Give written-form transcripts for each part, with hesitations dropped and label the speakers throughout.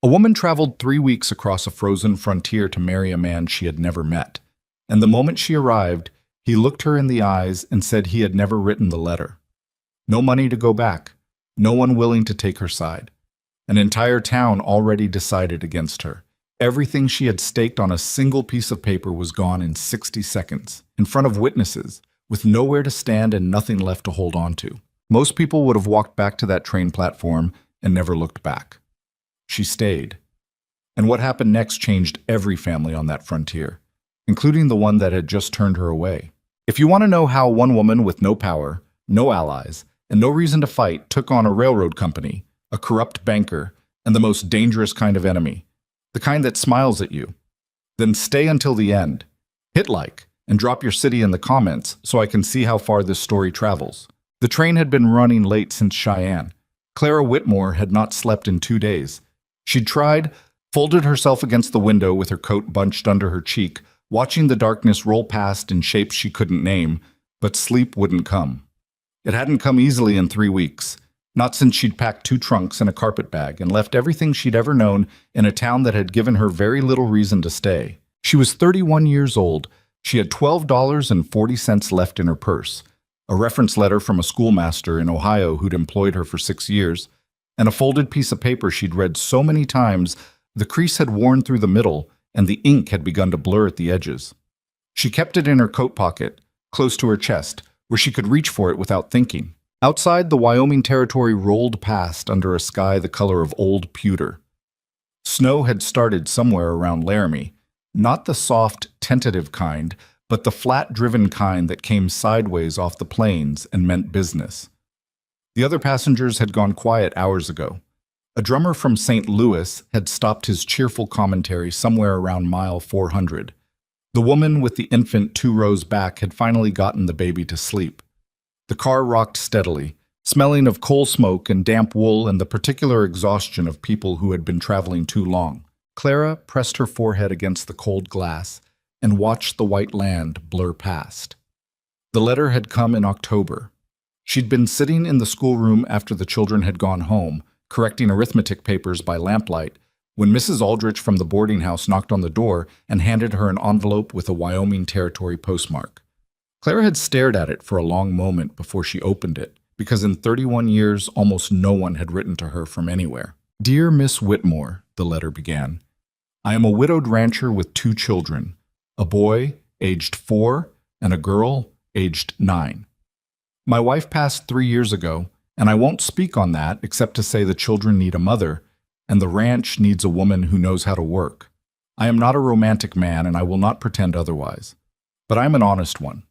Speaker 1: A woman traveled 3 weeks across a frozen frontier to marry a man she had never met. And the moment she arrived, he looked her in the eyes and said he had never written the letter. No money to go back, no one willing to take her side. An entire town already decided against her. Everything she had staked on a single piece of paper was gone in 60 seconds, in front of witnesses, with nowhere to stand and nothing left to hold on to. Most people would have walked back to that train platform and never looked back. She stayed. And what happened next changed every family on that frontier, including the one that had just turned her away. If you want to know how one woman with no power, no allies, and no reason to fight took on a railroad company, a corrupt banker, and the most dangerous kind of enemy, the kind that smiles at you, then stay until the end. Hit like and drop your city in the comments so I can see how far this story travels. The train had been running late since Cheyenne. Clara Whitmore had not slept in 2 days. She'd tried, folded herself against the window with her coat bunched under her cheek, watching the darkness roll past in shapes she couldn't name, but sleep wouldn't come. It hadn't come easily in 3 weeks, not since she'd packed 2 trunks and a carpet bag and left everything she'd ever known in a town that had given her very little reason to stay. She was 31 years old. She had $12.40 left in her purse, a reference letter from a schoolmaster in Ohio who'd employed her for 6 years, and a folded piece of paper she'd read so many times the crease had worn through the middle and the ink had begun to blur at the edges. She kept it in her coat pocket, close to her chest, where she could reach for it without thinking. Outside, the Wyoming Territory rolled past under a sky the color of old pewter. Snow had started somewhere around Laramie, not the soft, tentative kind, but the flat-driven kind that came sideways off the plains and meant business. The other passengers had gone quiet hours ago. A drummer from St. Louis had stopped his cheerful commentary somewhere around mile 400. The woman with the infant 2 rows back had finally gotten the baby to sleep. The car rocked steadily, smelling of coal smoke and damp wool and the particular exhaustion of people who had been traveling too long. Clara pressed her forehead against the cold glass and watched the white land blur past. The letter had come in October. She'd been sitting in the schoolroom after the children had gone home, correcting arithmetic papers by lamplight, when Mrs. Aldrich from the boarding house knocked on the door and handed her an envelope with a Wyoming Territory postmark. Clara had stared at it for a long moment before she opened it, because in 31 years almost no one had written to her from anywhere. "Dear Miss Whitmore," the letter began, "I am a widowed rancher with 2 children, a boy aged 4 and a girl aged 9. My wife passed 3 years ago, and I won't speak on that except to say the children need a mother, and the ranch needs a woman who knows how to work. I am not a romantic man, and I will not pretend otherwise. But I am an honest one.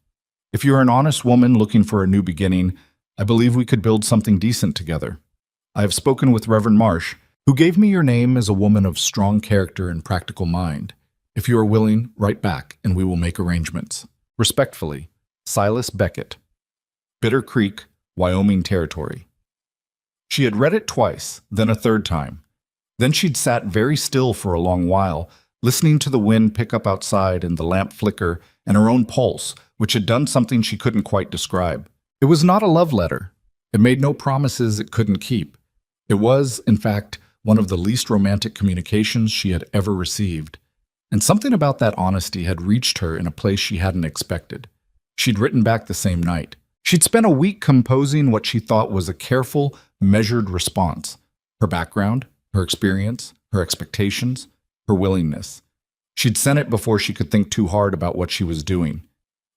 Speaker 1: If you are an honest woman looking for a new beginning, I believe we could build something decent together. I have spoken with Reverend Marsh, who gave me your name as a woman of strong character and practical mind. If you are willing, write back, and we will make arrangements. Respectfully, Silas Beckett, Bitter Creek, Wyoming Territory." She had read it twice, then a third time. Then she'd sat very still for a long while, listening to the wind pick up outside and the lamp flicker and her own pulse, which had done something she couldn't quite describe. It was not a love letter. It made no promises it couldn't keep. It was, in fact, one of the least romantic communications she had ever received. And something about that honesty had reached her in a place she hadn't expected. She'd written back the same night. She'd spent a week composing what she thought was a careful, measured response. Her background, her experience, her expectations, her willingness. She'd sent it before she could think too hard about what she was doing.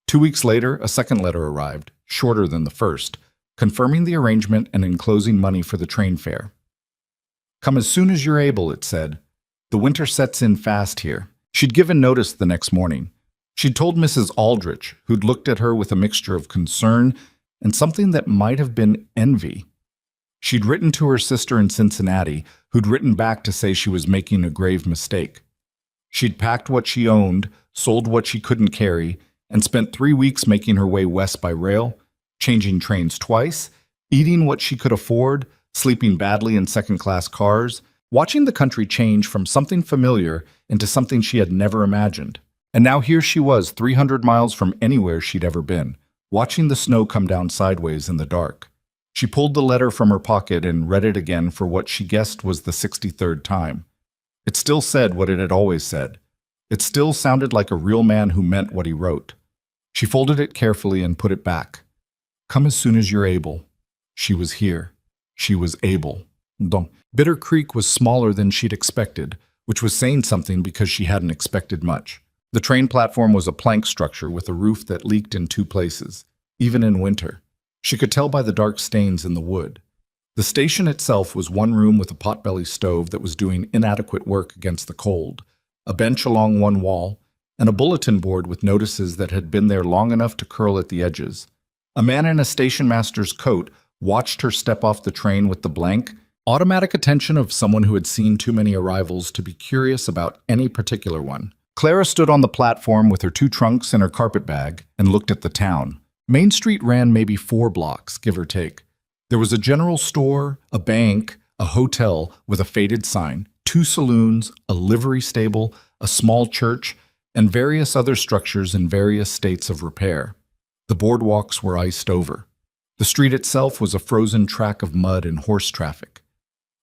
Speaker 1: 2 weeks later, a second letter arrived, shorter than the first, confirming the arrangement and enclosing money for the train fare. "Come as soon as you're able," it said. "The winter sets in fast here." She'd given notice the next morning. She'd told Mrs. Aldrich, who'd looked at her with a mixture of concern and something that might have been envy. She'd written to her sister in Cincinnati, who'd written back to say she was making a grave mistake. She'd packed what she owned, sold what she couldn't carry, and spent 3 weeks making her way west by rail, changing trains twice, eating what she could afford, sleeping badly in second-class cars, watching the country change from something familiar into something she had never imagined. And now here she was, 300 miles from anywhere she'd ever been, watching the snow come down sideways in the dark. She pulled the letter from her pocket and read it again for what she guessed was the 63rd time. It still said what it had always said. It still sounded like a real man who meant what he wrote. She folded it carefully and put it back. Come as soon as you're able. She was here. She was able. Bitter Creek was smaller than she'd expected, which was saying something because she hadn't expected much. The train platform was a plank structure with a roof that leaked in two places, even in winter. She could tell by the dark stains in the wood. The station itself was one room with a potbelly stove that was doing inadequate work against the cold, a bench along one wall, and a bulletin board with notices that had been there long enough to curl at the edges. A man in a station master's coat watched her step off the train with the blank, automatic attention of someone who had seen too many arrivals to be curious about any particular one. Clara stood on the platform with her 2 trunks and her carpet bag and looked at the town. Main Street ran maybe 4 blocks, give or take. There was a general store, a bank, a hotel with a faded sign, 2 saloons, a livery stable, a small church, and various other structures in various states of repair. The boardwalks were iced over. The street itself was a frozen track of mud and horse traffic.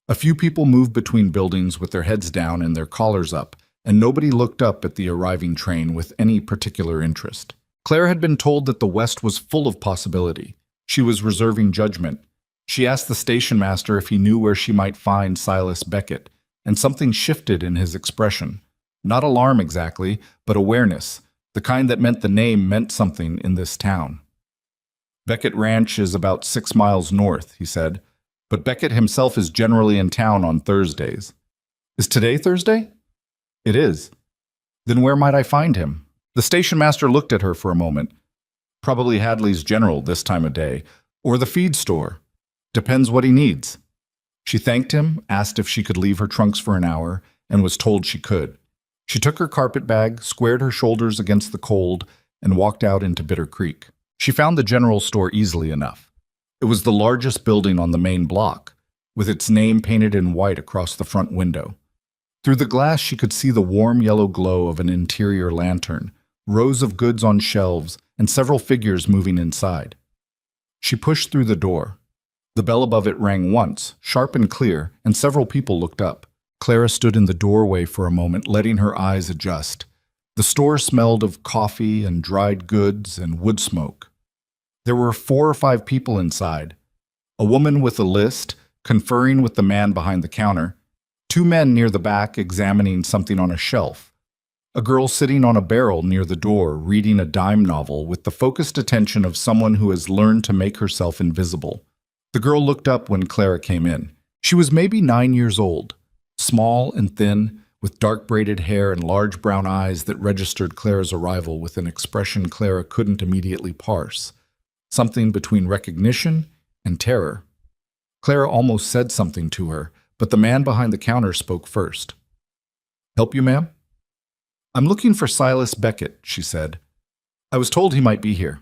Speaker 1: A few people moved between buildings with their heads down and their collars up, and nobody looked up at the arriving train with any particular interest. Claire had been told that the West was full of possibility. She was reserving judgment. She asked the station master if he knew where she might find Silas Beckett, and something shifted in his expression. Not alarm exactly, but awareness, the kind that meant the name meant something in this town. Beckett Ranch is about 6 miles north, he said, but Beckett himself is generally in town on Thursdays. Is today Thursday? It is. Then where might I find him? The station master looked at her for a moment. Probably Hadley's General this time of day, or the feed store. Depends what he needs. She thanked him, asked if she could leave her trunks for an hour, and was told she could. She took her carpet bag, squared her shoulders against the cold, and walked out into Bitter Creek. She found the general store easily enough. It was the largest building on the main block, with its name painted in white across the front window. Through the glass she could see the warm yellow glow of an interior lantern, rows of goods on shelves, and several figures moving inside. She pushed through the door. The bell above it rang once, sharp and clear, and several people looked up. Clara stood in the doorway for a moment, letting her eyes adjust. The store smelled of coffee and dried goods and wood smoke. There were 4 or 5 people inside. A woman with a list, conferring with the man behind the counter. 2 men near the back examining something on a shelf. A girl sitting on a barrel near the door reading a dime novel with the focused attention of someone who has learned to make herself invisible. The girl looked up when Clara came in. She was maybe 9 years old, small and thin, with dark braided hair and large brown eyes that registered Clara's arrival with an expression Clara couldn't immediately parse. Something between recognition and terror. Clara almost said something to her, but the man behind the counter spoke first. "Help you, ma'am?" "I'm looking for Silas Beckett," she said. "I was told he might be here."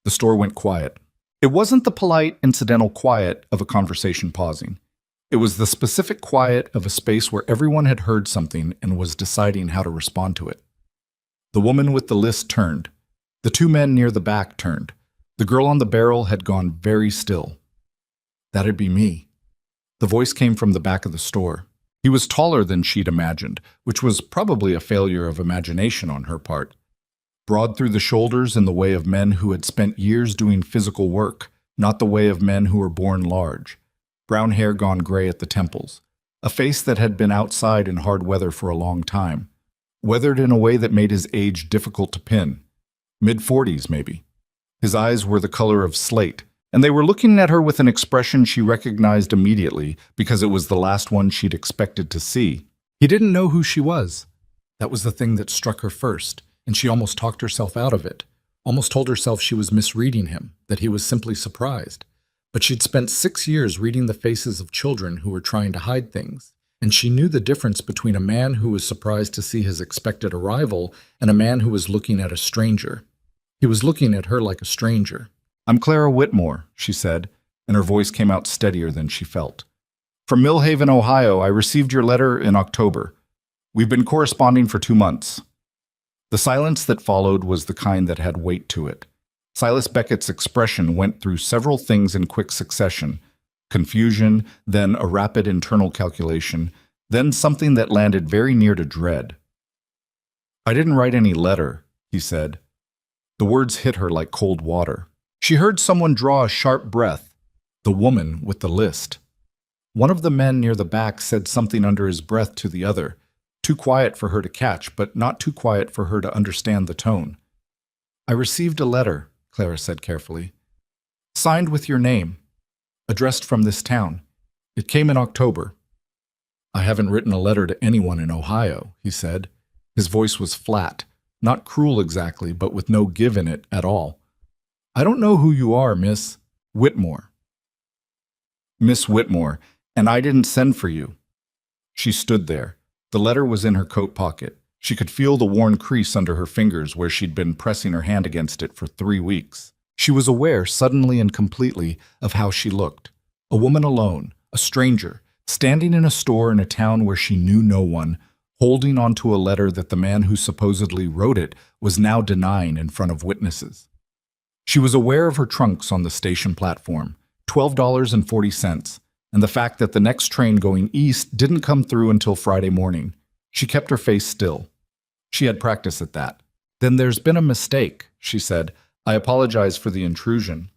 Speaker 1: The store went quiet. It wasn't the polite, incidental quiet of a conversation pausing. It was the specific quiet of a space where everyone had heard something and was deciding how to respond to it. The woman with the list turned. The 2 men near the back turned. The girl on the barrel had gone very still. "That'd be me." The voice came from the back of the store. He was taller than she'd imagined, which was probably a failure of imagination on her part. Broad through the shoulders in the way of men who had spent years doing physical work, not the way of men who were born large. Brown hair gone gray at the temples. A face that had been outside in hard weather for a long time. Weathered in a way that made his age difficult to pin. Mid-40s, maybe. His eyes were the color of slate, and they were looking at her with an expression she recognized immediately because it was the last one she'd expected to see. He didn't know who she was. That was the thing that struck her first, and she almost talked herself out of it, almost told herself she was misreading him, that he was simply surprised. But she'd spent 6 years reading the faces of children who were trying to hide things, and she knew the difference between a man who was surprised to see his expected arrival and a man who was looking at a stranger. He was looking at her like a stranger. "I'm Clara Whitmore," she said, and her voice came out steadier than she felt. "From Millhaven, Ohio, I received your letter in October. We've been corresponding for 2 months. The silence that followed was the kind that had weight to it. Silas Beckett's expression went through several things in quick succession. Confusion, then a rapid internal calculation, Then something that landed very near to dread. "I didn't write any letter," he said. The words hit her like cold water. She heard someone draw a sharp breath. The woman with the list. One of the men near the back said something under his breath to the other, too quiet for her to catch, but not too quiet for her to understand the tone. "I received a letter," Clara said carefully. "Signed with your name. Addressed from this town. It came in October." "I haven't written a letter to anyone in Ohio," he said. His voice was flat, not cruel exactly, but with no give in it at all. "I don't know who you are, Miss Whitmore." "Miss Whitmore, and I didn't send for you." She stood there. The letter was in her coat pocket. She could feel the worn crease under her fingers where she'd been pressing her hand against it for 3 weeks. She was aware, suddenly and completely, of how she looked. A woman alone, a stranger, standing in a store in a town where she knew no one, holding onto a letter that the man who supposedly wrote it was now denying in front of witnesses. She was aware of her trunks on the station platform, $12.40, and the fact that the next train going east didn't come through until Friday morning. She kept her face still. She had practice at that. "Then there's been a mistake," she said. "I apologize for the intrusion."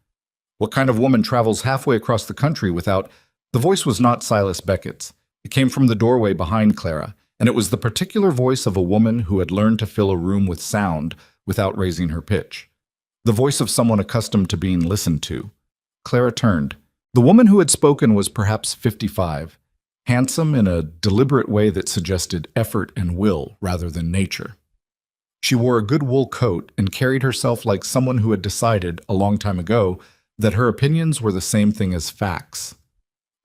Speaker 1: "What kind of woman travels halfway across the country without—" The voice was not Silas Beckett's. It came from the doorway behind Clara, and it was the particular voice of a woman who had learned to fill a room with sound without raising her pitch. The voice of someone accustomed to being listened to. Clara turned. The woman who had spoken was perhaps 55, handsome in a deliberate way that suggested effort and will rather than nature. She wore a good wool coat and carried herself like someone who had decided, a long time ago, that her opinions were the same thing as facts.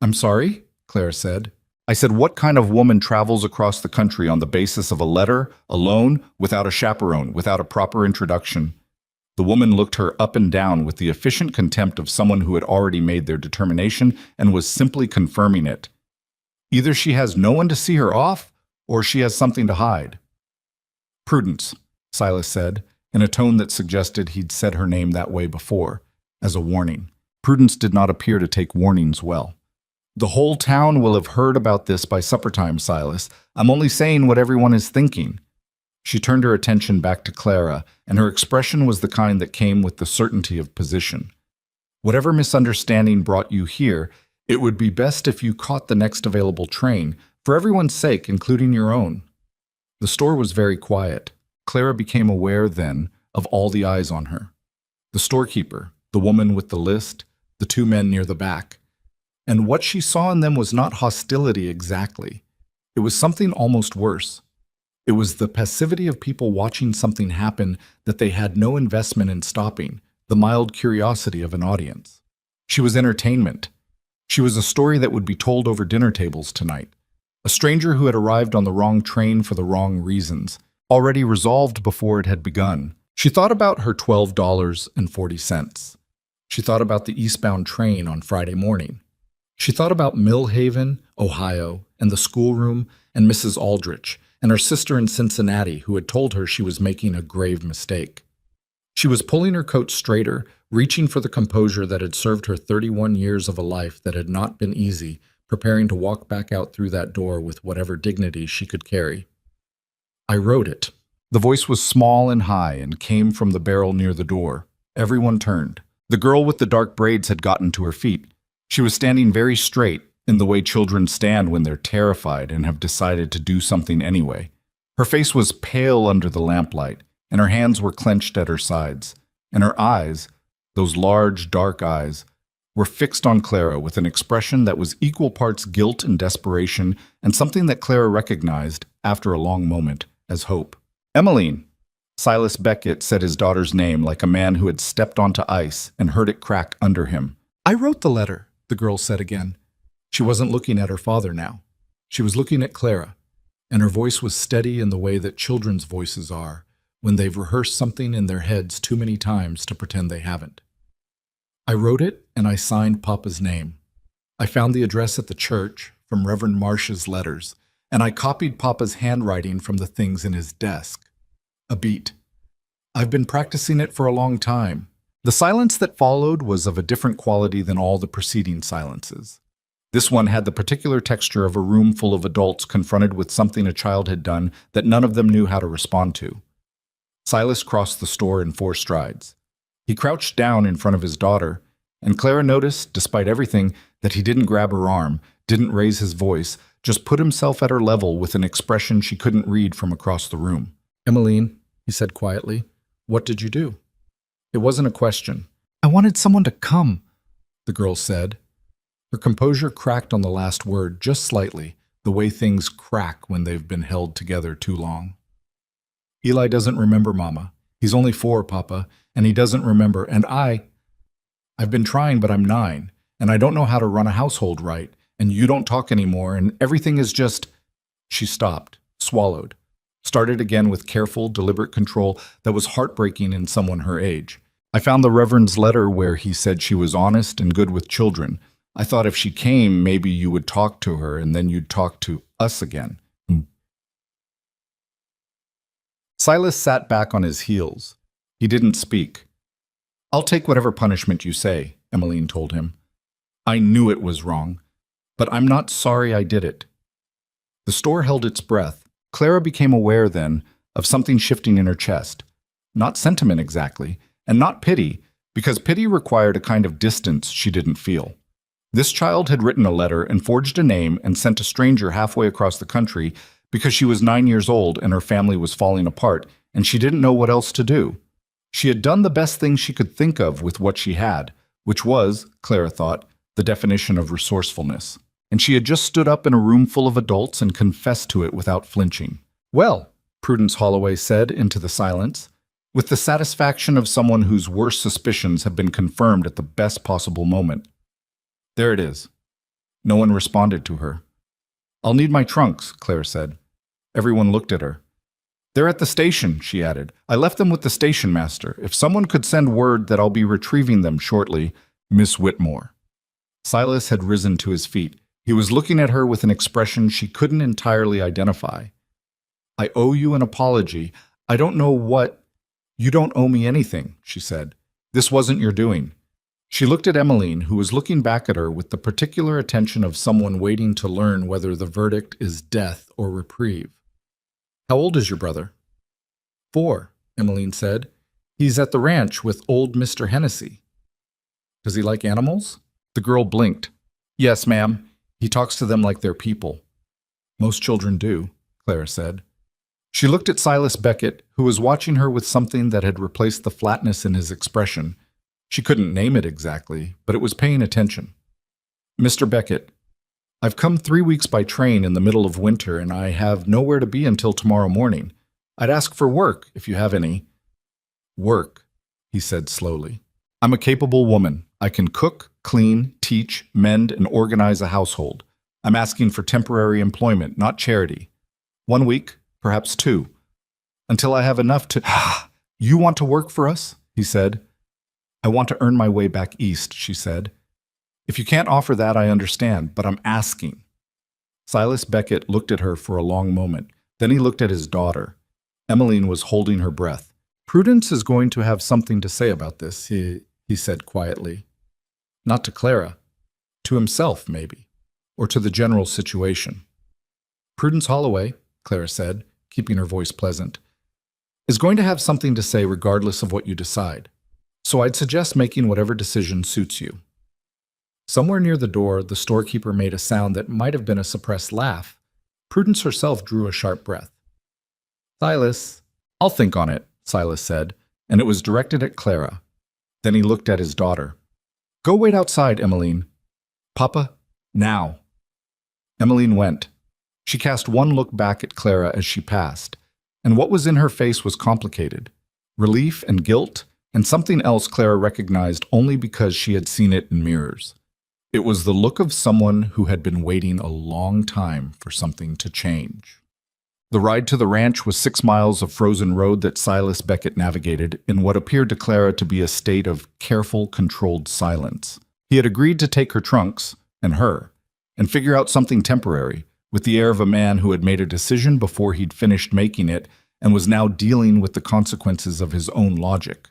Speaker 1: "I'm sorry?" Clara said. "I said what kind of woman travels across the country on the basis of a letter, alone, without a chaperone, without a proper introduction?" The woman looked her up and down with the efficient contempt of someone who had already made their determination and was simply confirming it. "Either she has no one to see her off, or she has something to hide." "Prudence," Silas said, in a tone that suggested he'd said her name that way before, as a warning. Prudence did not appear to take warnings well. "The whole town will have heard about this by supper time, Silas. I'm only saying what everyone is thinking." She turned her attention back to Clara, and her expression was the kind that came with the certainty of position. "Whatever misunderstanding brought you here, it would be best if you caught the next available train, for everyone's sake, including your own." The store was very quiet. Clara became aware, then, of all the eyes on her. The storekeeper, the woman with the list, the 2 men near the back. And what she saw in them was not hostility exactly. It was something almost worse. It was the passivity of people watching something happen that they had no investment in stopping, the mild curiosity of an audience. She was entertainment. She was a story that would be told over dinner tables tonight. A stranger who had arrived on the wrong train for the wrong reasons, already resolved before it had begun. She thought about her $12.40. She thought about the eastbound train on Friday morning. She thought about Millhaven, Ohio, and the schoolroom, and Mrs. Aldrich, and her sister in Cincinnati who had told her she was making a grave mistake. She was pulling her coat straighter, reaching for the composure that had served her 31 years of a life that had not been easy, preparing to walk back out through that door with whatever dignity she could carry. "I wrote it." The voice was small and high and came from the barrel near the door. Everyone turned. The girl with the dark braids had gotten to her feet. She was standing very straight, in the way children stand when they're terrified and have decided to do something anyway. Her face was pale under the lamplight, and her hands were clenched at her sides, and her eyes, those large, dark eyes, were fixed on Clara with an expression that was equal parts guilt and desperation, and something that Clara recognized, after a long moment, as hope. "Emmeline!" Silas Beckett said his daughter's name like a man who had stepped onto ice and heard it crack under him. "I wrote the letter," the girl said again. She wasn't looking at her father now. She was looking at Clara, and her voice was steady in the way that children's voices are when they've rehearsed something in their heads too many times to pretend they haven't. "I wrote it, and I signed Papa's name. I found the address at the church from Reverend Marsh's letters, and I copied Papa's handwriting from the things in his desk. A beat. I've been practicing it for a long time." The silence that followed was of a different quality than all the preceding silences. This one had the particular texture of a room full of adults confronted with something a child had done that none of them knew how to respond to. Silas crossed the store in 4 strides. He crouched down in front of his daughter, and Clara noticed, despite everything, that he didn't grab her arm, didn't raise his voice, just put himself at her level with an expression she couldn't read from across the room. "Emmeline," he said quietly, "what did you do?" It wasn't a question. "I wanted someone to come," the girl said. Her composure cracked on the last word, just slightly, the way things crack when they've been held together too long. "Eli doesn't remember, Mama. He's only 4, Papa, and he doesn't remember, and I've been trying, but I'm 9, and I don't know how to run a household right, and you don't talk anymore, and everything is just—" She stopped, swallowed, started again with careful, deliberate control that was heartbreaking in someone her age. "I found the Reverend's letter where he said she was honest and good with children. I thought if she came, maybe you would talk to her, and then you'd talk to us again." Silas sat back on his heels. He didn't speak. "I'll take whatever punishment you say," Emmeline told him. "I knew it was wrong, but I'm not sorry I did it." The store held its breath. Clara became aware then of something shifting in her chest. Not sentiment exactly, and not pity, because pity required a kind of distance she didn't feel. This child had written a letter and forged a name and sent a stranger halfway across the country because she was 9 years old and her family was falling apart, and she didn't know what else to do. She had done the best thing she could think of with what she had, which was, Clara thought, the definition of resourcefulness. And she had just stood up in a room full of adults and confessed to it without flinching. "Well," Prudence Holloway said into the silence, with the satisfaction of someone whose worst suspicions have been confirmed at the best possible moment. "There it is." No one responded to her. "I'll need my trunks," Claire said. Everyone looked at her. "They're at the station," she added. "I left them with the station master. If someone could send word that I'll be retrieving them shortly, Miss Whitmore." Silas had risen to his feet. He was looking at her with an expression she couldn't entirely identify. "I owe you an apology. I don't know what—" "You don't owe me anything," she said. "This wasn't your doing." She looked at Emmeline, who was looking back at her with the particular attention of someone waiting to learn whether the verdict is death or reprieve. "How old is your brother?" 4, Emmeline said. "He's at the ranch with old Mr. Hennessy." "Does he like animals?" The girl blinked. "Yes, ma'am. He talks to them like they're people." "Most children do," Clara said. She looked at Silas Beckett, who was watching her with something that had replaced the flatness in his expression. She couldn't name it exactly, but it was paying attention. "Mr. Beckett, I've come 3 weeks by train in the middle of winter, and I have nowhere to be until tomorrow morning. I'd ask for work, if you have any." "Work," he said slowly. "I'm a capable woman. I can cook, clean, teach, mend, and organize a household. I'm asking for temporary employment, not charity. 1 week, perhaps 2. Until I have enough to—" "You want to work for us?" he said. "I want to earn my way back east," she said. "If you can't offer that, I understand, but I'm asking." Silas Beckett looked at her for a long moment. Then he looked at his daughter. Emmeline was holding her breath. "Prudence is going to have something to say about this," he said quietly. Not to Clara. To himself, maybe. Or to the general situation. "Prudence Holloway," Clara said, keeping her voice pleasant, "is going to have something to say regardless of what you decide. So I'd suggest making whatever decision suits you." Somewhere near the door, the storekeeper made a sound that might have been a suppressed laugh. Prudence herself drew a sharp breath. "Silas." "I'll think on it," Silas said, and it was directed at Clara. Then he looked at his daughter. "Go wait outside, Emmeline." "Papa, now." Emmeline went. She cast one look back at Clara as she passed, and what was in her face was complicated. Relief and guilt, and something else Clara recognized only because she had seen it in mirrors. It was the look of someone who had been waiting a long time for something to change. The ride to the ranch was 6 miles of frozen road that Silas Beckett navigated in what appeared to Clara to be a state of careful, controlled silence. He had agreed to take her trunks, and her, and figure out something temporary, with the air of a man who had made a decision before he'd finished making it and was now dealing with the consequences of his own logic.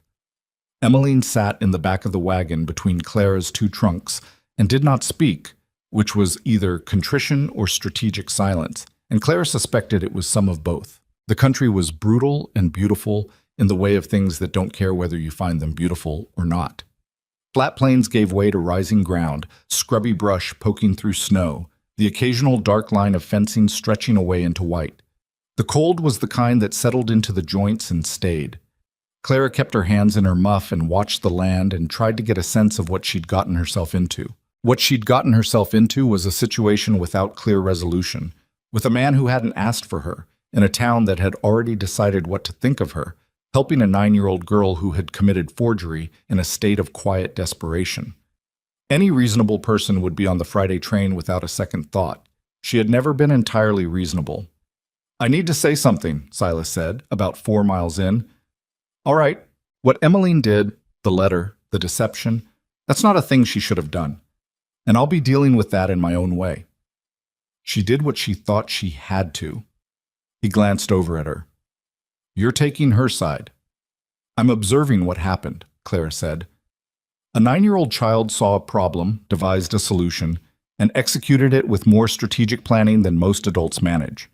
Speaker 1: Emmeline sat in the back of the wagon between Clara's 2 trunks and did not speak, which was either contrition or strategic silence, and Clara suspected it was some of both. The country was brutal and beautiful in the way of things that don't care whether you find them beautiful or not. Flat plains gave way to rising ground, scrubby brush poking through snow, the occasional dark line of fencing stretching away into white. The cold was the kind that settled into the joints and stayed. Clara kept her hands in her muff and watched the land and tried to get a sense of what she'd gotten herself into. What she'd gotten herself into was a situation without clear resolution, with a man who hadn't asked for her, in a town that had already decided what to think of her, helping a 9-year-old girl who had committed forgery in a state of quiet desperation. Any reasonable person would be on the Friday train without a second thought. She had never been entirely reasonable. "I need to say something," Silas said, about 4 miles in. "All right, what Emmeline did, the letter, the deception, that's not a thing she should have done. And I'll be dealing with that in my own way. She did what she thought she had to." He glanced over at her. "You're taking her side." "I'm observing what happened," Clara said. "A 9-year-old child saw a problem, devised a solution, and executed it with more strategic planning than most adults manage.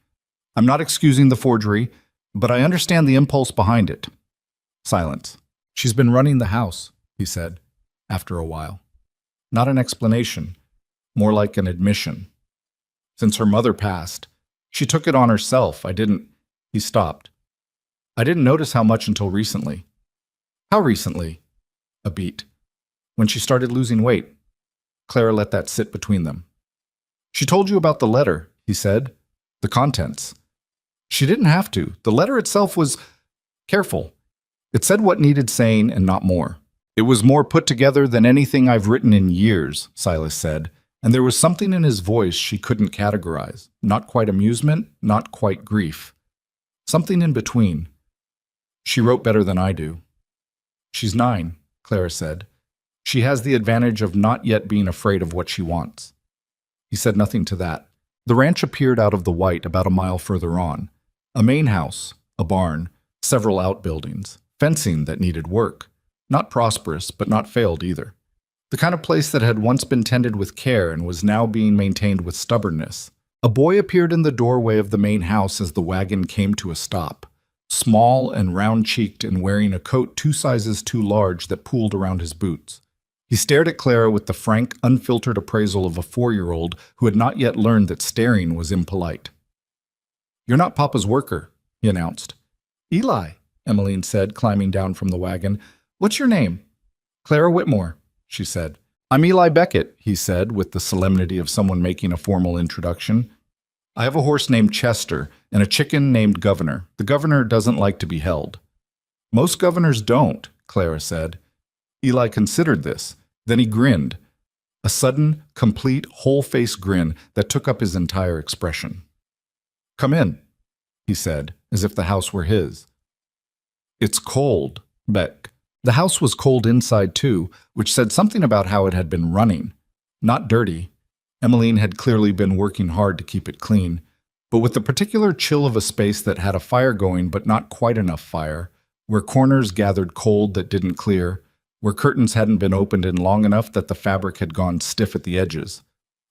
Speaker 1: I'm not excusing the forgery, but I understand the impulse behind it." Silence. "She's been running the house," he said, after a while. Not an explanation, more like an admission. "Since her mother passed, she took it on herself. He stopped. "I didn't notice how much until recently." "How recently?" A beat. "When she started losing weight." Clara let that sit between them. "She told you about the letter," he said. "The contents." "She didn't have to. The letter itself was careful. It said what needed saying and not more." "It was more put together than anything I've written in years," Silas said, and there was something in his voice she couldn't categorize. Not quite amusement, not quite grief. Something in between. "She wrote better than I do." "She's 9, Clara said. "She has the advantage of not yet being afraid of what she wants." He said nothing to that. The ranch appeared out of the white about a mile further on. A main house, a barn, several outbuildings, fencing that needed work. Not prosperous, but not failed either. The kind of place that had once been tended with care and was now being maintained with stubbornness. A boy appeared in the doorway of the main house as the wagon came to a stop. Small and round-cheeked and wearing a coat 2 sizes too large that pooled around his boots. He stared at Clara with the frank, unfiltered appraisal of a 4-year-old who had not yet learned that staring was impolite. "You're not Papa's worker," he announced. "Eli," Emmeline said, climbing down from the wagon. "What's your name?" "Clara Whitmore," she said. "I'm Eli Beckett," he said, with the solemnity of someone making a formal introduction. "I have a horse named Chester and a chicken named Governor. The governor doesn't like to be held." "Most governors don't," Clara said. Eli considered this. Then he grinned. A sudden, complete, whole-face grin that took up his entire expression. "Come in," he said, as if the house were his. "It's cold, Beck." The house was cold inside, too, which said something about how it had been running. Not dirty. Emmeline had clearly been working hard to keep it clean, but with the particular chill of a space that had a fire going but not quite enough fire, where corners gathered cold that didn't clear, where curtains hadn't been opened in long enough that the fabric had gone stiff at the edges.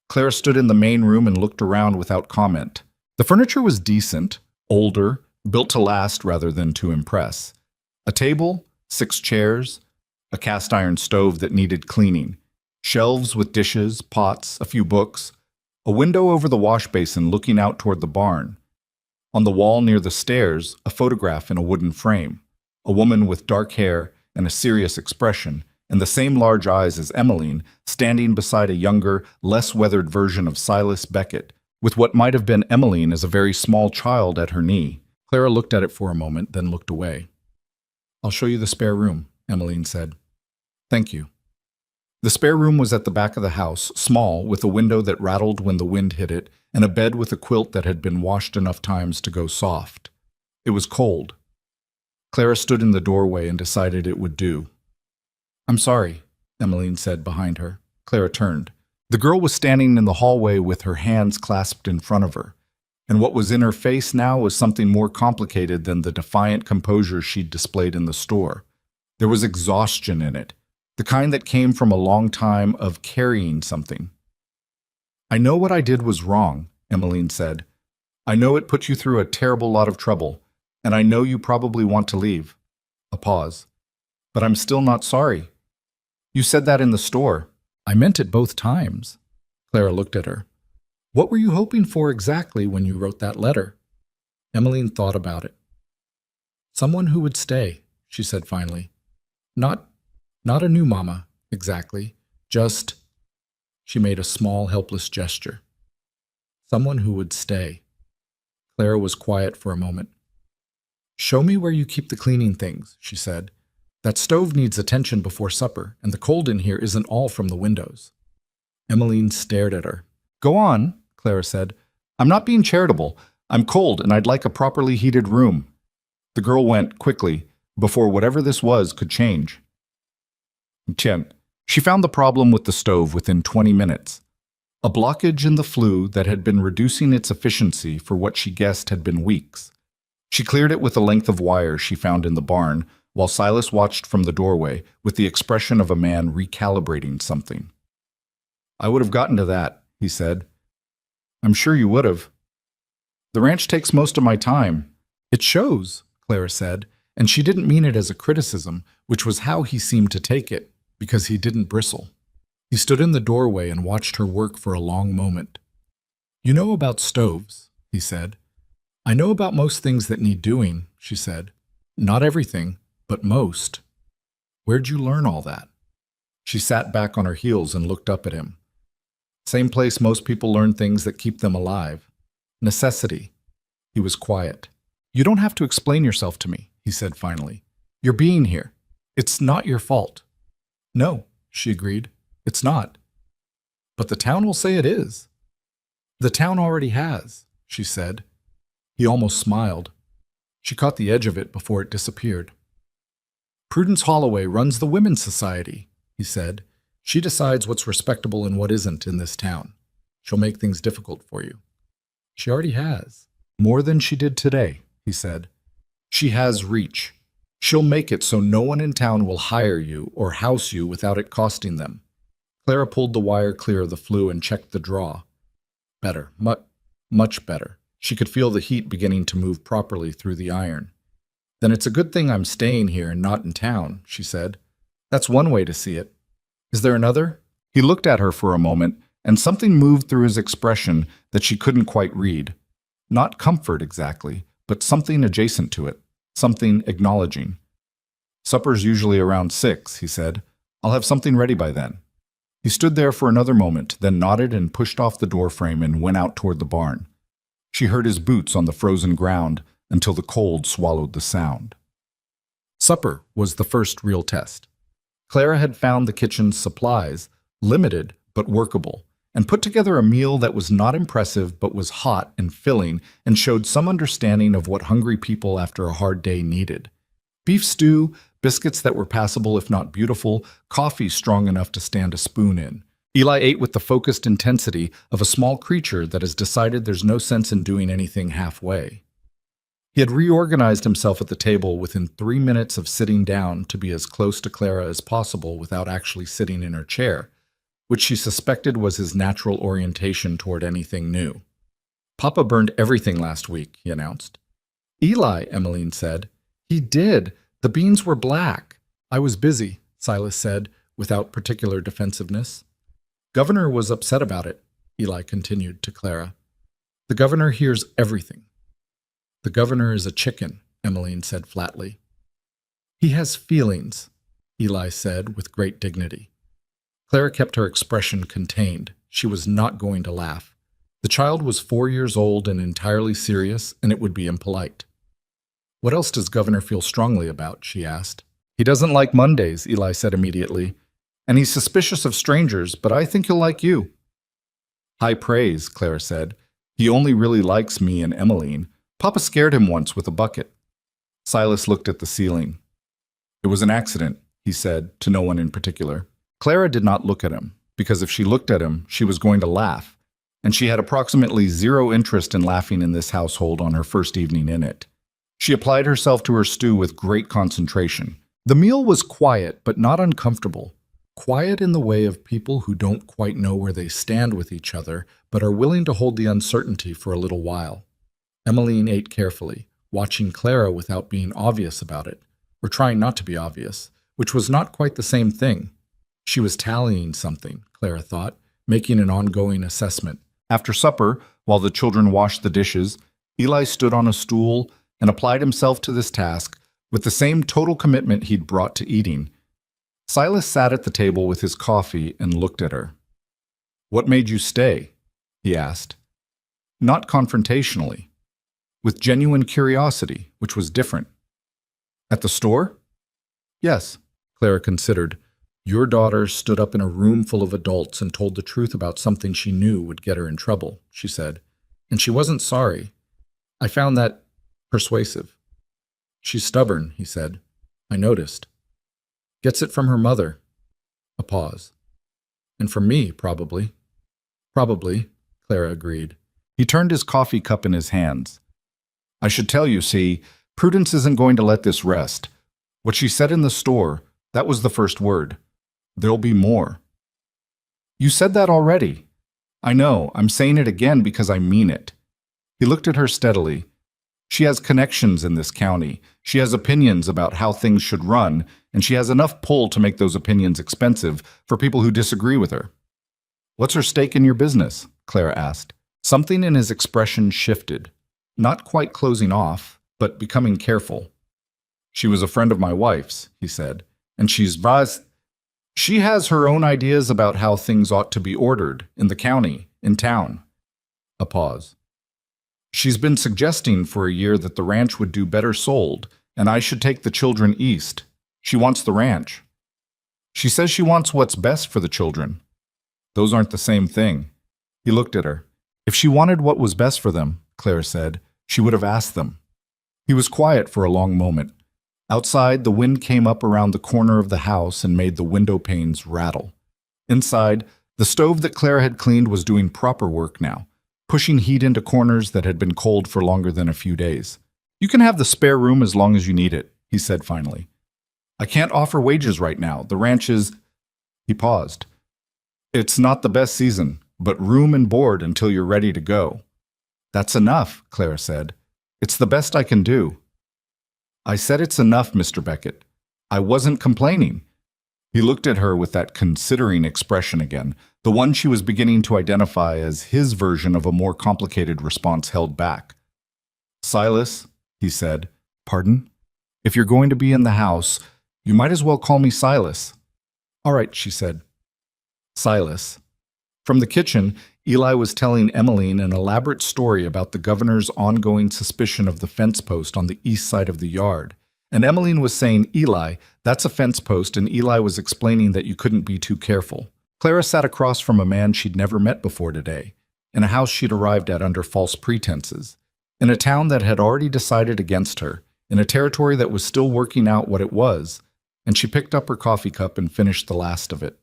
Speaker 1: Clara stood in the main room and looked around without comment. The furniture was decent, older, built to last rather than to impress. A table, 6 chairs, a cast-iron stove that needed cleaning, shelves with dishes, pots, a few books, a window over the wash basin looking out toward the barn. On the wall near the stairs, a photograph in a wooden frame, a woman with dark hair and a serious expression, and the same large eyes as Emmeline, standing beside a younger, less weathered version of Silas Beckett, with what might have been Emmeline as a very small child at her knee. Clara looked at it for a moment, then looked away. "I'll show you the spare room," Emmeline said. "Thank you." The spare room was at the back of the house, small, with a window that rattled when the wind hit it, and a bed with a quilt that had been washed enough times to go soft. It was cold. Clara stood in the doorway and decided it would do. "I'm sorry," Emmeline said behind her. Clara turned. The girl was standing in the hallway with her hands clasped in front of her, and what was in her face now was something more complicated than the defiant composure she'd displayed in the store. There was exhaustion in it, the kind that came from a long time of carrying something. I know what I did was wrong, Emmeline said. I know it put you through a terrible lot of trouble, and I know you probably want to leave. A pause. But I'm still not sorry. You said that in the store. I meant it both times. Clara looked at her. What were you hoping for exactly when you wrote that letter? Emmeline thought about it. Someone who would stay, she said finally. Not a new mama, exactly. Just, she made a small, helpless gesture. Someone who would stay. Clara was quiet for a moment. Show me where you keep the cleaning things, she said. That stove needs attention before supper, and the cold in here isn't all from the windows. Emmeline stared at her. Go on, Clara said. I'm not being charitable. I'm cold, and I'd like a properly heated room. The girl went quickly, before whatever this was could change. She found the problem with the stove within 20 minutes. A blockage in the flue that had been reducing its efficiency for what she guessed had been weeks. She cleared it with a length of wire she found in the barn, while Silas watched from the doorway with the expression of a man recalibrating something. I would have gotten to that, he said. I'm sure you would have. The ranch takes most of my time. It shows, Clara said, and she didn't mean it as a criticism, which was how he seemed to take it, because he didn't bristle. He stood in the doorway and watched her work for a long moment. You know about stoves, he said. I know about most things that need doing, she said. Not everything, but most. Where'd you learn all that? She sat back on her heels and looked up at him. Same place most people learn things that keep them alive. Necessity. He was quiet. You don't have to explain yourself to me, he said finally. You're being here. It's not your fault. No, she agreed. It's not. But the town will say it is. The town already has, she said. He almost smiled. She caught the edge of it before it disappeared. Prudence Holloway runs the Women's Society, he said. She decides what's respectable and what isn't in this town. She'll make things difficult for you. She already has. More than she did today, he said. She has reach. She'll make it so no one in town will hire you or house you without it costing them. Clara pulled the wire clear of the flue and checked the draw. Better, much better. She could feel the heat beginning to move properly through the iron. Then it's a good thing I'm staying here and not in town, she said. That's one way to see it. Is there another? He looked at her for a moment, and something moved through his expression that she couldn't quite read. Not comfort exactly, but something adjacent to it, something acknowledging. Supper's usually around 6, he said. I'll have something ready by then. He stood there for another moment, then nodded and pushed off the doorframe and went out toward the barn. She heard his boots on the frozen ground until the cold swallowed the sound. Supper was the first real test. Clara had found the kitchen's supplies, limited but workable, and put together a meal that was not impressive but was hot and filling and showed some understanding of what hungry people after a hard day needed. Beef stew, biscuits that were passable if not beautiful, coffee strong enough to stand a spoon in. Eli ate with the focused intensity of a small creature that has decided there's no sense in doing anything halfway. He had reorganized himself at the table within 3 minutes of sitting down to be as close to Clara as possible without actually sitting in her chair, which she suspected was his natural orientation toward anything new. Papa burned everything last week, he announced. Eli, Emmeline said. He did. The beans were black. I was busy, Silas said, without particular defensiveness. Governor was upset about it, Eli continued to Clara. The governor hears everything. The governor is a chicken, Emmeline said flatly. He has feelings, Eli said with great dignity. Clara kept her expression contained. She was not going to laugh. The child was 4 years old and entirely serious, and it would be impolite. What else does Governor feel strongly about? She asked. He doesn't like Mondays, Eli said immediately. And he's suspicious of strangers, but I think he'll like you. High praise, Clara said. He only really likes me and Emmeline. Papa scared him once with a bucket. Silas looked at the ceiling. It was an accident, he said, to no one in particular. Clara did not look at him, because if she looked at him, she was going to laugh, and she had approximately zero interest in laughing in this household on her first evening in it. She applied herself to her stew with great concentration. The meal was quiet, but not uncomfortable. quiet in the way of people who don't quite know where they stand with each other, but are willing to hold the uncertainty for a little while. Emmeline ate carefully, watching Clara without being obvious about it, or trying not to be obvious, which was not quite the same thing. She was tallying something, Clara thought, making an ongoing assessment. After supper, while the children washed the dishes, Eli stood on a stool and applied himself to this task with the same total commitment he'd brought to eating. Silas sat at the table with his coffee and looked at her. "What made you stay?" he asked. Not confrontationally, with genuine curiosity, which was different. "At the store?" "Yes," Clara considered. "Your daughter stood up in a room full of adults and told the truth about something she knew would get her in trouble," she said. "And she wasn't sorry. I found that persuasive." "She's stubborn," he said. "I noticed. Gets it from her mother." A pause. "And from me, probably." "Probably," Clara agreed. He turned his coffee cup in his hands. "I should tell you, see, Prudence isn't going to let this rest. What she said in the store, that was the first word. There'll be more." "You said that already." "I know, I'm saying it again because I mean it." He looked at her steadily. "She has connections in this county. She has opinions about how things should run, and she has enough pull to make those opinions expensive for people who disagree with her." "What's her stake in your business?" Clara asked. Something in his expression shifted, not quite closing off, but becoming careful. "She was a friend of my wife's," he said, "and she has her own ideas about how things ought to be ordered in the county, in town." A pause. "She's been suggesting for a year that the ranch would do better sold, and I should take the children east. She wants the ranch. She says she wants what's best for the children." "Those aren't the same thing." He looked at her. "If she wanted what was best for them," Clara said, "she would have asked them." He was quiet for a long moment. Outside, the wind came up around the corner of the house and made the window panes rattle. Inside, the stove that Clara had cleaned was doing proper work now, pushing heat into corners that had been cold for longer than a few days. "You can have the spare room as long as you need it," he said finally. "I can't offer wages right now. The ranch is—" He paused. "It's not the best season, but room and board until you're ready to go." "That's enough," Clara said. "It's the best I can do." "I said it's enough, Mr. Beckett. I wasn't complaining." He looked at her with that considering expression again, the one she was beginning to identify as his version of a more complicated response held back. "Silas," he said. "Pardon? If you're going to be in the house, you might as well call me Silas." "All right," she said. Silas. From the kitchen, Eli was telling Emmeline an elaborate story about the governor's ongoing suspicion of the fence post on the east side of the yard. And Emmeline was saying, "Eli, that's a fence post," and Eli was explaining that you couldn't be too careful. Clara sat across from a man she'd never met before today, in a house she'd arrived at under false pretenses, in a town that had already decided against her, in a territory that was still working out what it was, and she picked up her coffee cup and finished the last of it.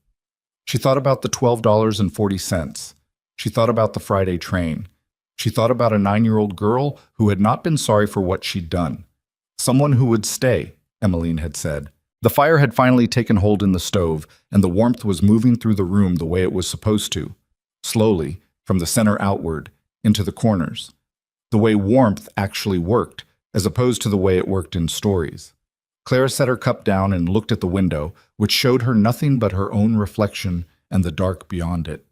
Speaker 1: She thought about the $12.40. She thought about the Friday train. She thought about a 9-year-old girl who had not been sorry for what she'd done. Someone who would stay, Emmeline had said. The fire had finally taken hold in the stove, and the warmth was moving through the room the way it was supposed to, slowly, from the center outward, into the corners. The way warmth actually worked, as opposed to the way it worked in stories. Clara set her cup down and looked at the window, which showed her nothing but her own reflection and the dark beyond it.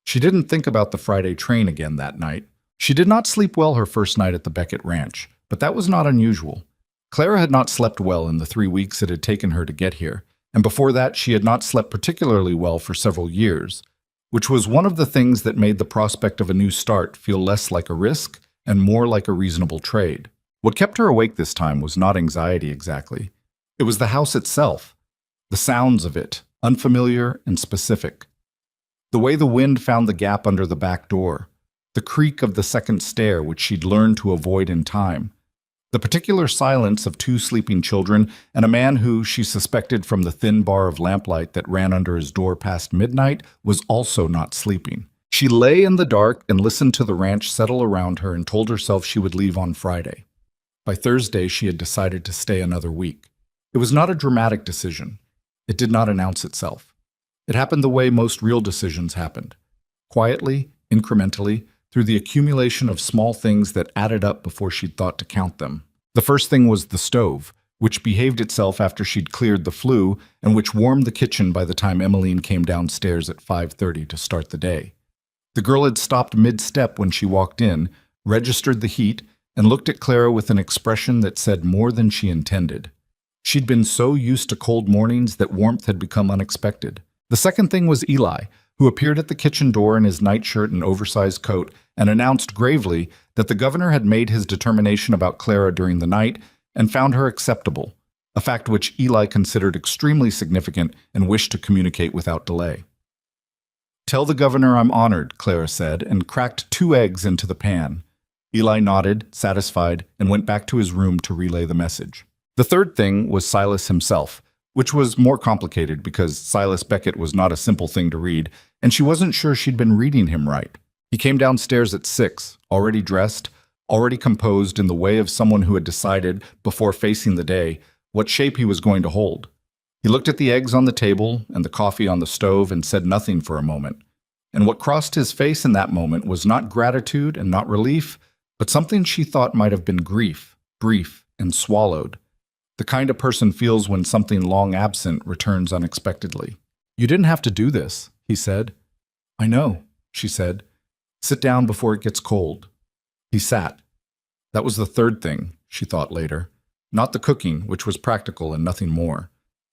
Speaker 1: She didn't think about the Friday train again that night. She did not sleep well her first night at the Beckett Ranch, but that was not unusual. Clara had not slept well in the 3 weeks it had taken her to get here, and before that she had not slept particularly well for several years, which was one of the things that made the prospect of a new start feel less like a risk and more like a reasonable trade. What kept her awake this time was not anxiety exactly. It was the house itself, the sounds of it, unfamiliar and specific. The way the wind found the gap under the back door, the creak of the second stair which she'd learned to avoid in time, the particular silence of 2 sleeping children and a man who, she suspected from the thin bar of lamplight that ran under his door past midnight, was also not sleeping. She lay in the dark and listened to the ranch settle around her and told herself she would leave on Friday. By Thursday, she had decided to stay another week. It was not a dramatic decision. It did not announce itself. It happened the way most real decisions happened. Quietly, incrementally, through the accumulation of small things that added up before she'd thought to count them. The first thing was the stove, which behaved itself after she'd cleared the flue and which warmed the kitchen by the time Emmeline came downstairs at 5:30 to start the day. The girl had stopped mid-step when she walked in, registered the heat, and looked at Clara with an expression that said more than she intended. She'd been so used to cold mornings that warmth had become unexpected. The second thing was Eli, who appeared at the kitchen door in his nightshirt and oversized coat and announced gravely that the governor had made his determination about Clara during the night and found her acceptable, a fact which Eli considered extremely significant and wished to communicate without delay. "Tell the governor I'm honored," Clara said, and cracked 2 eggs into the pan. Eli nodded, satisfied, and went back to his room to relay the message. The third thing was Silas himself, which was more complicated because Silas Beckett was not a simple thing to read, and she wasn't sure she'd been reading him right. He came downstairs at 6, already dressed, already composed in the way of someone who had decided, before facing the day, what shape he was going to hold. He looked at the eggs on the table and the coffee on the stove and said nothing for a moment. And what crossed his face in that moment was not gratitude and not relief, but something she thought might have been grief, brief and swallowed. The kind a person feels when something long absent returns unexpectedly. "You didn't have to do this," he said. "I know," she said. "Sit down before it gets cold." He sat. That was the third thing, she thought later. Not the cooking, which was practical and nothing more,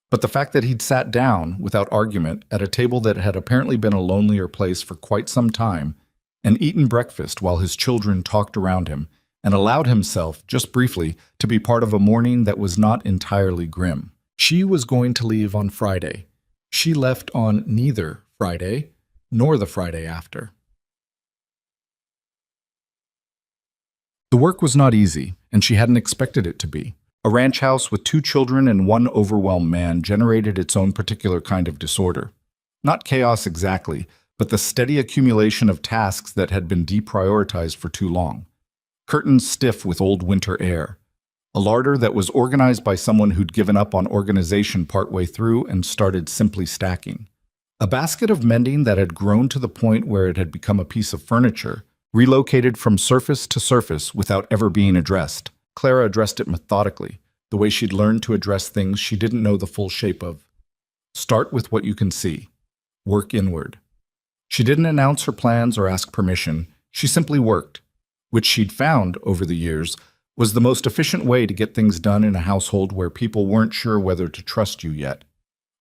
Speaker 1: but the fact that he'd sat down, without argument, at a table that had apparently been a lonelier place for quite some time, and eaten breakfast while his children talked around him, and allowed himself, just briefly, to be part of a morning that was not entirely grim. She was going to leave on Friday. She left on neither Friday nor the Friday after. The work was not easy, and she hadn't expected it to be. A ranch house with 2 children and 1 overwhelmed man generated its own particular kind of disorder. Not chaos exactly, but the steady accumulation of tasks that had been deprioritized for too long. Curtains stiff with old winter air. A larder that was organized by someone who'd given up on organization partway through and started simply stacking. A basket of mending that had grown to the point where it had become a piece of furniture, relocated from surface to surface without ever being addressed. Clara addressed it methodically, the way she'd learned to address things she didn't know the full shape of. Start with what you can see. Work inward. She didn't announce her plans or ask permission. She simply worked, which she'd found, over the years, was the most efficient way to get things done in a household where people weren't sure whether to trust you yet.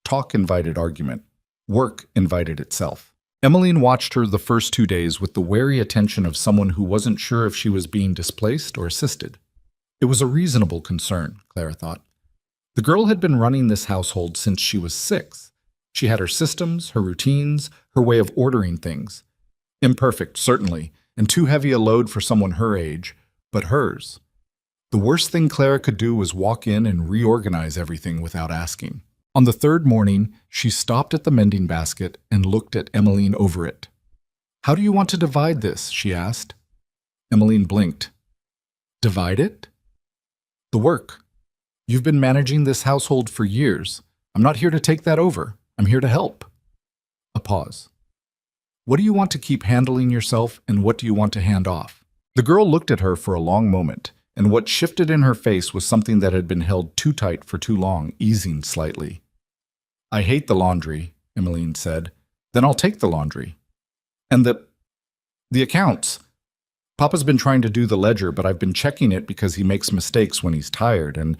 Speaker 1: Talk invited argument. Work invited itself. Emmeline watched her the first 2 days with the wary attention of someone who wasn't sure if she was being displaced or assisted. It was a reasonable concern, Clara thought. The girl had been running this household since she was 6. She had her systems, her routines, her way of ordering things. Imperfect, certainly, and too heavy a load for someone her age, but hers. The worst thing Clara could do was walk in and reorganize everything without asking. On the 3rd morning, she stopped at the mending basket and looked at Emmeline over it. "How do you want to divide this?" she asked. Emmeline blinked. "Divide it?" "The work. You've been managing this household for years. I'm not here to take that over. I'm here to help." A pause. "What do you want to keep handling yourself, and what do you want to hand off?" The girl looked at her for a long moment, and what shifted in her face was something that had been held too tight for too long, easing slightly. "I hate the laundry," Emmeline said. "Then I'll take the laundry. And the accounts. Papa's been trying to do the ledger, but I've been checking it because he makes mistakes when he's tired, and—"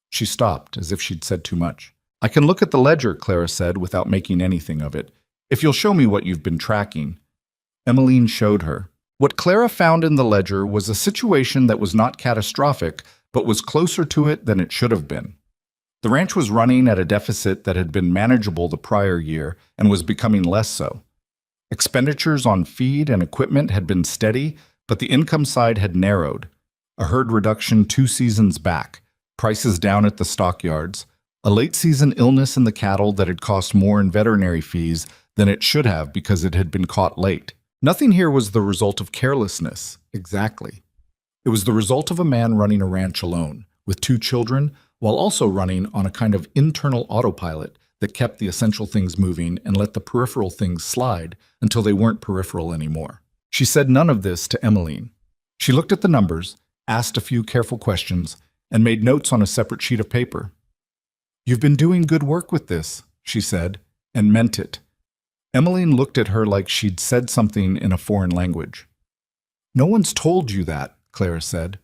Speaker 1: She stopped, as if she'd said too much. "I can look at the ledger," Clara said, without making anything of it, "if you'll show me what you've been tracking." Emmeline showed her. What Clara found in the ledger was a situation that was not catastrophic, but was closer to it than it should have been. The ranch was running at a deficit that had been manageable the prior year and was becoming less so. Expenditures on feed and equipment had been steady, but the income side had narrowed. A herd reduction 2 seasons back, prices down at the stockyards, a late-season illness in the cattle that had cost more in veterinary fees than it should have because it had been caught late. Nothing here was the result of carelessness, exactly. It was the result of a man running a ranch alone, with 2 children, while also running on a kind of internal autopilot that kept the essential things moving and let the peripheral things slide until they weren't peripheral anymore. She said none of this to Emmeline. She looked at the numbers, asked a few careful questions, and made notes on a separate sheet of paper. "You've been doing good work with this," she said, and meant it. Emmeline looked at her like she'd said something in a foreign language. "No one's told you that," Clara said.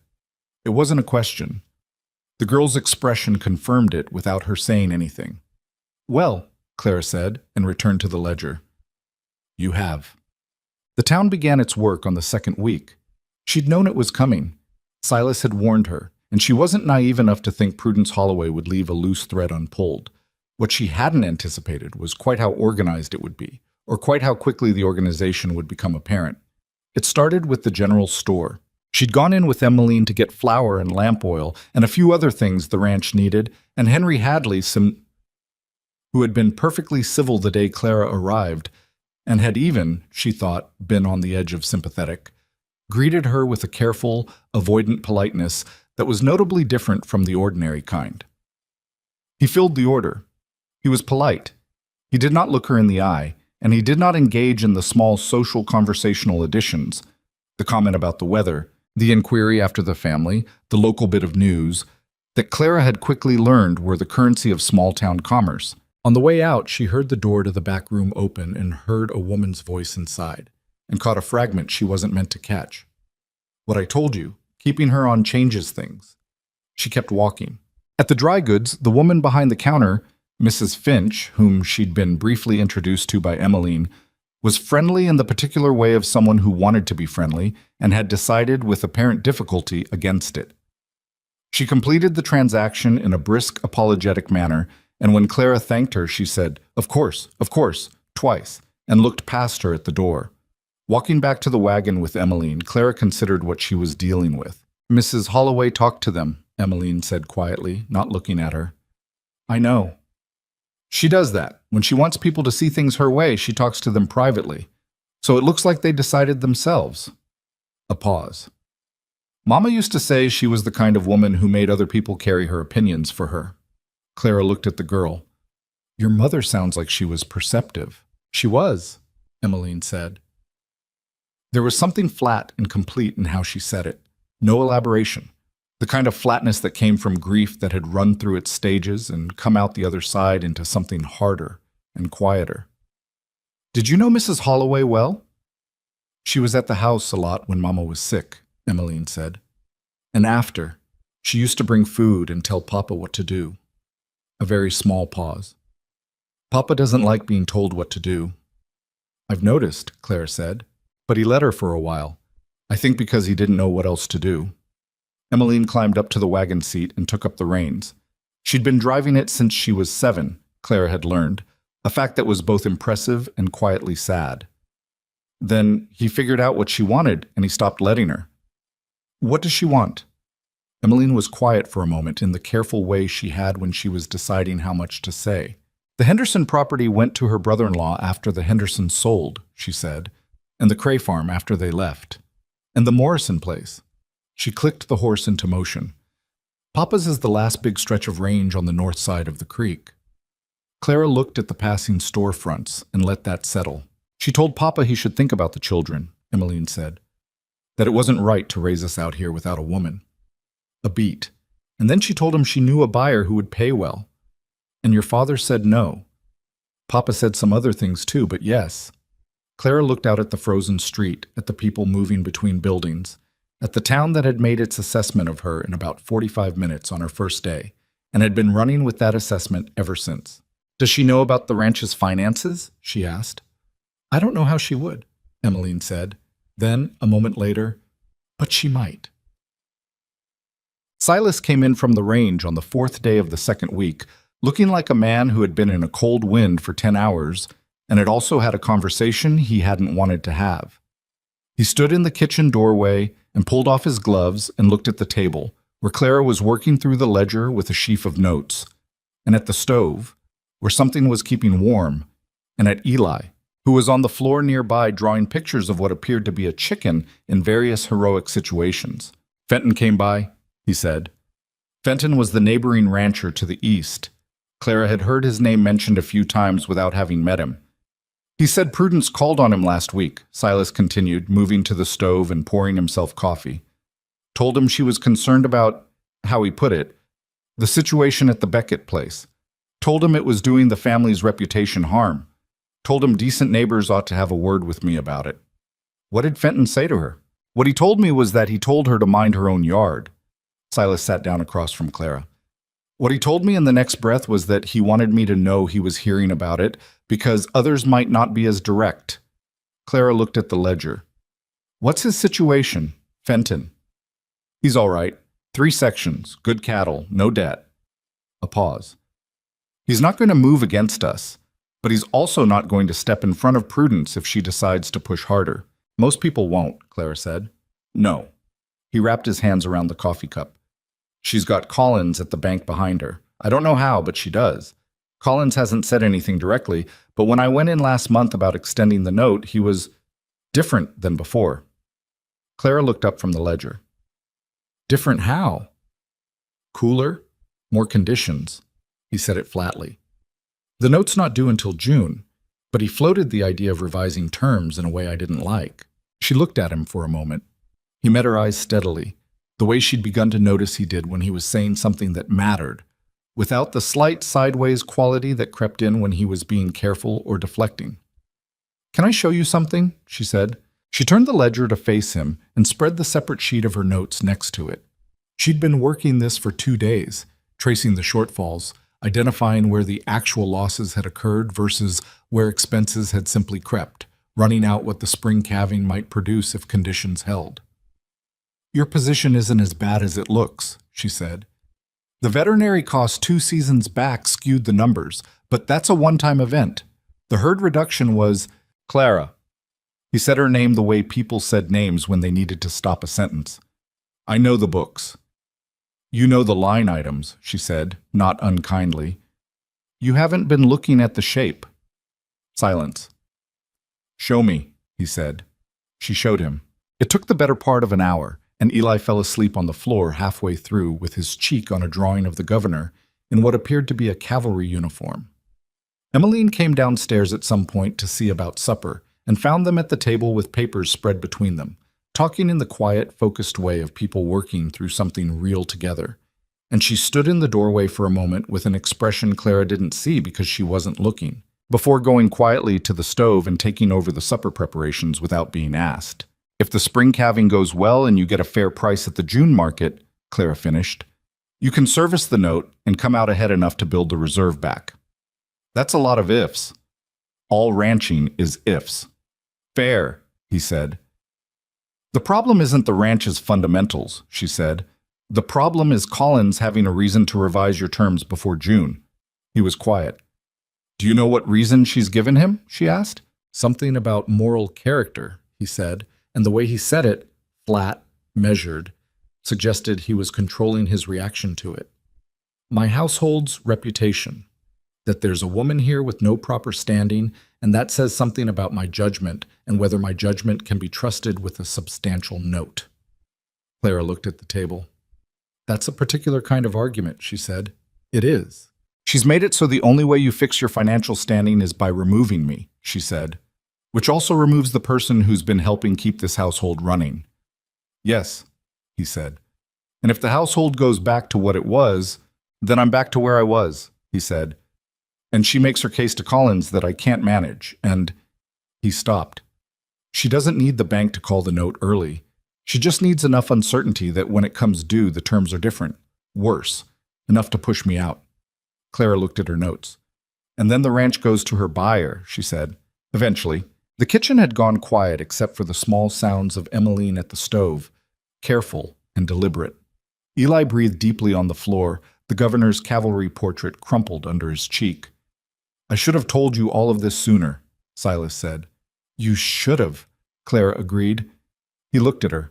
Speaker 1: It wasn't a question. The girl's expression confirmed it without her saying anything. "Well," Clara said, and returned to the ledger. "You have." The town began its work on the second week. She'd known it was coming. Silas had warned her, and she wasn't naive enough to think Prudence Holloway would leave a loose thread unpulled. What she hadn't anticipated was quite how organized it would be, or quite how quickly the organization would become apparent. It started with the general store. She'd gone in with Emmeline to get flour and lamp oil and a few other things the ranch needed, and Henry Hadley, who had been perfectly civil the day Clara arrived, and had even, she thought, been on the edge of sympathetic, greeted her with a careful, avoidant politeness that was notably different from the ordinary kind. He filled the order. He was polite. He did not look her in the eye, and he did not engage in the small social conversational additions, the comment about the weather, the inquiry after the family, the local bit of news, that Clara had quickly learned were the currency of small-town commerce. On the way out, she heard the door to the back room open and heard a woman's voice inside, and caught a fragment she wasn't meant to catch. "What I told you, keeping her on changes things." She kept walking. At the dry goods, the woman behind the counter, Mrs. Finch, whom she'd been briefly introduced to by Emmeline, was friendly in the particular way of someone who wanted to be friendly and had decided with apparent difficulty against it. She completed the transaction in a brisk, apologetic manner, and when Clara thanked her, she said, of course, twice, and looked past her at the door. Walking back to the wagon with Emmeline, Clara considered what she was dealing with. "Mrs. Holloway talked to them," Emmeline said quietly, not looking at her. "I know. She does that. When she wants people to see things her way, she talks to them privately. So it looks like they decided themselves." A pause. "Mama used to say she was the kind of woman who made other people carry her opinions for her." Clara looked at the girl. "Your mother sounds like she was perceptive." "She was," Emmeline said. There was something flat and complete in how she said it. No elaboration. The kind of flatness that came from grief that had run through its stages and come out the other side into something harder and quieter. "Did you know Mrs. Holloway well?" "She was at the house a lot when Mama was sick," Emmeline said. "And after, she used to bring food and tell Papa what to do." A very small pause. "Papa doesn't like being told what to do." "I've noticed," Claire said, "but he let her for a while. I think because he didn't know what else to do." Emmeline climbed up to the wagon seat and took up the reins. She'd been driving it since she was 7, Clara had learned, a fact that was both impressive and quietly sad. Then he figured out what she wanted and he stopped letting her. "What does she want?" Emmeline was quiet for a moment in the careful way she had when she was deciding how much to say. "The Henderson property went to her brother-in-law after the Hendersons sold," she said, "and the Cray farm after they left, and the Morrison place." She clicked the horse into motion. "Papa's is the last big stretch of range on the north side of the creek." Clara looked at the passing storefronts and let that settle. "She told Papa he should think about the children," Emmeline said, "that it wasn't right to raise us out here without a woman." A beat. "And then she told him she knew a buyer who would pay well. And your father said no. Papa said some other things too, but yes." Clara looked out at the frozen street, at the people moving between buildings, at the town that had made its assessment of her in about 45 minutes on her first day, and had been running with that assessment ever since. "Does she know about the ranch's finances?" she asked. "I don't know how she would," Emmeline said. Then, a moment later, "But she might." Silas came in from the range on the 4th day of the second week, looking like a man who had been in a cold wind for 10 hours, and had also had a conversation he hadn't wanted to have. He stood in the kitchen doorway and pulled off his gloves and looked at the table, where Clara was working through the ledger with a sheaf of notes, and at the stove, where something was keeping warm, and at Eli, who was on the floor nearby drawing pictures of what appeared to be a chicken in various heroic situations. "Fenton came by," he said. Fenton was the neighboring rancher to the east. Clara had heard his name mentioned a few times without having met him. He said Prudence called on him last week, Silas continued, moving to the stove and pouring himself coffee. Told him she was concerned about, how he put it, the situation at the Beckett place. Told him it was doing the family's reputation harm. Told him decent neighbors ought to have a word with me about it. What did Fenton say to her? What he told me was that he told her to mind her own yard. Silas sat down across from Clara. What he told me in the next breath was that he wanted me to know he was hearing about it because others might not be as direct. Clara looked at the ledger. What's his situation, Fenton? He's all right. 3 sections, good cattle, no debt. A pause. He's not going to move against us, but he's also not going to step in front of Prudence if she decides to push harder. Most people won't, Clara said. No. He wrapped his hands around the coffee cup. She's got Collins at the bank behind her. I don't know how, but she does. Collins hasn't said anything directly, but when I went in last month about extending the note, he was different than before. Clara looked up from the ledger. Different how? Cooler, more conditions. He said it flatly. The note's not due until June, but he floated the idea of revising terms in a way I didn't like. She looked at him for a moment. He met her eyes steadily, the way she'd begun to notice he did when he was saying something that mattered, without the slight sideways quality that crept in when he was being careful or deflecting. Can I show you something? She said. She turned the ledger to face him and spread the separate sheet of her notes next to it. She'd been working this for 2 days, tracing the shortfalls, identifying where the actual losses had occurred versus where expenses had simply crept, running out what the spring calving might produce if conditions held. Your position isn't as bad as it looks, she said. The veterinary cost 2 seasons back skewed the numbers, but that's a one-time event. The herd reduction was Clara. He said her name the way people said names when they needed to stop a sentence. I know the books. You know the line items, she said, not unkindly. You haven't been looking at the shape. Silence. Show me, he said. She showed him. It took the better part of an hour, and Eli fell asleep on the floor halfway through with his cheek on a drawing of the governor in what appeared to be a cavalry uniform. Emmeline came downstairs at some point to see about supper and found them at the table with papers spread between them, talking in the quiet, focused way of people working through something real together. And she stood in the doorway for a moment with an expression Clara didn't see because she wasn't looking, before going quietly to the stove and taking over the supper preparations without being asked. If the spring calving goes well and you get a fair price at the June market, Clara finished, you can service the note and come out ahead enough to build the reserve back. That's a lot of ifs. All ranching is ifs. Fair, he said. The problem isn't the ranch's fundamentals, she said. The problem is Collins having a reason to revise your terms before June. He was quiet. Do you know what reason she's given him? She asked. Something about moral character, he said, and the way he said it, flat, measured, suggested he was controlling his reaction to it. My household's reputation. That there's a woman here with no proper standing, and that says something about my judgment and whether my judgment can be trusted with a substantial note. Clara looked at the table. That's a particular kind of argument, she said. It is. She's made it so the only way you fix your financial standing is by removing me, she said, which also removes the person who's been helping keep this household running. Yes, he said. And if the household goes back to what it was, then I'm back to where I was, he said. And she makes her case to Collins that I can't manage, and he stopped. She doesn't need the bank to call the note early. She just needs enough uncertainty that when it comes due, the terms are different, worse, enough to push me out. Clara looked at her notes. And then the ranch goes to her buyer, she said. Eventually. The kitchen had gone quiet except for the small sounds of Emmeline at the stove, careful and deliberate. Eli breathed deeply on the floor, the governor's cavalry portrait crumpled under his cheek. I should have told you all of this sooner, Silas said. You should have, Clara agreed. He looked at her.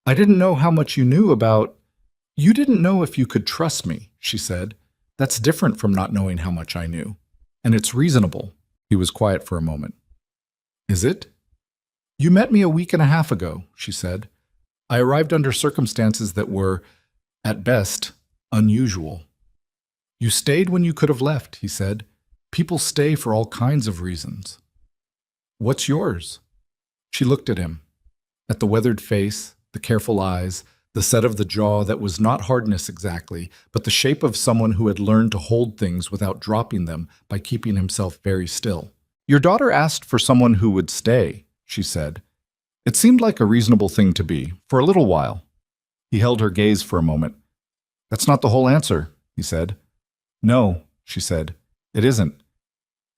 Speaker 1: I didn't know how much you knew about... You didn't know if you could trust me, she said. That's different from not knowing how much I knew. And it's reasonable. He was quiet for a moment. Is it? You met me a week and a half ago, she said. I arrived under circumstances that were, at best, unusual. You stayed when you could have left, he said. People stay for all kinds of reasons. What's yours? She looked at him, at the weathered face, the careful eyes, the set of the jaw that was not hardness exactly, but the shape of someone who had learned to hold things without dropping them by keeping himself very still. Your daughter asked for someone who would stay, she said. It seemed like a reasonable thing to be, for a little while. He held her gaze for a moment. That's not the whole answer, he said. No, she said. It isn't.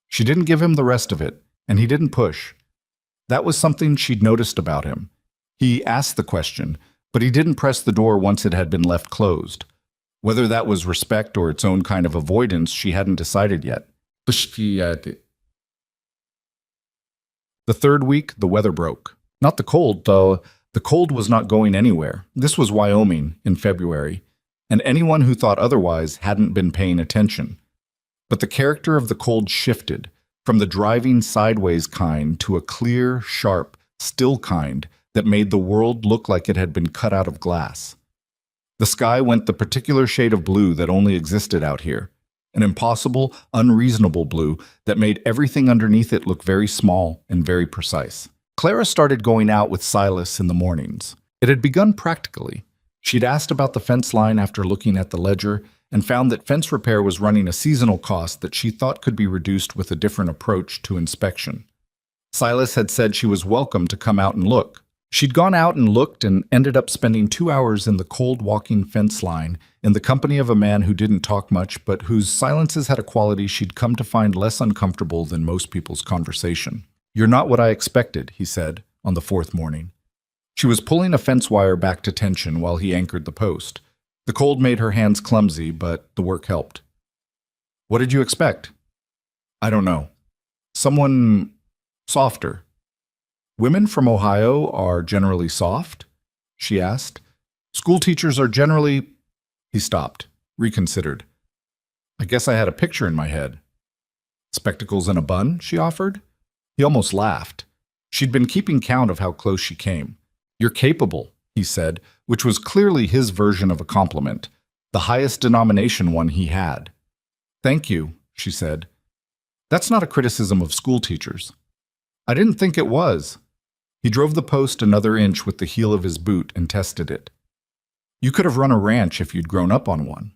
Speaker 1: She didn't give him the rest of it, and he didn't push. That was something she'd noticed about him. He asked the question, but he didn't press the door once it had been left closed. Whether that was respect or its own kind of avoidance, she hadn't decided yet. The third week, the weather broke. Not the cold, though. The cold was not going anywhere. This was Wyoming in February, and anyone who thought otherwise hadn't been paying attention. But the character of the cold shifted, from the driving sideways kind to a clear, sharp, still kind that made the world look like it had been cut out of glass. The sky went the particular shade of blue that only existed out here, an impossible, unreasonable blue that made everything underneath it look very small and very precise. Clara started going out with Silas in the mornings. It had begun practically. She'd asked about the fence line after looking at the ledger and found that fence repair was running a seasonal cost that she thought could be reduced with a different approach to inspection. Silas had said she was welcome to come out and look. She'd gone out and looked and ended up spending 2 hours in the cold walking fence line in the company of a man who didn't talk much but whose silences had a quality she'd come to find less uncomfortable than most people's conversation. You're not what I expected, he said, on the fourth morning. She was pulling a fence wire back to tension while he anchored the post. The cold made her hands clumsy, but the work helped. What did you expect? I don't know. Someone softer. Women from Ohio are generally soft? She asked. School teachers are generally... He stopped, reconsidered. I guess I had a picture in my head. Spectacles and a bun, she offered. He almost laughed. She'd been keeping count of how close she came. You're capable, he said, which was clearly his version of a compliment, the highest denomination one he had. Thank you, she said. That's not a criticism of school teachers. I didn't think it was. He drove the post another inch with the heel of his boot and tested it. You could have run a ranch if you'd grown up on one.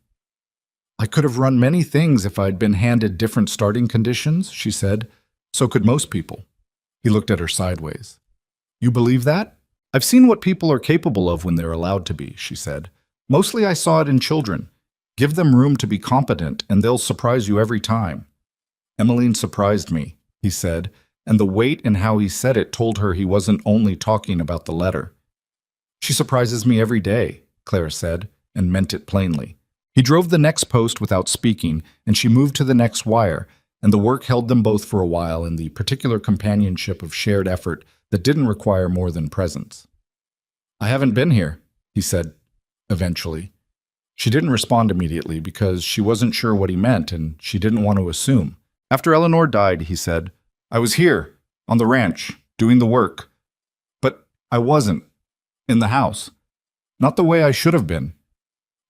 Speaker 1: I could have run many things if I'd been handed different starting conditions, she said. So could most people. He looked at her sideways. You believe that? I've seen what people are capable of when they're allowed to be, she said. Mostly I saw it in children. Give them room to be competent, and they'll surprise you every time. Emmeline surprised me, he said, and the weight in how he said it told her he wasn't only talking about the letter. She surprises me every day, Clara said, and meant it plainly. He drove the next post without speaking, and she moved to the next wire, and the work held them both for a while in the particular companionship of shared effort that didn't require more than presence. I haven't been here, he said, eventually. She didn't respond immediately because she wasn't sure what he meant and she didn't want to assume. After Eleanor died, he said, I was here, on the ranch, doing the work. But I wasn't, in the house. Not the way I should have been.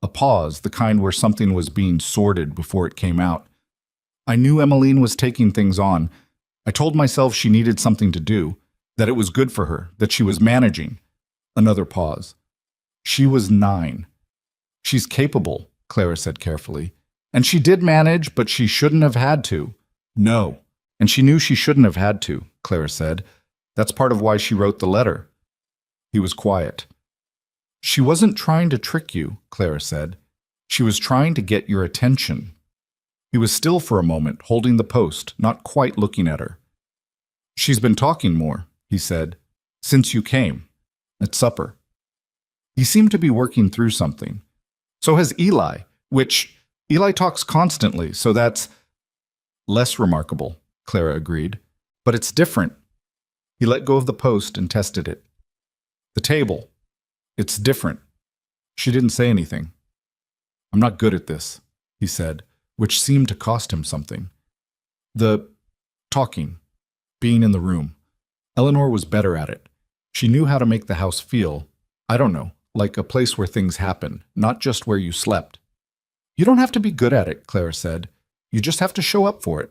Speaker 1: A pause, the kind where something was being sorted before it came out. I knew Emmeline was taking things on. I told myself she needed something to do, that it was good for her, that she was managing. Another pause. She was 9. She's capable, Clara said carefully. And she did manage, but she shouldn't have had to. No. And she knew she shouldn't have had to, Clara said. That's part of why she wrote the letter. He was quiet. She wasn't trying to trick you, Clara said. She was trying to get your attention. He was still for a moment, holding the post, not quite looking at her. She's been talking more, he said, since you came, at supper. He seemed to be working through something. So has Eli, which Eli talks constantly, so that's less remarkable, Clara agreed. But it's different. He let go of the post and tested it. The table. It's different. She didn't say anything. I'm not good at this, he said, which seemed to cost him something. The talking, being in the room. Eleanor was better at it. She knew how to make the house feel, I don't know, like a place where things happen, not just where you slept. You don't have to be good at it, Clara said. You just have to show up for it.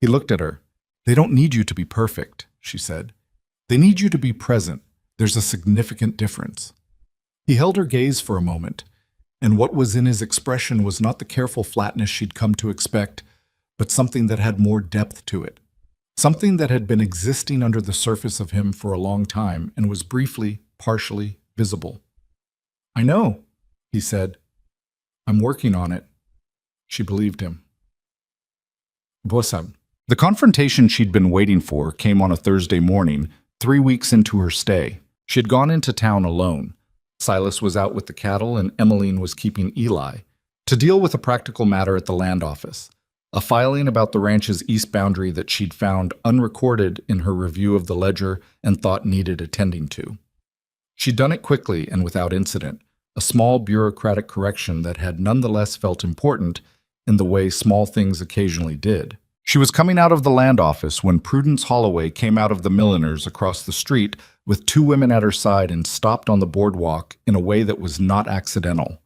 Speaker 1: He looked at her. They don't need you to be perfect, she said. They need you to be present. There's a significant difference. He held her gaze for a moment, and what was in his expression was not the careful flatness she'd come to expect, but something that had more depth to it. Something that had been existing under the surface of him for a long time and was briefly, partially visible. I know, he said. I'm working on it. She believed him. Bossab. The confrontation she'd been waiting for came on a Thursday morning, 3 weeks into her stay. She had gone into town alone. Silas was out with the cattle and Emmeline was keeping Eli, to deal with a practical matter at the land office, a filing about the ranch's east boundary that she'd found unrecorded in her review of the ledger and thought needed attending to. She'd done it quickly and without incident, a small bureaucratic correction that had nonetheless felt important in the way small things occasionally did. She was coming out of the land office when Prudence Holloway came out of the milliner's across the street with 2 women at her side and stopped on the boardwalk in a way that was not accidental.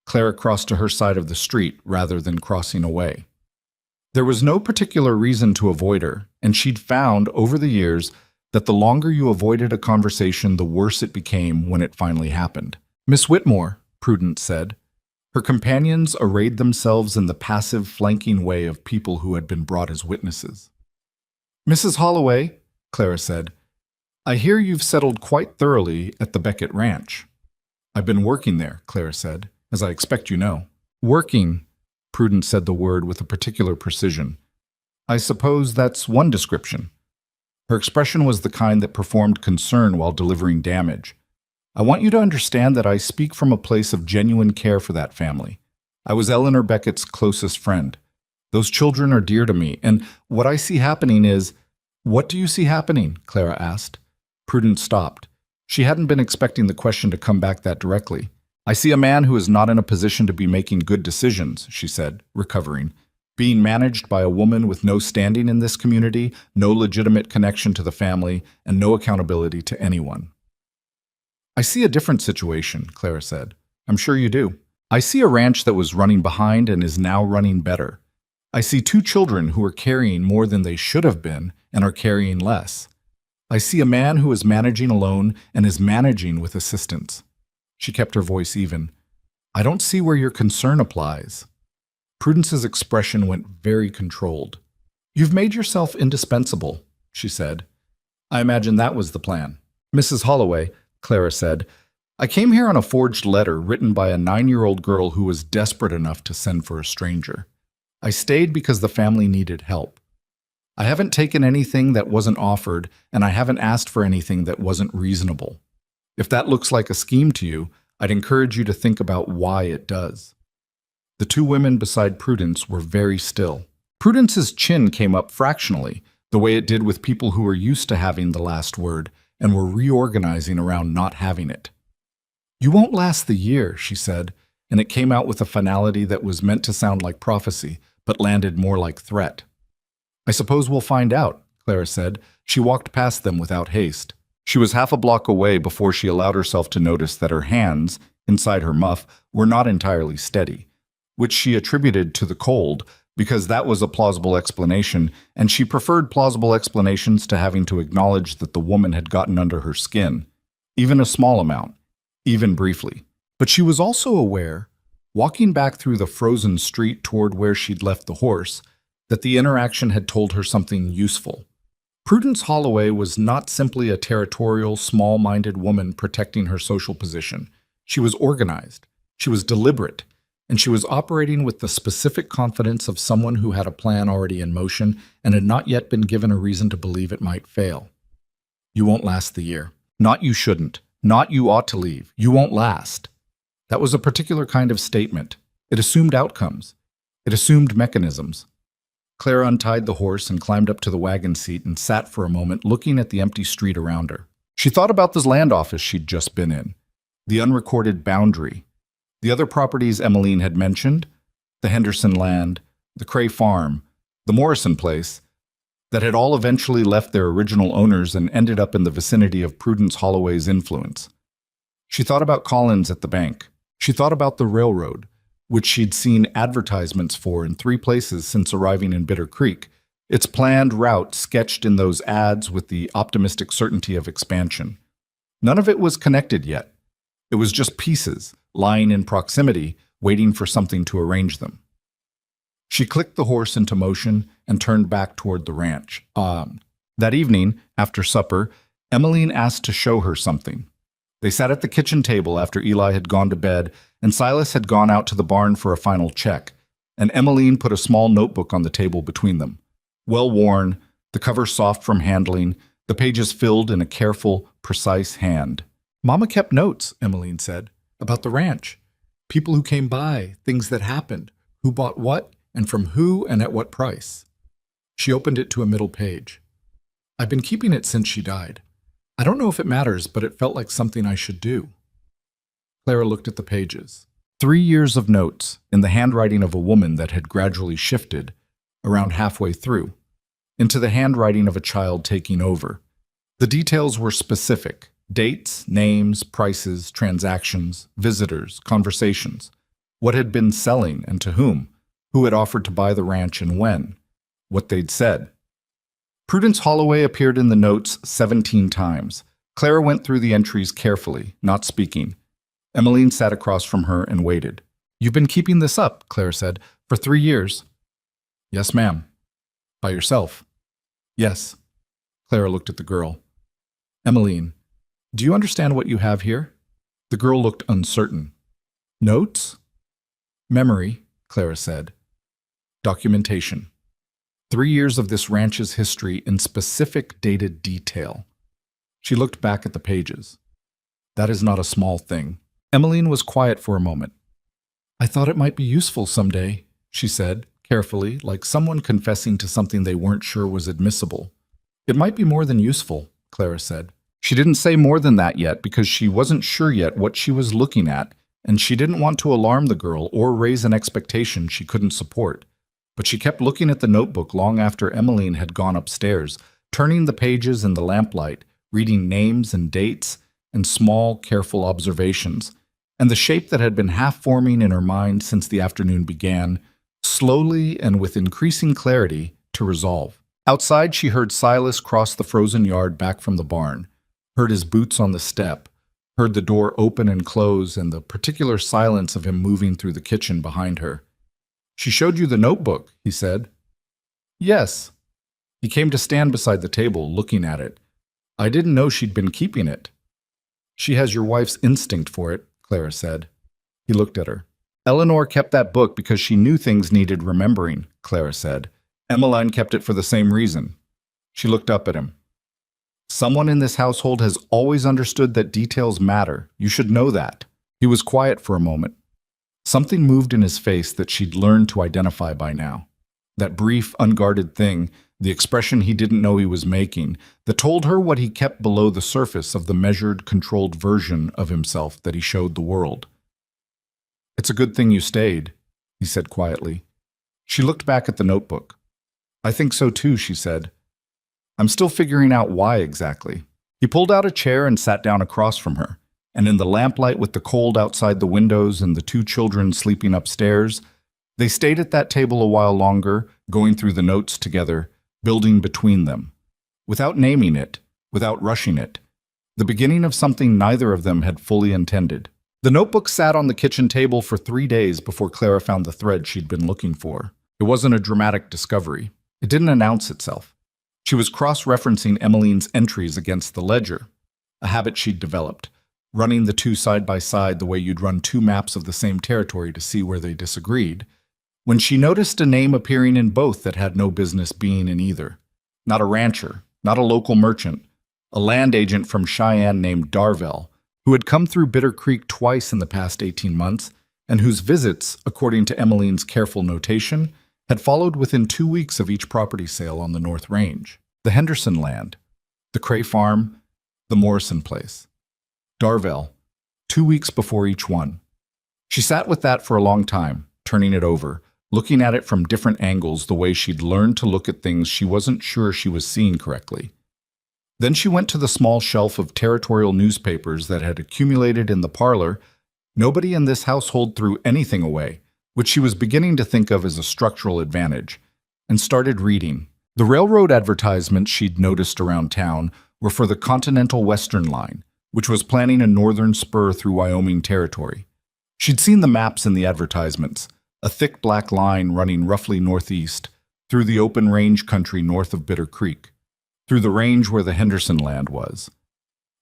Speaker 1: Clara crossed to her side of the street rather than crossing away. There was no particular reason to avoid her, and she'd found over the years that the longer you avoided a conversation, the worse it became when it finally happened. Miss Whitmore, Prudence said. Her companions arrayed themselves in the passive, flanking way of people who had been brought as witnesses. Mrs. Holloway, Clara said, I hear you've settled quite thoroughly at the Beckett Ranch. I've been working there, Clara said, as I expect you know. Working, Prudence said the word with a particular precision. I suppose that's one description. Her expression was the kind that performed concern while delivering damage. I want you to understand that I speak from a place of genuine care for that family. I was Eleanor Beckett's closest friend. Those children are dear to me, and what I see happening is— What do you see happening? Clara asked. Prudence stopped. She hadn't been expecting the question to come back that directly. I see a man who is not in a position to be making good decisions, she said, recovering. Being managed by a woman with no standing in this community, no legitimate connection to the family, and no accountability to anyone. I see a different situation, Clara said. I'm sure you do. I see a ranch that was running behind and is now running better. I see 2 children who are carrying more than they should have been and are carrying less. I see a man who is managing alone and is managing with assistance. She kept her voice even. I don't see where your concern applies. Prudence's expression went very controlled. You've made yourself indispensable, she said. I imagine that was the plan. Mrs. Holloway, Clara said, I came here on a forged letter written by a 9-year-old girl who was desperate enough to send for a stranger. I stayed because the family needed help. I haven't taken anything that wasn't offered, and I haven't asked for anything that wasn't reasonable. If that looks like a scheme to you, I'd encourage you to think about why it does. The 2 women beside Prudence were very still. Prudence's chin came up fractionally, the way it did with people who were used to having the last word, and were reorganizing around not having it. You won't last the year, she said, and it came out with a finality that was meant to sound like prophecy, but landed more like threat. I suppose we'll find out, Clara said. She walked past them without haste. She was half a block away before she allowed herself to notice that her hands, inside her muff, were not entirely steady, which she attributed to the cold, because that was a plausible explanation, and she preferred plausible explanations to having to acknowledge that the woman had gotten under her skin, even a small amount, even briefly. But she was also aware, walking back through the frozen street toward where she'd left the horse, that the interaction had told her something useful. Prudence Holloway was not simply a territorial, small-minded woman protecting her social position. She was organized, she was deliberate, and she was operating with the specific confidence of someone who had a plan already in motion and had not yet been given a reason to believe it might fail. You won't last the year. Not you shouldn't. Not you ought to leave. You won't last. That was a particular kind of statement. It assumed outcomes. It assumed mechanisms. Clara untied the horse and climbed up to the wagon seat and sat for a moment looking at the empty street around her. She thought about this land office she'd just been in, the unrecorded boundary, the other properties Emmeline had mentioned, the Henderson land, the Cray farm, the Morrison place, that had all eventually left their original owners and ended up in the vicinity of Prudence Holloway's influence. She thought about Collins at the bank. She thought about the railroad, which she'd seen advertisements for in 3 places since arriving in Bitter Creek, its planned route sketched in those ads with the optimistic certainty of expansion. None of it was connected yet. It was just pieces, lying in proximity, waiting for something to arrange them. She clicked the horse into motion and turned back toward the ranch. That evening, after supper, Emmeline asked to show her something. They sat at the kitchen table after Eli had gone to bed and Silas had gone out to the barn for a final check, and Emmeline put a small notebook on the table between them. Well worn, the cover soft from handling, the pages filled in a careful, precise hand. "Mama kept notes," Emmeline said, "about the ranch. People who came by, things that happened, who bought what, and from who and at what price." She opened it to a middle page. "I've been keeping it since she died. I don't know if it matters, but it felt like something I should do." Clara looked at the pages. 3 years of notes in the handwriting of a woman that had gradually shifted, around halfway through, into the handwriting of a child taking over. The details were specific: dates, names, prices, transactions, visitors, conversations, what had been selling and to whom, who had offered to buy the ranch and when, what they'd said. Prudence Holloway appeared in the notes 17 times. Clara went through the entries carefully, not speaking. Emmeline sat across from her and waited. "You've been keeping this up," Clara said, "for 3 years." "Yes, ma'am." "By yourself?" "Yes." Clara looked at the girl. "Emmeline, do you understand what you have here?" The girl looked uncertain. "Notes?" "Memory," Clara said. "Documentation. 3 years of this ranch's history in specific dated detail." She looked back at the pages. "That is not a small thing." Emmeline was quiet for a moment. "I thought it might be useful someday," she said, carefully, like someone confessing to something they weren't sure was admissible. "It might be more than useful," Clara said. She didn't say more than that yet because she wasn't sure yet what she was looking at, and she didn't want to alarm the girl or raise an expectation she couldn't support. But she kept looking at the notebook long after Emmeline had gone upstairs, turning the pages in the lamplight, reading names and dates and small, careful observations, and the shape that had been half-forming in her mind since the afternoon began, slowly and with increasing clarity, to resolve. Outside, she heard Silas cross the frozen yard back from the barn, heard his boots on the step, heard the door open and close and the particular silence of him moving through the kitchen behind her. "She showed you the notebook," he said. "Yes." He came to stand beside the table, looking at it. "I didn't know she'd been keeping it." "She has your wife's instinct for it," Clara said. He looked at her. "Eleanor kept that book because she knew things needed remembering," Clara said. "Emmeline kept it for the same reason." She looked up at him. "Someone in this household has always understood that details matter. You should know that." He was quiet for a moment. Something moved in his face that she'd learned to identify by now. That brief, unguarded thing, the expression he didn't know he was making, that told her what he kept below the surface of the measured, controlled version of himself that he showed the world. "It's a good thing you stayed," he said quietly. She looked back at the notebook. "I think so too," she said. "I'm still figuring out why exactly." He pulled out a chair and sat down across from her, and in the lamplight with the cold outside the windows and the 2 children sleeping upstairs, they stayed at that table a while longer, going through the notes together, building between them. Without naming it, without rushing it, the beginning of something neither of them had fully intended. The notebook sat on the kitchen table for 3 days before Clara found the thread she'd been looking for. It wasn't a dramatic discovery. It didn't announce itself. She was cross-referencing Emmeline's entries against the ledger, a habit she'd developed, running the 2 side by side the way you'd run 2 maps of the same territory to see where they disagreed, when she noticed a name appearing in both that had no business being in either. Not a rancher, not a local merchant, a land agent from Cheyenne named Darvell, who had come through Bitter Creek twice in the past 18 months, and whose visits, according to Emmeline's careful notation, had followed within 2 weeks of each property sale on the North Range. The Henderson land, the Cray Farm, the Morrison place. Darvell, 2 weeks before each one. She sat with that for a long time, turning it over, looking at it from different angles the way she'd learned to look at things she wasn't sure she was seeing correctly. Then she went to the small shelf of territorial newspapers that had accumulated in the parlor. Nobody in this household threw anything away, which she was beginning to think of as a structural advantage, and started reading. The railroad advertisements she'd noticed around town were for the Continental Western Line, which was planning a northern spur through Wyoming Territory. She'd seen the maps in the advertisements, a thick black line running roughly northeast, through the open range country north of Bitter Creek, through the range where the Henderson land was,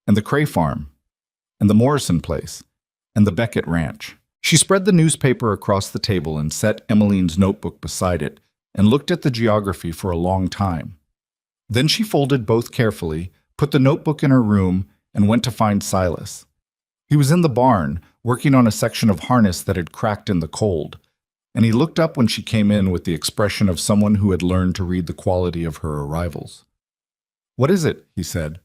Speaker 1: and the Cray Farm, and the Morrison Place, and the Beckett Ranch. She spread the newspaper across the table and set Emmeline's notebook beside it and looked at the geography for a long time. Then she folded both carefully, put the notebook in her room, and went to find Silas. He was in the barn, working on a section of harness that had cracked in the cold, and he looked up when she came in with the expression of someone who had learned to read the quality of her arrivals. "What is it?" he said.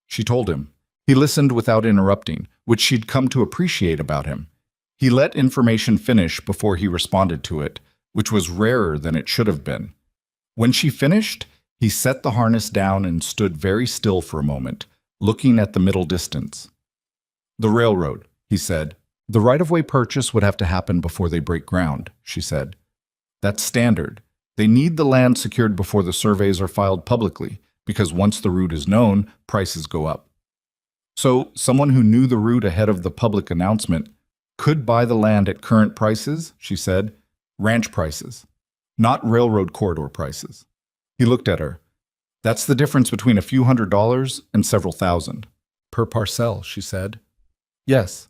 Speaker 1: She told him. He listened without interrupting, which she'd come to appreciate about him. He let information finish before he responded to it, which was rarer than it should have been. When she finished, he set the harness down and stood very still for a moment, looking at the middle distance. "The railroad," he said. "The right-of-way purchase would have to happen before they break ground," she said. "That's standard. They need the land secured before the surveys are filed publicly, because once the route is known, prices go up. So, someone who knew the route ahead of the public announcement could buy the land at current prices," she said. "Ranch prices, not railroad corridor prices." He looked at her. "That's the difference between a few $100s and several thousand." "Per parcel," she said. "Yes."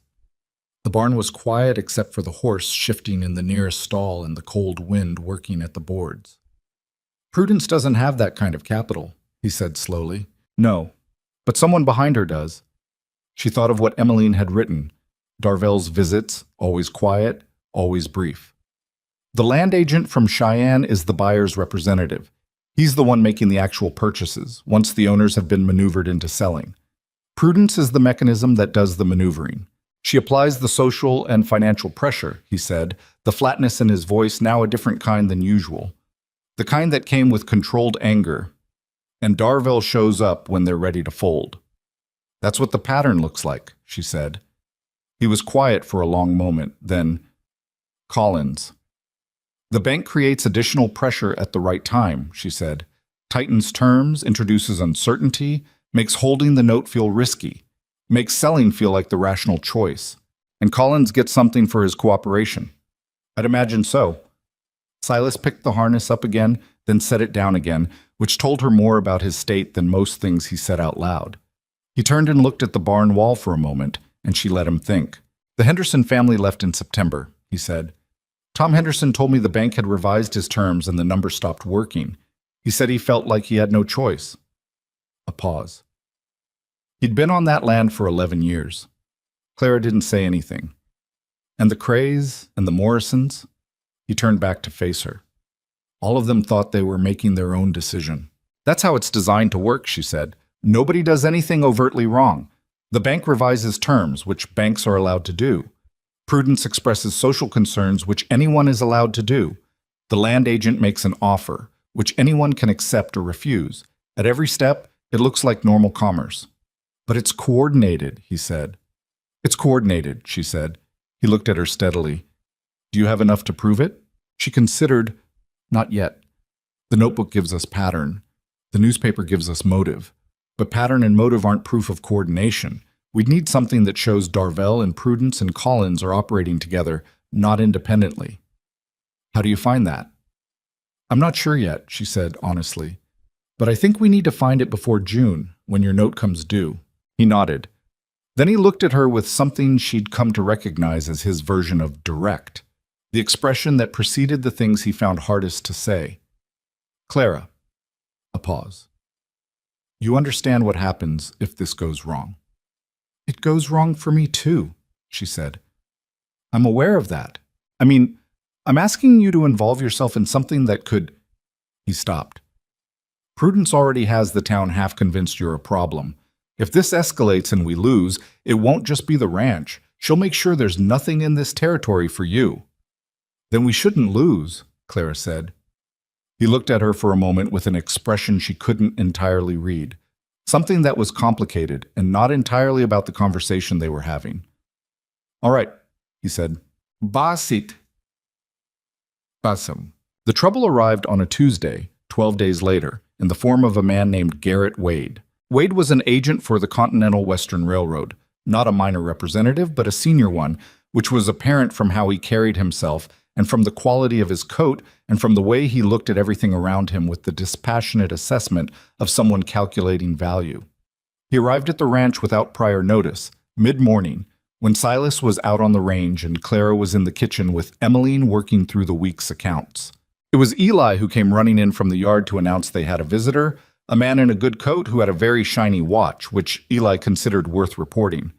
Speaker 1: The barn was quiet except for the horse shifting in the nearest stall and the cold wind working at the boards. "Prudence doesn't have that kind of capital," he said slowly. "No, but someone behind her does." She thought of what Emmeline had written. Darvell's visits, always quiet, always brief. The land agent from Cheyenne is the buyer's representative. He's the one making the actual purchases, once the owners have been maneuvered into selling. Prudence is the mechanism that does the maneuvering. She applies the social and financial pressure, he said, the flatness in his voice now a different kind than usual. The kind that came with controlled anger. And Darvell shows up when they're ready to fold. "That's what the pattern looks like," she said. He was quiet for a long moment, then, "Collins." "The bank creates additional pressure at the right time," she said. "Tightens terms, introduces uncertainty, makes holding the note feel risky, makes selling feel like the rational choice. And Collins gets something for his cooperation." "I'd imagine so." Silas picked the harness up again, then set it down again, which told her more about his state than most things he said out loud. He turned and looked at the barn wall for a moment, and she let him think. "The Henderson family left in September," he said. "Tom Henderson told me the bank had revised his terms and the number stopped working. He said he felt like he had no choice." A pause. He'd been on that land for 11 years. Clara didn't say anything. "And the Crays and the Morrisons?" He turned back to face her. "All of them thought they were making their own decision." "That's how it's designed to work," she said. "Nobody does anything overtly wrong. The bank revises terms, which banks are allowed to do. Prudence expresses social concerns, which anyone is allowed to do. The land agent makes an offer, which anyone can accept or refuse. At every step, it looks like normal commerce." "But it's coordinated," he said. "It's coordinated," she said. He looked at her steadily. "Do you have enough to prove it?" She considered. "Not yet. The notebook gives us pattern. The newspaper gives us motive. But pattern and motive aren't proof of coordination. We'd need something that shows Darvell and Prudence and Collins are operating together, not independently." "How do you find that?" "I'm not sure yet," she said honestly. "But I think we need to find it before June, when your note comes due." He nodded. Then he looked at her with something she'd come to recognize as his version of direct, the expression that preceded the things he found hardest to say. "Clara." A pause. "You understand what happens if this goes wrong." "It goes wrong for me too," she said. "I'm aware of that. I mean, I'm asking you to involve yourself in something that could—" He stopped. "Prudence already has the town half convinced you're a problem. If this escalates and we lose, it won't just be the ranch. She'll make sure there's nothing in this territory for you." "Then we shouldn't lose," Clara said. He looked at her for a moment with an expression she couldn't entirely read, something that was complicated and not entirely about the conversation they were having. "All right," he said. "Basit." Awesome. The trouble arrived on a Tuesday, 12 days later, in the form of a man named Garrett Wade. Wade was an agent for the Continental Western Railroad, not a minor representative, but a senior one, which was apparent from how he carried himself and from the quality of his coat and from the way he looked at everything around him with the dispassionate assessment of someone calculating value. He arrived at the ranch without prior notice, mid-morning, when Silas was out on the range and Clara was in the kitchen with Emmeline working through the week's accounts. It was Eli who came running in from the yard to announce they had a visitor, a man in a good coat who had a very shiny watch, which Eli considered worth reporting.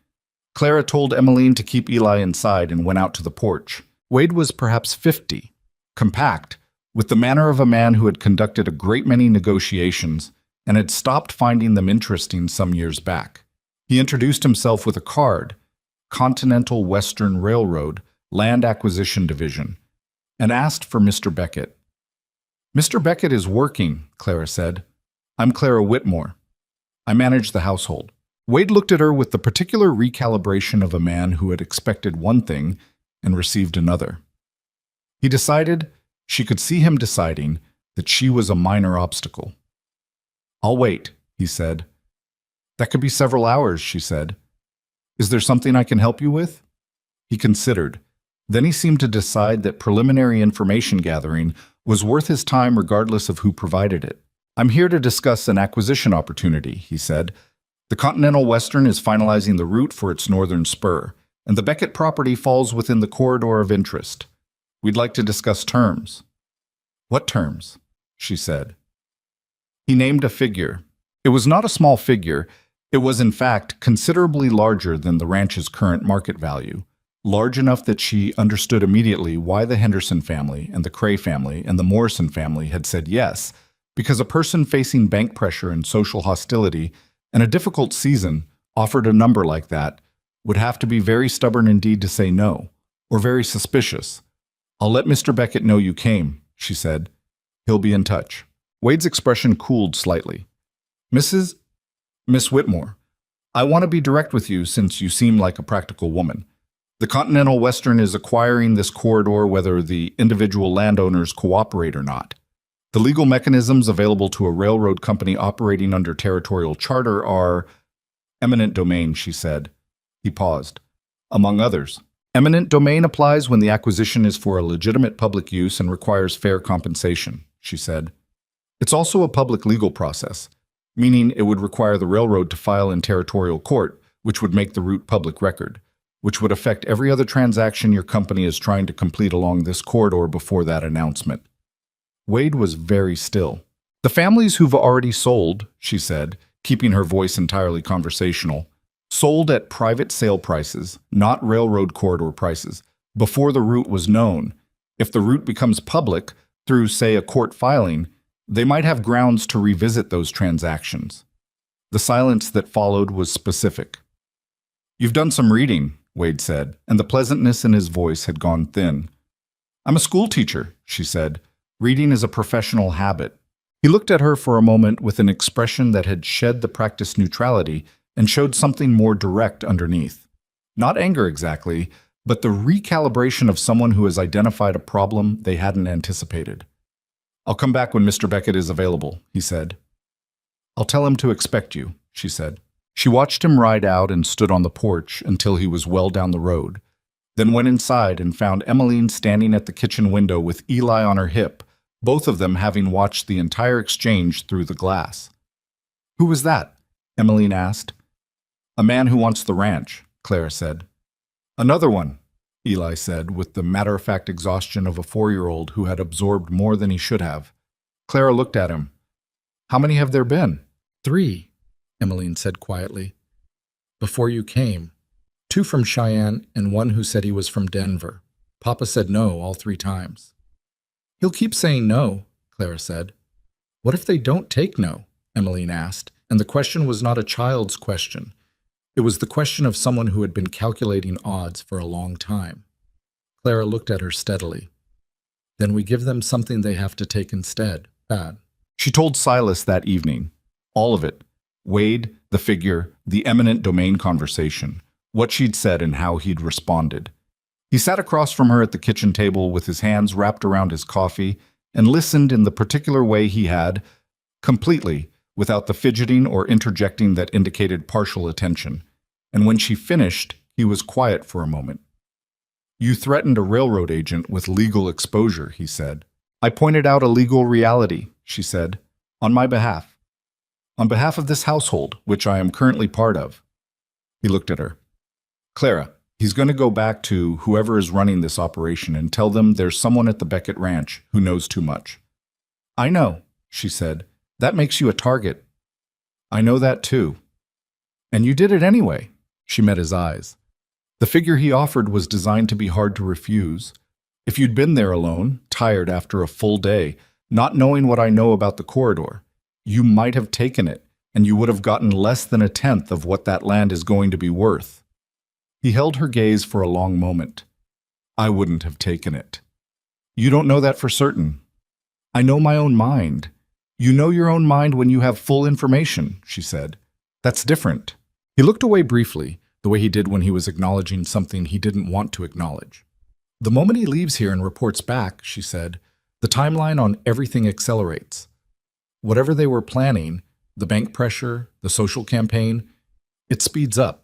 Speaker 1: Clara told Emmeline to keep Eli inside and went out to the porch. Wade was perhaps 50, compact, with the manner of a man who had conducted a great many negotiations and had stopped finding them interesting some years back. He introduced himself with a card, Continental Western Railroad, Land Acquisition Division, and asked for Mr. Beckett. "Mr. Beckett is working," Clara said. "I'm Clara Whitmore. I manage the household." Wade looked at her with the particular recalibration of a man who had expected one thing and received another. He decided, she could see him deciding, that she was a minor obstacle. "I'll wait," he said. "That could be several hours," she said. "Is there something I can help you with?" He considered. Then he seemed to decide that preliminary information gathering was worth his time regardless of who provided it. "I'm here to discuss an acquisition opportunity," he said. "The Continental Western is finalizing the route for its northern spur, and the Beckett property falls within the corridor of interest. We'd like to discuss terms." "What terms?" she said. He named a figure. It was not a small figure. It was, in fact, considerably larger than the ranch's current market value, large enough that she understood immediately why the Henderson family and the Cray family and the Morrison family had said yes, because a person facing bank pressure and social hostility and a difficult season offered a number like that would have to be very stubborn indeed to say no, or very suspicious. "I'll let Mr. Beckett know you came," she said. "He'll be in touch." Wade's expression cooled slightly. Miss Whitmore, I want to be direct with you since you seem like a practical woman. The Continental Western is acquiring this corridor whether the individual landowners cooperate or not. The legal mechanisms available to a railroad company operating under territorial charter are eminent domain, she said. He paused. Among others. Eminent domain applies when the acquisition is for a legitimate public use and requires fair compensation, she said. It's also a public legal process, meaning it would require the railroad to file in territorial court, which would make the route public record, which would affect every other transaction your company is trying to complete along this corridor before that announcement. Wade was very still. The families who've already sold, she said, keeping her voice entirely conversational, sold at private sale prices, not railroad corridor prices, before the route was known. If the route becomes public, through, say, a court filing, they might have grounds to revisit those transactions. The silence that followed was specific. You've done some reading, Wade said, and the pleasantness in his voice had gone thin. I'm a school teacher, she said. Reading is a professional habit. He looked at her for a moment with an expression that had shed the practiced neutrality and showed something more direct underneath. Not anger exactly, but the recalibration of someone who has identified a problem they hadn't anticipated. I'll come back when Mr. Beckett is available, he said. I'll tell him to expect you, she said. She watched him ride out and stood on the porch until he was well down the road, then went inside and found Emmeline standing at the kitchen window with Eli on her hip, both of them having watched the entire exchange through the glass. Who was that? Emmeline asked. A man who wants the ranch, Clara said. Another one, Eli said, with the matter-of-fact exhaustion of a 4-year-old who had absorbed more than he should have. Clara looked at him. How many have there been? 3, Emmeline said quietly. Before you came. 2 from Cheyenne and 1 who said he was from Denver. Papa said no all 3 times. He'll keep saying no, Clara said. What if they don't take no? Emmeline asked, and the question was not a child's question. It was the question of someone who had been calculating odds for a long time. Clara looked at her steadily. Then we give them something they have to take instead. Bad. She told Silas that evening. All of it. Wade, the figure, the eminent domain conversation, what she'd said and how he'd responded. He sat across from her at the kitchen table with his hands wrapped around his coffee and listened in the particular way he had, completely, without the fidgeting or interjecting that indicated partial attention. And when she finished, he was quiet for a moment. "You threatened a railroad agent with legal exposure," he said. "I pointed out a legal reality," she said, "on my behalf. On behalf of this household, which I am currently part of." He looked at her. "Clara, he's going to go back to whoever is running this operation and tell them there's someone at the Beckett Ranch who knows too much." "I know," she said. "That makes you a target." "I know that too." "And you did it anyway." She met his eyes. The figure he offered was designed to be hard to refuse. "If you'd been there alone, tired after a full day, not knowing what I know about the corridor, you might have taken it, and you would have gotten less than a tenth of what that land is going to be worth." He held her gaze for a long moment. "I wouldn't have taken it." "You don't know that for certain." "I know my own mind." "You know your own mind when you have full information," she said. "That's different." He looked away briefly, the way he did when he was acknowledging something he didn't want to acknowledge. "The moment he leaves here and reports back," she said, "the timeline on everything accelerates. Whatever they were planning, the bank pressure, the social campaign, it speeds up.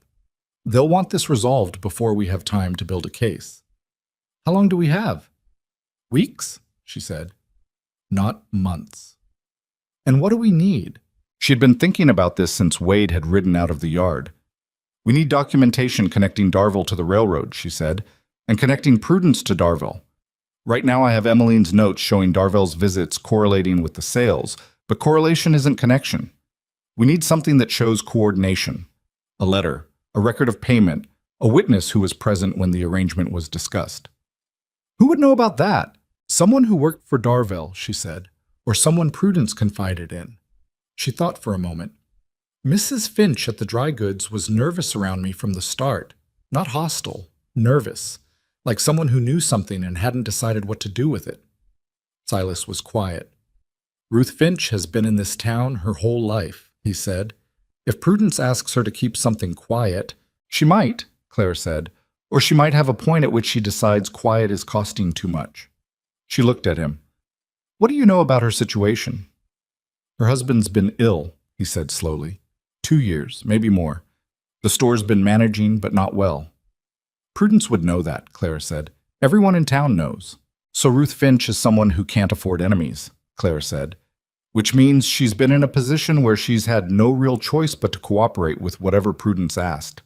Speaker 1: They'll want this resolved before we have time to build a case." "How long do we have?" "Weeks," she said. "Not months." "And what do we need?" She had been thinking about this since Wade had ridden out of the yard. "We need documentation connecting Darville to the railroad," she said, "and connecting Prudence to Darville. Right now I have Emmeline's notes showing Darville's visits correlating with the sales, but correlation isn't connection. We need something that shows coordination. A letter, a record of payment, a witness who was present when the arrangement was discussed." "Who would know about that?" "Someone who worked for Darville," she said, "or someone Prudence confided in." She thought for a moment. "Mrs. Finch at the dry goods was nervous around me from the start. Not hostile, nervous, like someone who knew something and hadn't decided what to do with it." Silas was quiet. "Ruth Finch has been in this town her whole life," he said. "If Prudence asks her to keep something quiet—" "She might," Claire said, "or she might have a point at which she decides quiet is costing too much." She looked at him. "What do you know about her situation?" "Her husband's been ill," he said slowly. 2 years, maybe more. The store's been managing, but not well." "Prudence would know that," Clara said. "Everyone in town knows." "So Ruth Finch is someone who can't afford enemies," Clara said, "which means she's been in a position where she's had no real choice but to cooperate with whatever Prudence asked."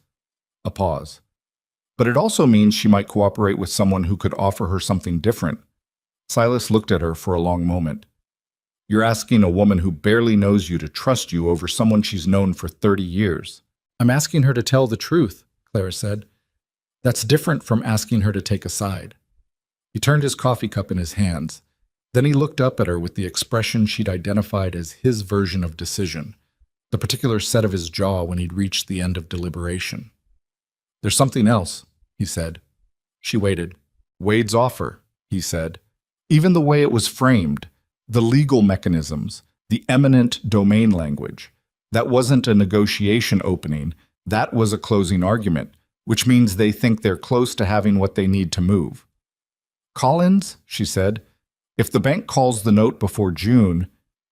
Speaker 1: A pause. "But it also means she might cooperate with someone who could offer her something different." Silas looked at her for a long moment. "You're asking a woman who barely knows you to trust you over someone she's known for 30 years. "I'm asking her to tell the truth," Clara said. "That's different from asking her to take a side." He turned his coffee cup in his hands. Then he looked up at her with the expression she'd identified as his version of decision, the particular set of his jaw when he'd reached the end of deliberation. "There's something else," he said. She waited. "Wade's offer," he said. "Even the way it was framed, the legal mechanisms, the eminent domain language. That wasn't a negotiation opening, that was a closing argument, which means they think they're close to having what they need to move." "Collins," she said, "if the bank calls the note before June,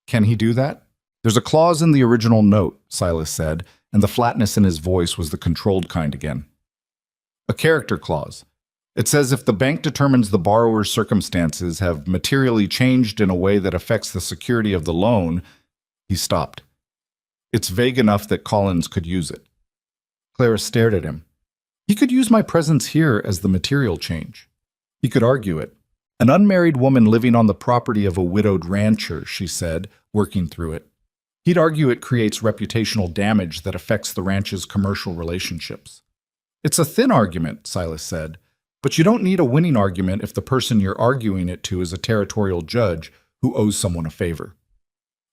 Speaker 1: can he do that?" "There's a clause in the original note," Silas said, and the flatness in his voice was the controlled kind again. "A character clause. It says if the bank determines the borrower's circumstances have materially changed in a way that affects the security of the loan." He stopped. "It's vague enough that Collins could use it." Clara stared at him. "He could use my presence here as the material change. He could argue it. An unmarried woman living on the property of a widowed rancher," she said, working through it. "He'd argue it creates reputational damage that affects the ranch's commercial relationships." "It's a thin argument," Silas said. "But you don't need a winning argument if the person you're arguing it to is a territorial judge who owes someone a favor."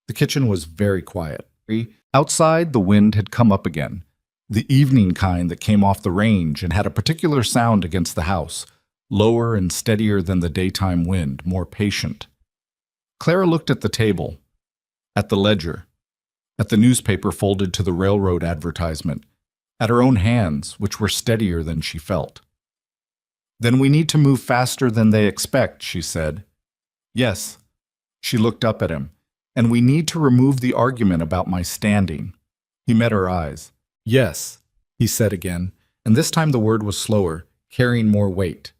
Speaker 1: The kitchen was very quiet. Outside, the wind had come up again, the evening kind that came off the range and had a particular sound against the house, lower and steadier than the daytime wind, more patient. Clara looked at the table, at the ledger, at the newspaper folded to the railroad advertisement, at her own hands, which were steadier than she felt. Then we need to move faster than they expect, she said. Yes. She looked up at him. And we need to remove the argument about my standing. He met her eyes. Yes, he said again, and this time the word was slower, carrying more weight.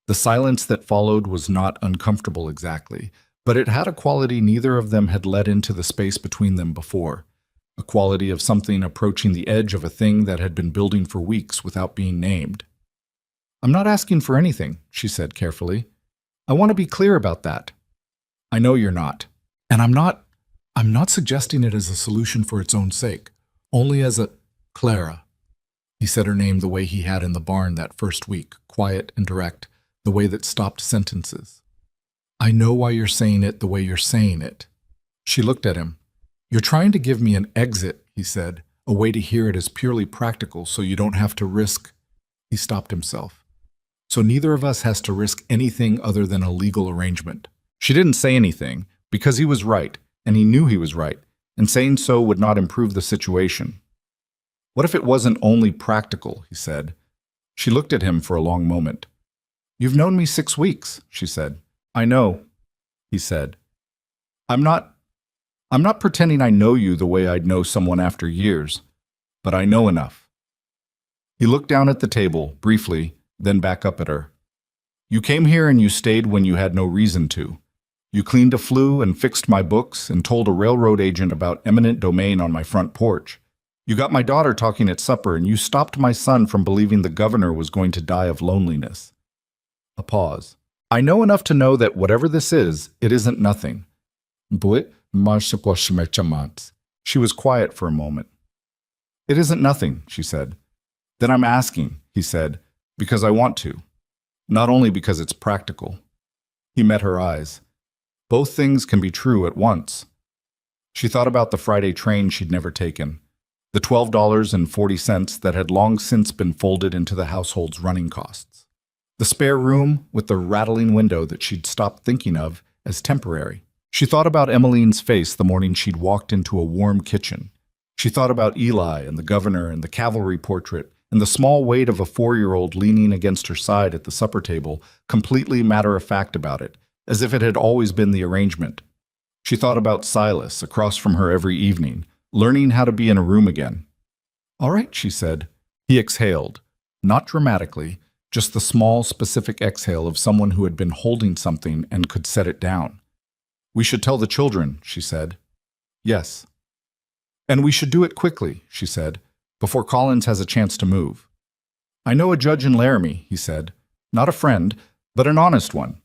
Speaker 1: The silence that followed was not uncomfortable exactly, but it had a quality neither of them had let into the space between them before, a quality of something approaching the edge of a thing that had been building for weeks without being named. I'm not asking for anything, she said carefully. I want to be clear about that. I know you're not. And I'm not suggesting it as a solution for its own sake, only as a Clara. He said her name the way he had in the barn that first week, quiet and direct, the way that stopped sentences. I know why you're saying it the way you're saying it. She looked at him. You're trying to give me an exit, he said, a way to hear it as purely practical so you don't have to risk. He stopped himself. So neither of us has to risk anything other than a legal arrangement. She didn't say anything, because he was right, and he knew he was right, and saying so would not improve the situation. What if it wasn't only practical, he said. She looked at him for a long moment. You've known me 6 weeks, she said. I know, he said. I'm not pretending I know you the way I'd know someone after years, but I know enough. He looked down at the table, briefly, then back up at her. You came here and you stayed when you had no reason to. You cleaned a flue and fixed my books and told a railroad agent about eminent domain on my front porch. You got my daughter talking at supper and you stopped my son from believing the governor was going to die of loneliness. A pause. I know enough to know that whatever this is, it isn't nothing. She was quiet for a moment. It isn't nothing, she said. Then I'm asking, he said, because I want to. Not only because it's practical. He met her eyes. Both things can be true at once. She thought about the Friday train she'd never taken, the $12.40 that had long since been folded into the household's running costs, the spare room with the rattling window that she'd stopped thinking of as temporary. She thought about Emmeline's face the morning she'd walked into a warm kitchen. She thought about Eli and the governor and the cavalry portrait and the small weight of a 4-year-old leaning against her side at the supper table, completely matter-of-fact about it, as if it had always been the arrangement. She thought about Silas across from her every evening, learning how to be in a room again. All right, she said. He exhaled, not dramatically, just the small, specific exhale of someone who had been holding something and could set it down. We should tell the children, she said. Yes. And we should do it quickly, she said, before Collins has a chance to move. I know a judge in Laramie, he said. Not a friend, but an honest one.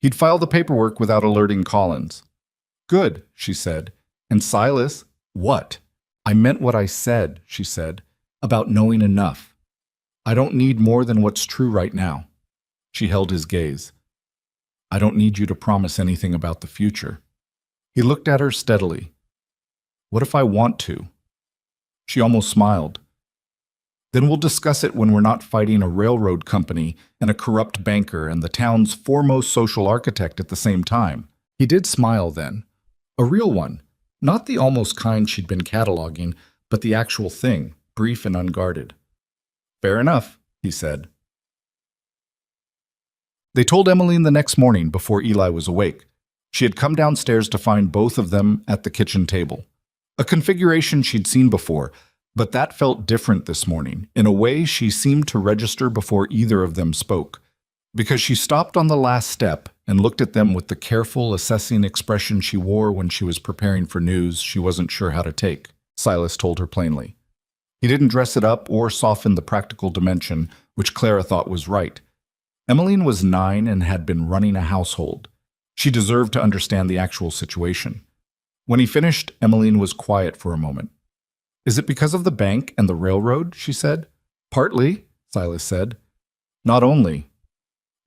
Speaker 1: He'd file the paperwork without alerting Collins. Good, she said. And Silas, what? I meant what I said, she said, about knowing enough. I don't need more than what's true right now. She held his gaze. I don't need you to promise anything about the future. He looked at her steadily. What if I want to? She almost smiled. Then we'll discuss it when we're not fighting a railroad company and a corrupt banker and the town's foremost social architect at the same time. He did smile then. A real one. Not the almost kind she'd been cataloging, but the actual thing, brief and unguarded. Fair enough, he said. They told Emmeline the next morning before Eli was awake. She had come downstairs to find both of them at the kitchen table. A configuration she'd seen before, but that felt different this morning. In a way, she seemed to register before either of them spoke, because she stopped on the last step and looked at them with the careful, assessing expression she wore when she was preparing for news she wasn't sure how to take, Silas told her plainly. He didn't dress it up or soften the practical dimension, which Clara thought was right. Emmeline was 9 and had been running a household. She deserved to understand the actual situation. When he finished, Emmeline was quiet for a moment. Is it because of the bank and the railroad? She said. Partly, Silas said. Not only.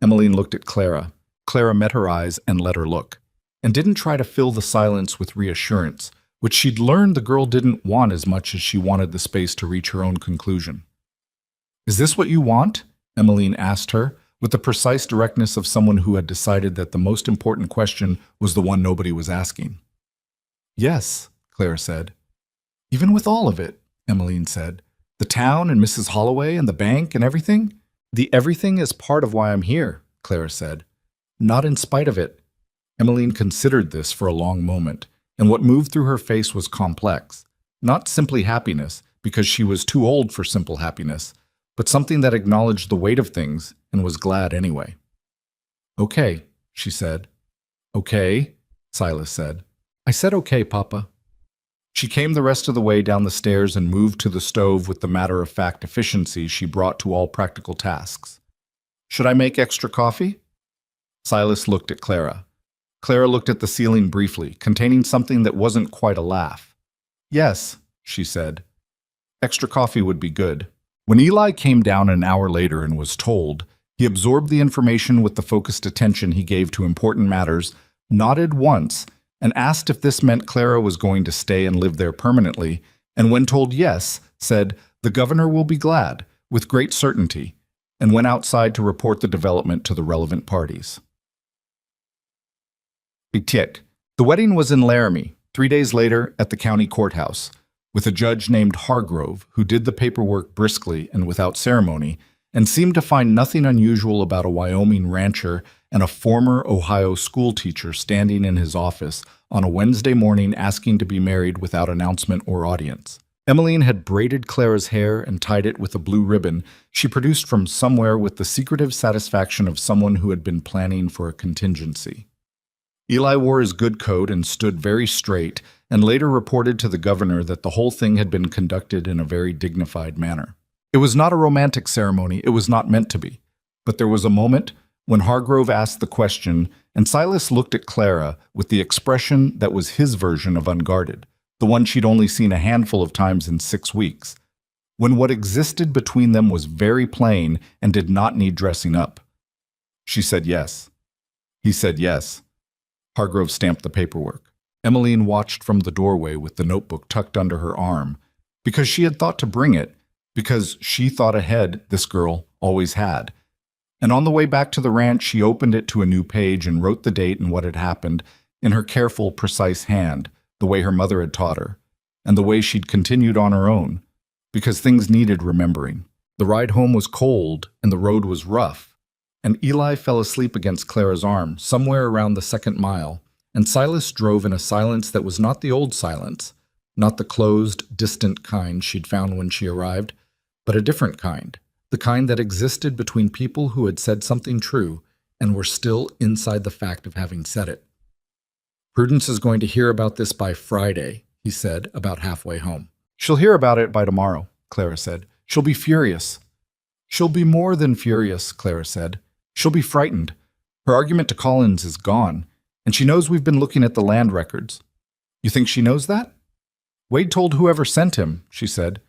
Speaker 1: Emmeline looked at Clara. Clara met her eyes and let her look, and didn't try to fill the silence with reassurance, which she'd learned the girl didn't want as much as she wanted the space to reach her own conclusion. Is this what you want? Emmeline asked her, with the precise directness of someone who had decided that the most important question was the one nobody was asking. Yes, Clara said. Even with all of it, Emmeline said. The town and Mrs. Holloway and the bank and everything? The everything is part of why I'm here, Clara said. Not in spite of it. Emmeline considered this for a long moment, and what moved through her face was complex. Not simply happiness, because she was too old for simple happiness, but something that acknowledged the weight of things and was glad anyway. Okay, she said. Okay, Silas said. I said okay, Papa. She came the rest of the way down the stairs and moved to the stove with the matter-of-fact efficiency she brought to all practical tasks. Should I make extra coffee? Silas looked at Clara. Clara looked at the ceiling briefly, containing something that wasn't quite a laugh. Yes, she said. Extra coffee would be good. When Eli came down an hour later and was told, he absorbed the information with the focused attention he gave to important matters, nodded once, and asked if this meant Clara was going to stay and live there permanently, and when told yes, said, "The governor will be glad," with great certainty, and went outside to report the development to the relevant parties. The wedding was in Laramie, 3 days later at the county courthouse, with a judge named Hargrove who did the paperwork briskly and without ceremony, and seemed to find nothing unusual about a Wyoming rancher and a former Ohio schoolteacher standing in his office on a Wednesday morning asking to be married without announcement or audience. Emmeline had braided Clara's hair and tied it with a blue ribbon she produced from somewhere with the secretive satisfaction of someone who had been planning for a contingency. Eli wore his good coat and stood very straight, and later reported to the governor that the whole thing had been conducted in a very dignified manner. It was not a romantic ceremony, it was not meant to be, but there was a moment when Hargrove asked the question, and Silas looked at Clara with the expression that was his version of unguarded, the one she'd only seen a handful of times in 6 weeks, when what existed between them was very plain and did not need dressing up. She said yes. He said yes. Hargrove stamped the paperwork. Emmeline watched from the doorway with the notebook tucked under her arm, because she had thought to bring it, because she thought ahead, this girl always had. And on the way back to the ranch, she opened it to a new page and wrote the date and what had happened in her careful, precise hand, the way her mother had taught her, and the way she'd continued on her own, because things needed remembering. The ride home was cold and the road was rough, and Eli fell asleep against Clara's arm somewhere around the 2nd mile, and Silas drove in a silence that was not the old silence, not the closed, distant kind she'd found when she arrived, but a different kind, the kind that existed between people who had said something true and were still inside the fact of having said it. Prudence is going to hear about this by Friday, he said, about halfway home. She'll hear about it by tomorrow, Clara said. She'll be furious. She'll be more than furious, Clara said. She'll be frightened. Her argument to Collins is gone, and she knows we've been looking at the land records. You think she knows that? Wade told whoever sent him, she said,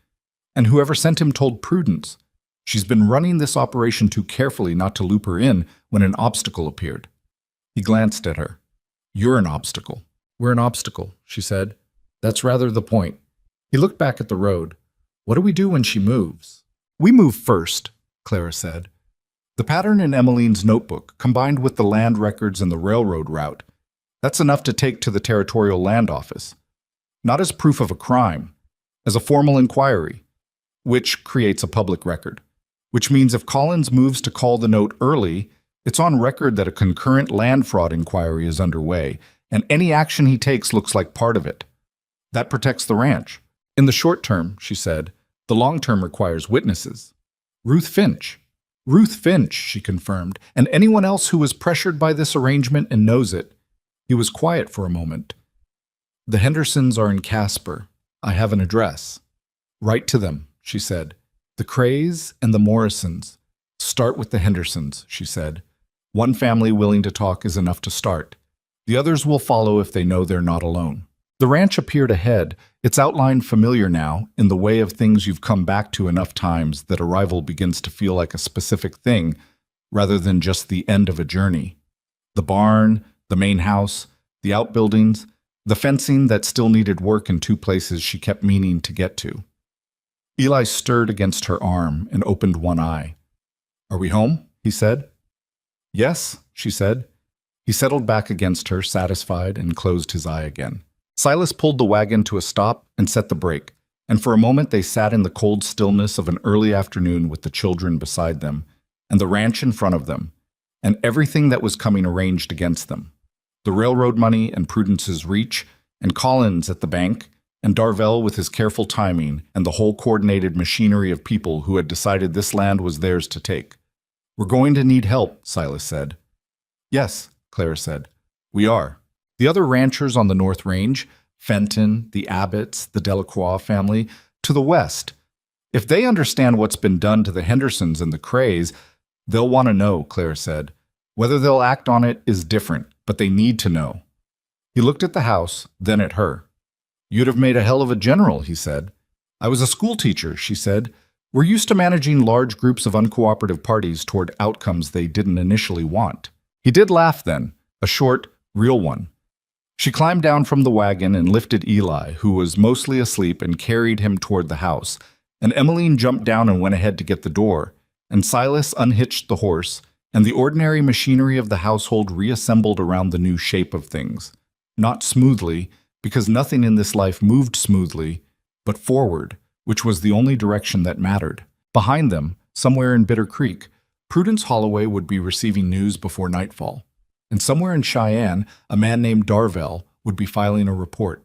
Speaker 1: and whoever sent him told Prudence. She's been running this operation too carefully not to loop her in when an obstacle appeared. He glanced at her. You're an obstacle. We're an obstacle, she said. That's rather the point. He looked back at the road. What do we do when she moves? We move first, Clara said. The pattern in Emmeline's notebook, combined with the land records and the railroad route, that's enough to take to the Territorial Land Office. Not as proof of a crime, as a formal inquiry, which creates a public record. Which means if Collins moves to call the note early, it's on record that a concurrent land fraud inquiry is underway, and any action he takes looks like part of it. That protects the ranch. In the short term, she said, the long term requires witnesses. Ruth Finch, she confirmed, and anyone else who was pressured by this arrangement and knows it. He was quiet for a moment. The Hendersons are in Casper. I have an address. Write to them, she said. The Crays and the Morrisons. Start with the Hendersons, she said. One family willing to talk is enough to start. The others will follow if they know they're not alone. The ranch appeared ahead, its outline familiar now, in the way of things you've come back to enough times that arrival begins to feel like a specific thing, rather than just the end of a journey. The barn, the main house, the outbuildings, the fencing that still needed work in 2 places she kept meaning to get to. Eli stirred against her arm and opened one eye. Are we home? He said. Yes, she said. He settled back against her, satisfied, and closed his eye again. Silas pulled the wagon to a stop and set the brake, and for a moment they sat in the cold stillness of an early afternoon with the children beside them, and the ranch in front of them, and everything that was coming arranged against them. The railroad money and Prudence's reach, and Collins at the bank, and Darvell with his careful timing, and the whole coordinated machinery of people who had decided this land was theirs to take. "We're going to need help," Silas said. "Yes," Clara said. "We are." The other ranchers on the North Range, Fenton, the Abbotts, the Delacroix family, to the west. If they understand what's been done to the Hendersons and the Crays, they'll want to know, Clara said. Whether they'll act on it is different, but they need to know. He looked at the house, then at her. "You'd have made a hell of a general," he said. "I was a school teacher," she said. "We're used to managing large groups of uncooperative parties toward outcomes they didn't initially want." He did laugh then, a short, real one. She climbed down from the wagon and lifted Eli, who was mostly asleep, and carried him toward the house, and Emmeline jumped down and went ahead to get the door, and Silas unhitched the horse, and the ordinary machinery of the household reassembled around the new shape of things. Not smoothly, because nothing in this life moved smoothly, but forward, which was the only direction that mattered. Behind them, somewhere in Bitter Creek, Prudence Holloway would be receiving news before nightfall. And somewhere in Cheyenne, a man named Darvell would be filing a report.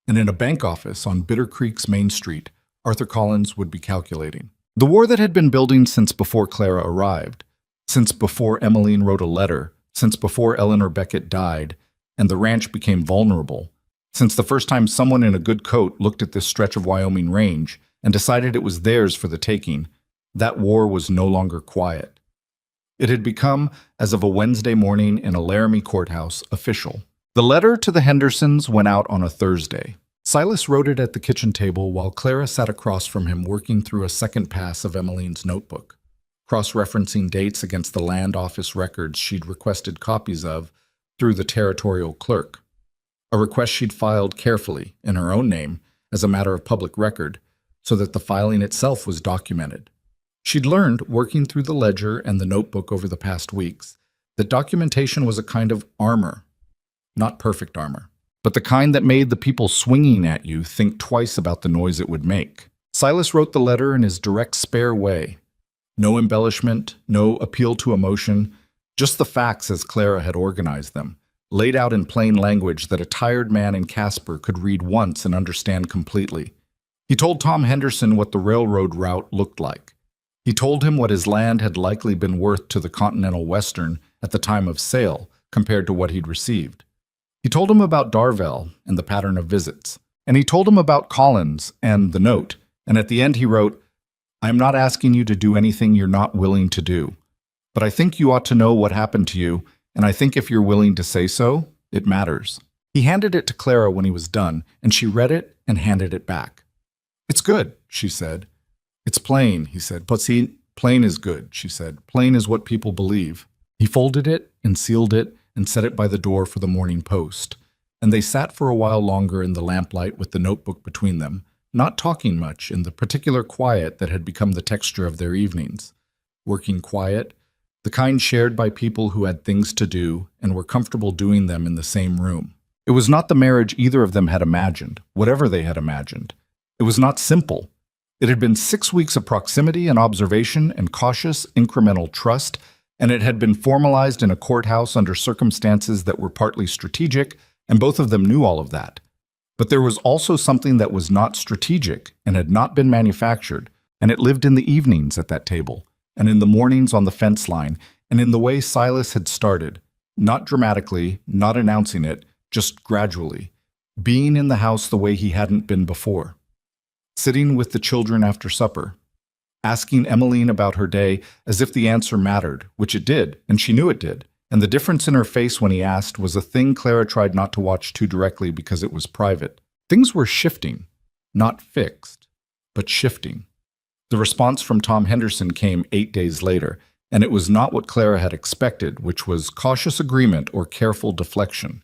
Speaker 1: And in a bank office on Bitter Creek's Main Street, Arthur Collins would be calculating. The war that had been building since before Clara arrived, since before Emmeline wrote a letter, since before Eleanor Beckett died, and the ranch became vulnerable, since the first time someone in a good coat looked at this stretch of Wyoming range and decided it was theirs for the taking, that war was no longer quiet. It had become, as of a Wednesday morning in a Laramie courthouse, official. The letter to the Hendersons went out on a Thursday. Silas wrote it at the kitchen table while Clara sat across from him working through a second pass of Emmeline's notebook, cross-referencing dates against the land office records she'd requested copies of through the territorial clerk, a request she'd filed carefully, in her own name, as a matter of public record, so that the filing itself was documented. She'd learned, working through the ledger and the notebook over the past weeks, that documentation was a kind of armor. Not perfect armor, but the kind that made the people swinging at you think twice about the noise it would make. Silas wrote the letter in his direct, spare way. No embellishment, no appeal to emotion, just the facts as Clara had organized them, laid out in plain language that a tired man in Casper could read once and understand completely. He told Tom Henderson what the railroad route looked like. He told him what his land had likely been worth to the Continental Western at the time of sale compared to what he'd received. He told him about Darvell and the pattern of visits. And he told him about Collins and the note. And at the end he wrote, "I am not asking you to do anything you're not willing to do. But I think you ought to know what happened to you, and I think if you're willing to say so, it matters." He handed it to Clara when he was done, and she read it and handed it back. "It's good," she said. "It's plain," he said. "But see, plain is good," she said. "Plain is what people believe." He folded it and sealed it and set it by the door for the morning post. And they sat for a while longer in the lamplight with the notebook between them, not talking much in the particular quiet that had become the texture of their evenings. Working quiet, the kind shared by people who had things to do and were comfortable doing them in the same room. It was not the marriage either of them had imagined, whatever they had imagined. It was not simple. It had been 6 weeks of proximity and observation and cautious, incremental trust, and it had been formalized in a courthouse under circumstances that were partly strategic, and both of them knew all of that. But there was also something that was not strategic and had not been manufactured, and it lived in the evenings at that table, and in the mornings on the fence line, and in the way Silas had started, not dramatically, not announcing it, just gradually, being in the house the way he hadn't been before. Sitting with the children after supper, asking Emmeline about her day as if the answer mattered, which it did, and she knew it did. And the difference in her face when he asked was a thing Clara tried not to watch too directly because it was private. Things were shifting, not fixed, but shifting. The response from Tom Henderson came 8 days later, and it was not what Clara had expected, which was cautious agreement or careful deflection.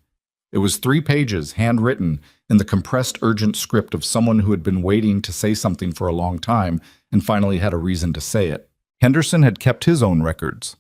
Speaker 1: It was 3 pages, handwritten, in the compressed urgent script of someone who had been waiting to say something for a long time and finally had a reason to say it. Henderson had kept his own records.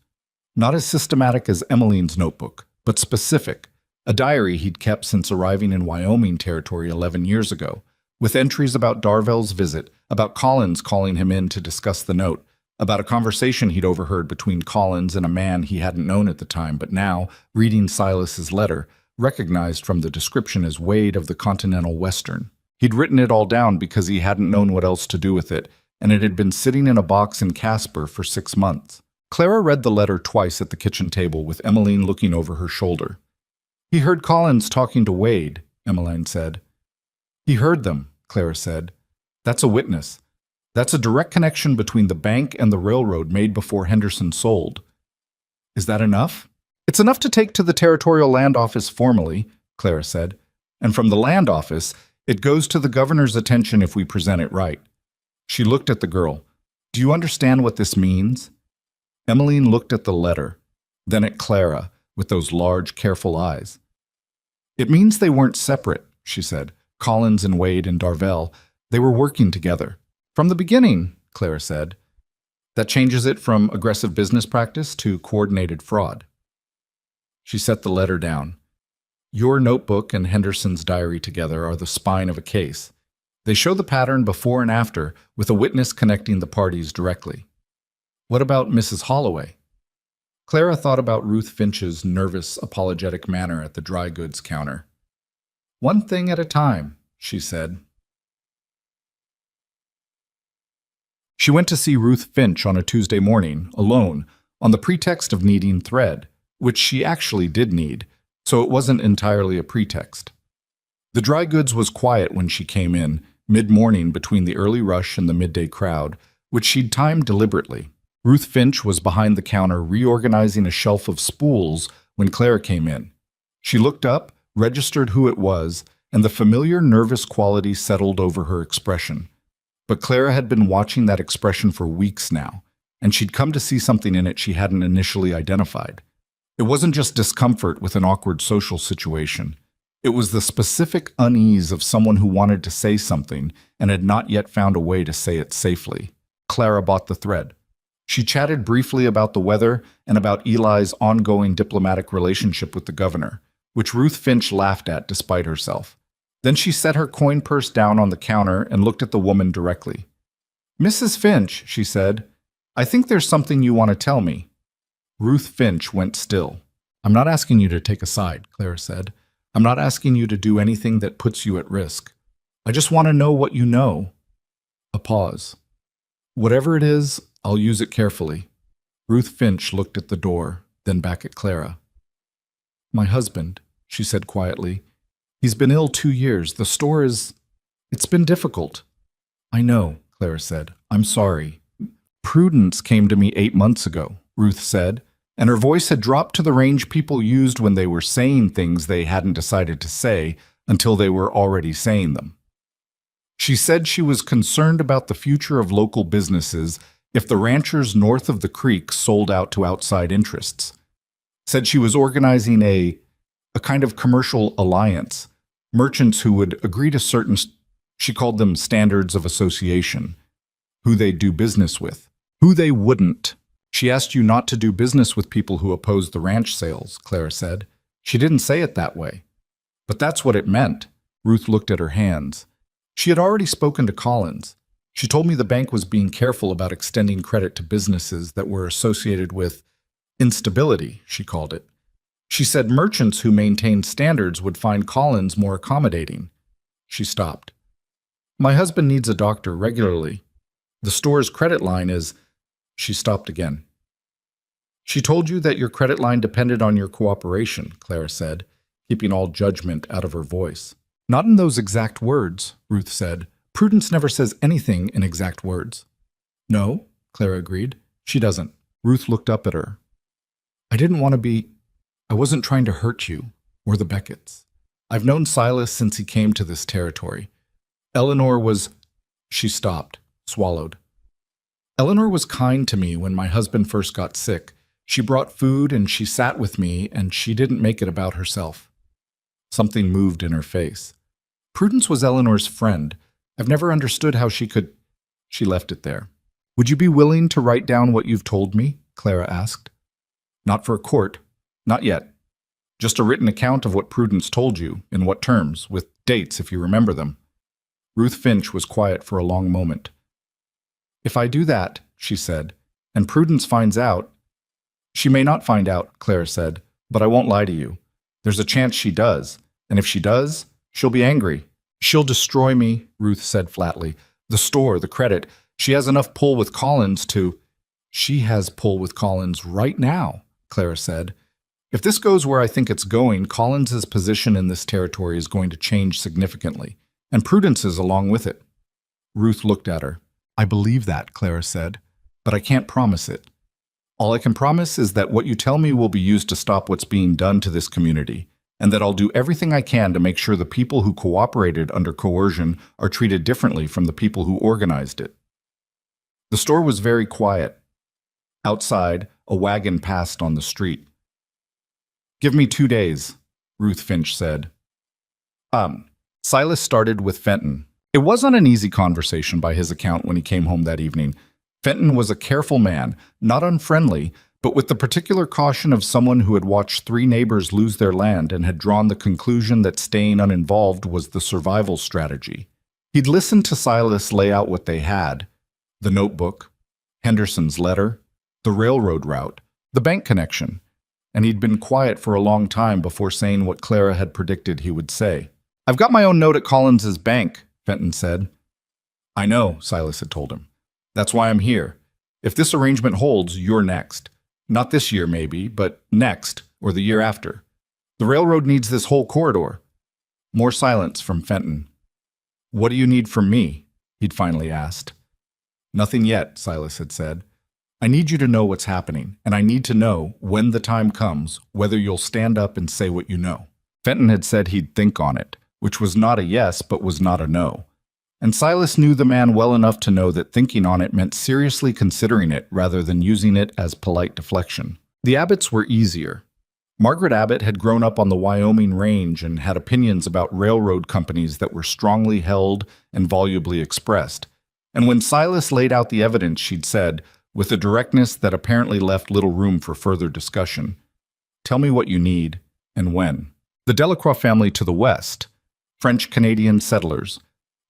Speaker 1: Not as systematic as Emmeline's notebook, but specific, a diary he'd kept since arriving in Wyoming territory 11 years ago, with entries about Darvell's visit, about Collins calling him in to discuss the note, about a conversation he'd overheard between Collins and a man he hadn't known at the time, but now, reading Silas's letter, recognized from the description as Wade of the Continental Western. He'd written it all down because he hadn't known what else to do with it, and it had been sitting in a box in Casper for 6 months. Clara read the letter twice at the kitchen table with Emmeline looking over her shoulder. "He heard Collins talking to Wade," Emmeline said. "He heard them," Clara said. "That's a witness. That's a direct connection between the bank and the railroad made before Henderson sold." "Is that enough?" "It's enough to take to the Territorial Land Office formally," Clara said. "And from the Land Office, it goes to the governor's attention if we present it right." She looked at the girl. "Do you understand what this means?" Emmeline looked at the letter, then at Clara, with those large, careful eyes. "It means they weren't separate," she said. "Collins and Wade and Darvell, they were working together. From the beginning," Clara said. "That changes it from aggressive business practice to coordinated fraud." She set the letter down. "Your notebook and Henderson's diary together are the spine of a case. They show the pattern before and after, with a witness connecting the parties directly." "What about Mrs. Holloway?" Clara thought about Ruth Finch's nervous, apologetic manner at the dry goods counter. "One thing at a time," she said. She went to see Ruth Finch on a Tuesday morning, alone, on the pretext of needing thread, which she actually did need, so it wasn't entirely a pretext. The dry goods was quiet when she came in, mid-morning between the early rush and the midday crowd, which she'd timed deliberately. Ruth Finch was behind the counter reorganizing a shelf of spools when Clara came in. She looked up, registered who it was, and the familiar nervous quality settled over her expression. But Clara had been watching that expression for weeks now, and she'd come to see something in it she hadn't initially identified. It wasn't just discomfort with an awkward social situation. It was the specific unease of someone who wanted to say something and had not yet found a way to say it safely. Clara bought the thread. She chatted briefly about the weather and about Eli's ongoing diplomatic relationship with the governor, which Ruth Finch laughed at despite herself. Then she set her coin purse down on the counter and looked at the woman directly. "Mrs. Finch," she said, "I think there's something you want to tell me." Ruth Finch went still. "I'm not asking you to take a side," Clara said. "I'm not asking you to do anything that puts you at risk. I just want to know what you know." A pause. "Whatever it is, I'll use it carefully." Ruth Finch looked at the door, then back at Clara. "My husband," she said quietly. "He's been ill 2 years. The store is... It's been difficult." "I know," Clara said. "I'm sorry." "Prudence came to me 8 months ago," Ruth said, and her voice had dropped to the range people used when they were saying things they hadn't decided to say until they were already saying them. She said she was concerned about the future of local businesses if the ranchers north of the creek sold out to outside interests. Said she was organizing a kind of commercial alliance, merchants who would agree to certain, she called them standards of association, who they'd do business with, who they wouldn't. "She asked you not to do business with people who opposed the ranch sales," Clara said. "She didn't say it that way." "But that's what it meant." Ruth looked at her hands. She had already spoken to Collins. She told me the bank was being careful about extending credit to businesses that were associated with instability, she called it. She said merchants who maintained standards would find Collins more accommodating. She stopped. "My husband needs a doctor regularly. The store's credit line is..." She stopped again. "She told you that your credit line depended on your cooperation," Clara said, keeping all judgment out of her voice. "Not in those exact words," Ruth said. "Prudence never says anything in exact words." "No," Clara agreed. "She doesn't." Ruth looked up at her. I wasn't trying to hurt you, or the Becketts. I've known Silas since he came to this territory. Eleanor was..." She stopped, swallowed. "Eleanor was kind to me when my husband first got sick. She brought food and she sat with me, and she didn't make it about herself." Something moved in her face. "Prudence was Eleanor's friend. I've never understood how she could..." She left it there. "Would you be willing to write down what you've told me?" Clara asked. "Not for a court. Not yet. Just a written account of what Prudence told you, in what terms, with dates if you remember them." Ruth Finch was quiet for a long moment. "If I do that," she said, and Prudence finds out, she may not find out, Clara said, but I won't lie to you. There's a chance she does, and if she does, she'll be angry. She'll destroy me, Ruth said flatly. The store, the credit, she has enough pull with Collins to… She has pull with Collins right now, Clara said. If this goes where I think it's going, Collins's position in this territory is going to change significantly, and Prudence's along with it. Ruth looked at her. I believe that, Clara said, but I can't promise it. All I can promise is that what you tell me will be used to stop what's being done to this community, and that I'll do everything I can to make sure the people who cooperated under coercion are treated differently from the people who organized it. The store was very quiet. Outside, a wagon passed on the street. Give me 2 days, Ruth Finch said. Silas started with Fenton. It wasn't an easy conversation by his account when he came home that evening. Fenton was a careful man, not unfriendly, but with the particular caution of someone who had watched 3 neighbors lose their land and had drawn the conclusion that staying uninvolved was the survival strategy. He'd listened to Silas lay out what they had: the notebook, Henderson's letter, the railroad route, the bank connection, and he'd been quiet for a long time before saying what Clara had predicted he would say. I've got my own note at Collins's bank, Fenton said. I know, Silas had told him. That's why I'm here. If this arrangement holds, you're next. Not this year, maybe, but next, or the year after. The railroad needs this whole corridor. More silence from Fenton. What do you need from me? He'd finally asked. Nothing yet, Silas had said. I need you to know what's happening, and I need to know, when the time comes, whether you'll stand up and say what you know. Fenton had said he'd think on it, which was not a yes, but was not a no. And Silas knew the man well enough to know that thinking on it meant seriously considering it rather than using it as polite deflection. The Abbotts were easier. Margaret Abbott had grown up on the Wyoming range and had opinions about railroad companies that were strongly held and volubly expressed. And when Silas laid out the evidence, she'd said, with a directness that apparently left little room for further discussion, tell me what you need, and when. The Delacroix family to the west, French-Canadian settlers,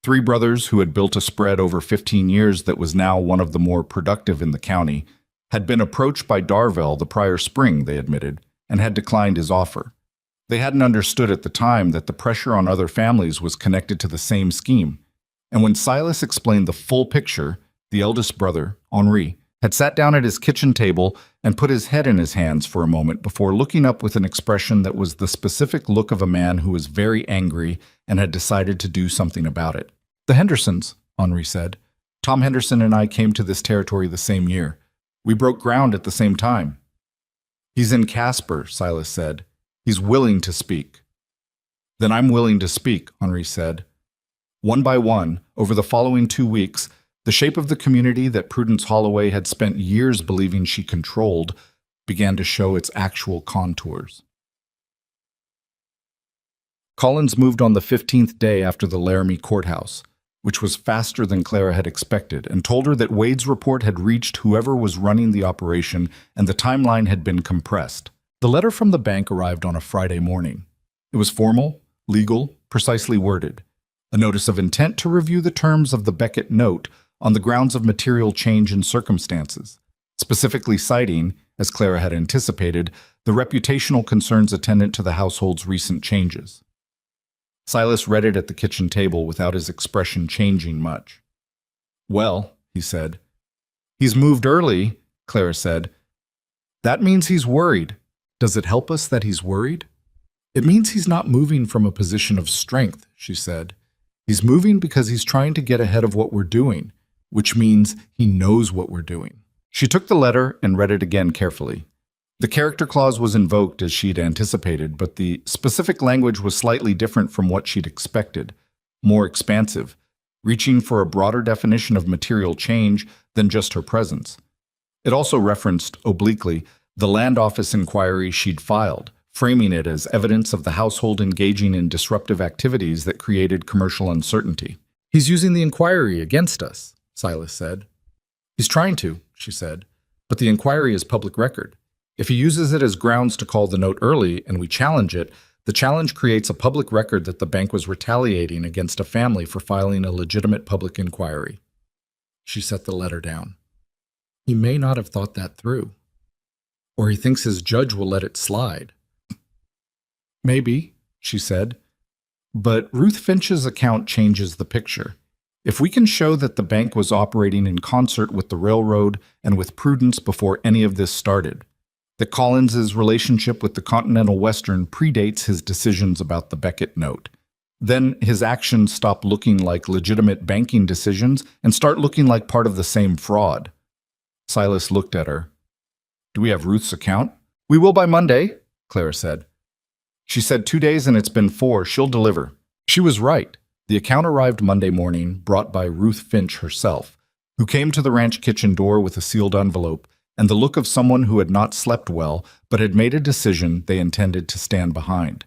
Speaker 1: 3 brothers who had built a spread over 15 years that was now one of the more productive in the county, had been approached by Darvell the prior spring, they admitted, and had declined his offer. They hadn't understood at the time that the pressure on other families was connected to the same scheme, and when Silas explained the full picture, the eldest brother, Henri, had sat down at his kitchen table and put his head in his hands for a moment before looking up with an expression that was the specific look of a man who was very angry and had decided to do something about it. The Hendersons, Henri said. Tom Henderson and I came to this territory the same year. We broke ground at the same time. He's in Casper, Silas said. He's willing to speak. Then I'm willing to speak, Henri said. One by one, over the following 2 weeks, the shape of the community that Prudence Holloway had spent years believing she controlled began to show its actual contours. Collins moved on the 15th day after the Laramie courthouse, which was faster than Clara had expected, and told her that Wade's report had reached whoever was running the operation and the timeline had been compressed. The letter from the bank arrived on a Friday morning. It was formal, legal, precisely worded. A notice of intent to review the terms of the Beckett note on the grounds of material change in circumstances, specifically citing, as Clara had anticipated, the reputational concerns attendant to the household's recent changes. Silas read it at the kitchen table without his expression changing much. Well, he said. He's moved early, Clara said. That means he's worried. Does it help us that he's worried? It means he's not moving from a position of strength, she said. He's moving because he's trying to get ahead of what we're doing, which means he knows what we're doing. She took the letter and read it again carefully. The character clause was invoked as she'd anticipated, but the specific language was slightly different from what she'd expected, more expansive, reaching for a broader definition of material change than just her presence. It also referenced, obliquely, the land office inquiry she'd filed, framing it as evidence of the household engaging in disruptive activities that created commercial uncertainty. He's using the inquiry against us, Silas said. He's trying to, she said, but the inquiry is public record. If he uses it as grounds to call the note early and we challenge it, the challenge creates a public record that the bank was retaliating against a family for filing a legitimate public inquiry. She set the letter down. He may not have thought that through. Or he thinks his judge will let it slide. Maybe, she said. But Ruth Finch's account changes the picture. If we can show that the bank was operating in concert with the railroad and with prudence before any of this started, that Collins's relationship with the Continental Western predates his decisions about the Beckett note, then his actions stop looking like legitimate banking decisions and start looking like part of the same fraud. Silas looked at her. Do we have Ruth's account? We will by Monday, Clara said. She said 2 days and it's been 4. She'll deliver. She was right. The account arrived Monday morning, brought by Ruth Finch herself, who came to the ranch kitchen door with a sealed envelope and the look of someone who had not slept well but had made a decision they intended to stand behind.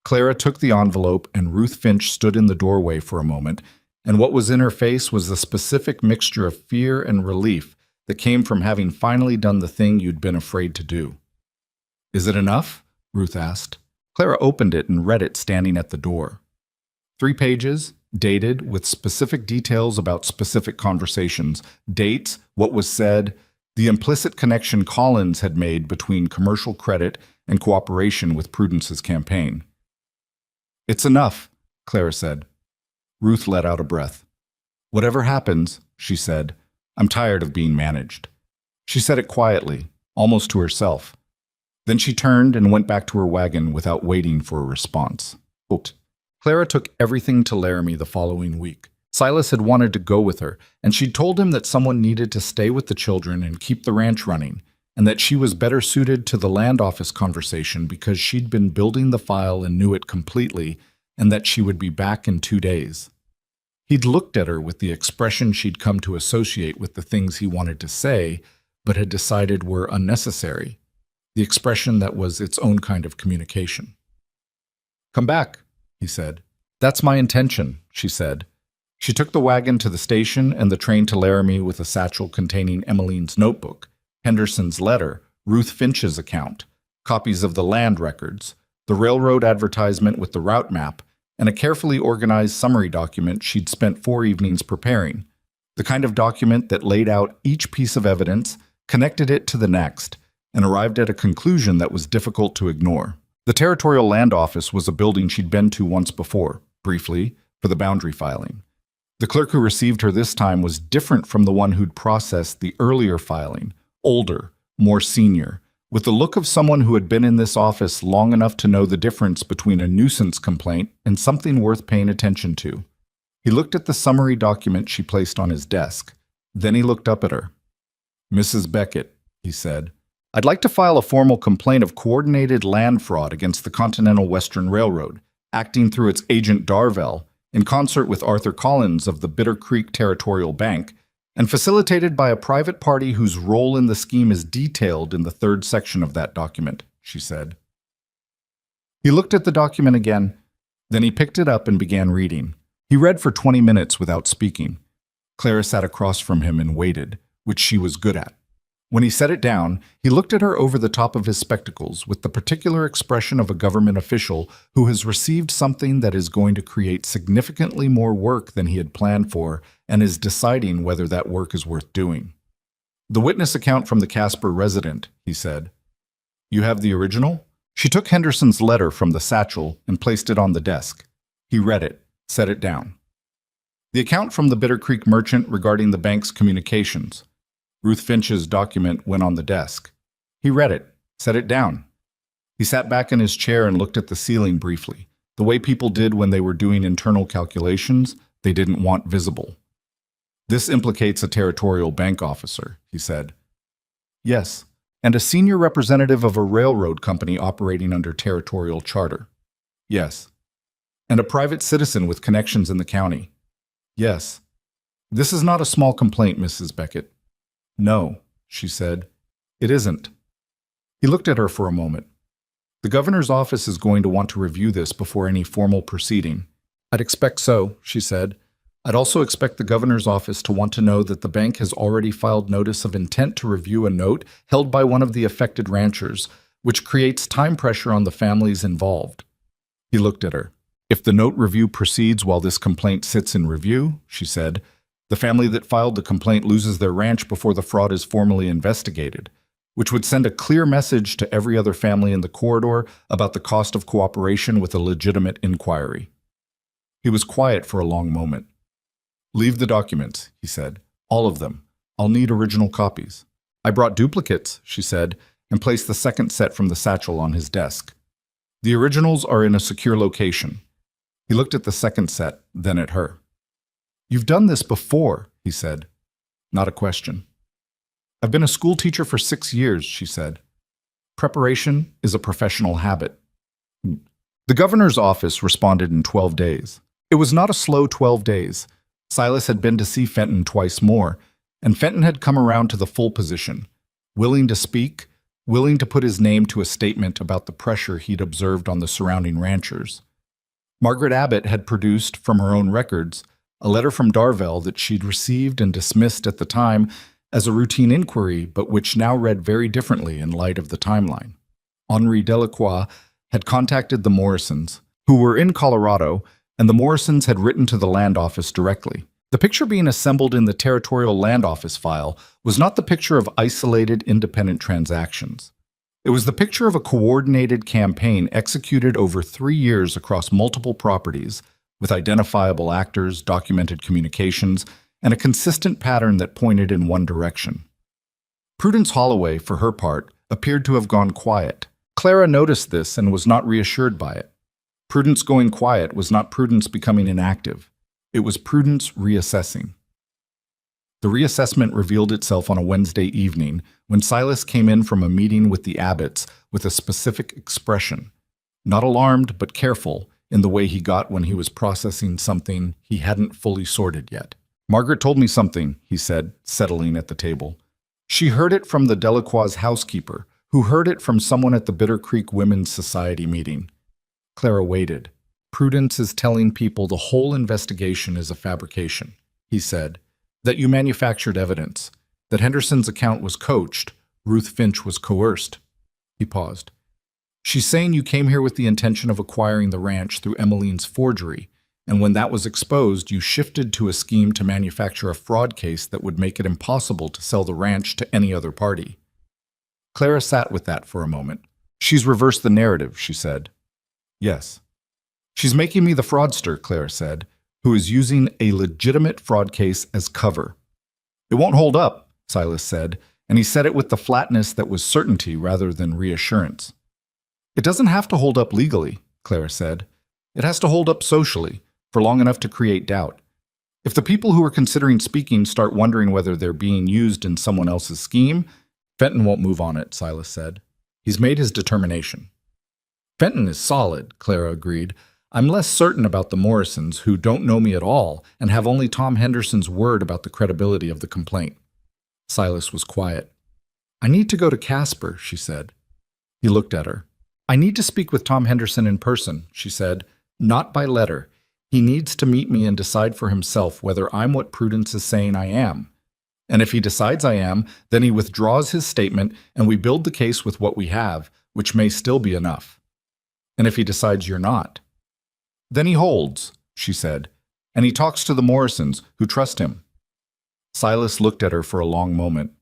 Speaker 1: Clara took the envelope and Ruth Finch stood in the doorway for a moment, and what was in her face was a specific mixture of fear and relief that came from having finally done the thing you'd been afraid to do. Is it enough? Ruth asked. Clara opened it and read it standing at the door. 3 pages, dated, with specific details about specific conversations, dates, what was said, the implicit connection Collins had made between commercial credit and cooperation with Prudence's campaign. It's enough, Clara said. Ruth let out a breath. Whatever happens, she said, I'm tired of being managed. She said it quietly, almost to herself. Then she turned and went back to her wagon without waiting for a response. Clara took everything to Laramie the following week. Silas had wanted to go with her, and she'd told him that someone needed to stay with the children and keep the ranch running, and that she was better suited to the land office conversation because she'd been building the file and knew it completely, and that she would be back in 2 days. He'd looked at her with the expression she'd come to associate with the things he wanted to say, but had decided were unnecessary, the expression that was its own kind of communication. Come back, he said. That's my intention, she said. She took the wagon to the station and the train to Laramie with a satchel containing Emmeline's notebook, Henderson's letter, Ruth Finch's account, copies of the land records, the railroad advertisement with the route map, and a carefully organized summary document she'd spent 4 evenings preparing, the kind of document that laid out each piece of evidence, connected it to the next, and arrived at a conclusion that was difficult to ignore. The Territorial Land Office was a building she'd been to once before, briefly, for the boundary filing. The clerk who received her this time was different from the one who'd processed the earlier filing, older, more senior, with the look of someone who had been in this office long enough to know the difference between a nuisance complaint and something worth paying attention to. He looked at the summary document she placed on his desk. Then he looked up at her. Mrs. Beckett, he said, I'd like to file a formal complaint of coordinated land fraud against the Continental Western Railroad, acting through its agent Darvell, in concert with Arthur Collins of the Bitter Creek Territorial Bank, and facilitated by a private party whose role in the scheme is detailed in the 3rd section of that document, she said. He looked at the document again, then he picked it up and began reading. He read for 20 minutes without speaking. Clara sat across from him and waited, which she was good at. When he set it down, he looked at her over the top of his spectacles with the particular expression of a government official who has received something that is going to create significantly more work than he had planned for and is deciding whether that work is worth doing. The witness account from the Casper resident, he said. You have the original? She took Henderson's letter from the satchel and placed it on the desk. He read it, set it down. The account from the Bitter Creek merchant regarding the bank's communications. Ruth Finch's document went on the desk. He read it, set it down. He sat back in his chair and looked at the ceiling briefly, the way people did when they were doing internal calculations they didn't want visible. This implicates a territorial bank officer, he said. Yes, and a senior representative of a railroad company operating under territorial charter. Yes. And a private citizen with connections in the county. Yes. This is not a small complaint, Mrs. Beckett. No, she said. It isn't. He looked at her for a moment. The governor's office is going to want to review this before any formal proceeding. I'd expect so, she said. I'd also expect the governor's office to want to know that the bank has already filed notice of intent to review a note held by one of the affected ranchers, which creates time pressure on the families involved. He looked at her. If the note review proceeds while this complaint sits in review, she said, The family that filed the complaint loses their ranch before the fraud is formally investigated, which would send a clear message to every other family in the corridor about the cost of cooperation with a legitimate inquiry. He was quiet for a long moment. "Leave the documents," he said. "All of them. I'll need original copies." "I brought duplicates," she said, and placed the second set from the satchel on his desk. "The originals are in a secure location." He looked at the second set, then at her. "You've done this before," he said. Not a question. "I've been a school teacher for 6 years," she said. "Preparation is a professional habit." The governor's office responded in 12 days. It was not a slow 12 days. Silas had been to see Fenton twice more, and Fenton had come around to the full position, willing to speak, willing to put his name to a statement about the pressure he'd observed on the surrounding ranchers. Margaret Abbott had produced, from her own records, a letter from Darvell that she'd received and dismissed at the time as a routine inquiry, but which now read very differently in light of the timeline. Henri Delacroix had contacted the Morrisons, who were in Colorado, and the Morrisons had written to the land office directly. The picture being assembled in the Territorial Land Office file was not the picture of isolated, independent transactions. It was the picture of a coordinated campaign executed over 3 years across multiple properties, with identifiable actors, documented communications, and a consistent pattern that pointed in one direction. Prudence Holloway, for her part, appeared to have gone quiet. Clara noticed this and was not reassured by it. Prudence going quiet was not Prudence becoming inactive. It was Prudence reassessing. The reassessment revealed itself on a Wednesday evening when Silas came in from a meeting with the Abbotts with a specific expression, not alarmed but careful in the way he got when he was processing something he hadn't fully sorted yet. "Margaret told me something," he said, settling at the table. "She heard it from the Delacroix's housekeeper, who heard it from someone at the Bitter Creek Women's Society meeting." Clara waited. "Prudence is telling people the whole investigation is a fabrication," he said. "That you manufactured evidence. That Henderson's account was coached. Ruth Finch was coerced." He paused. "She's saying you came here with the intention of acquiring the ranch through Emmeline's forgery, and when that was exposed, you shifted to a scheme to manufacture a fraud case that would make it impossible to sell the ranch to any other party." Clara sat with that for a moment. "She's reversed the narrative," she said. "Yes." "She's making me the fraudster," Clara said, "who is using a legitimate fraud case as cover." "It won't hold up," Silas said, and he said it with the flatness that was certainty rather than reassurance. "It doesn't have to hold up legally," Clara said. "It has to hold up socially, for long enough to create doubt. If the people who are considering speaking start wondering whether they're being used in someone else's scheme, Fenton won't move on it," Silas said. "He's made his determination." "Fenton is solid," Clara agreed. "I'm less certain about the Morrisons, who don't know me at all and have only Tom Henderson's word about the credibility of the complaint." Silas was quiet. "I need to go to Casper," she said. He looked at her. "I need to speak with Tom Henderson in person," she said. "Not by letter. He needs to meet me and decide for himself whether I'm what Prudence is saying I am. And if he decides I am, then he withdraws his statement and we build the case with what we have, which may still be enough. And if he decides you're not, then he holds," she said, "and he talks to the Morrisons, who trust him." Silas looked at her for a long moment.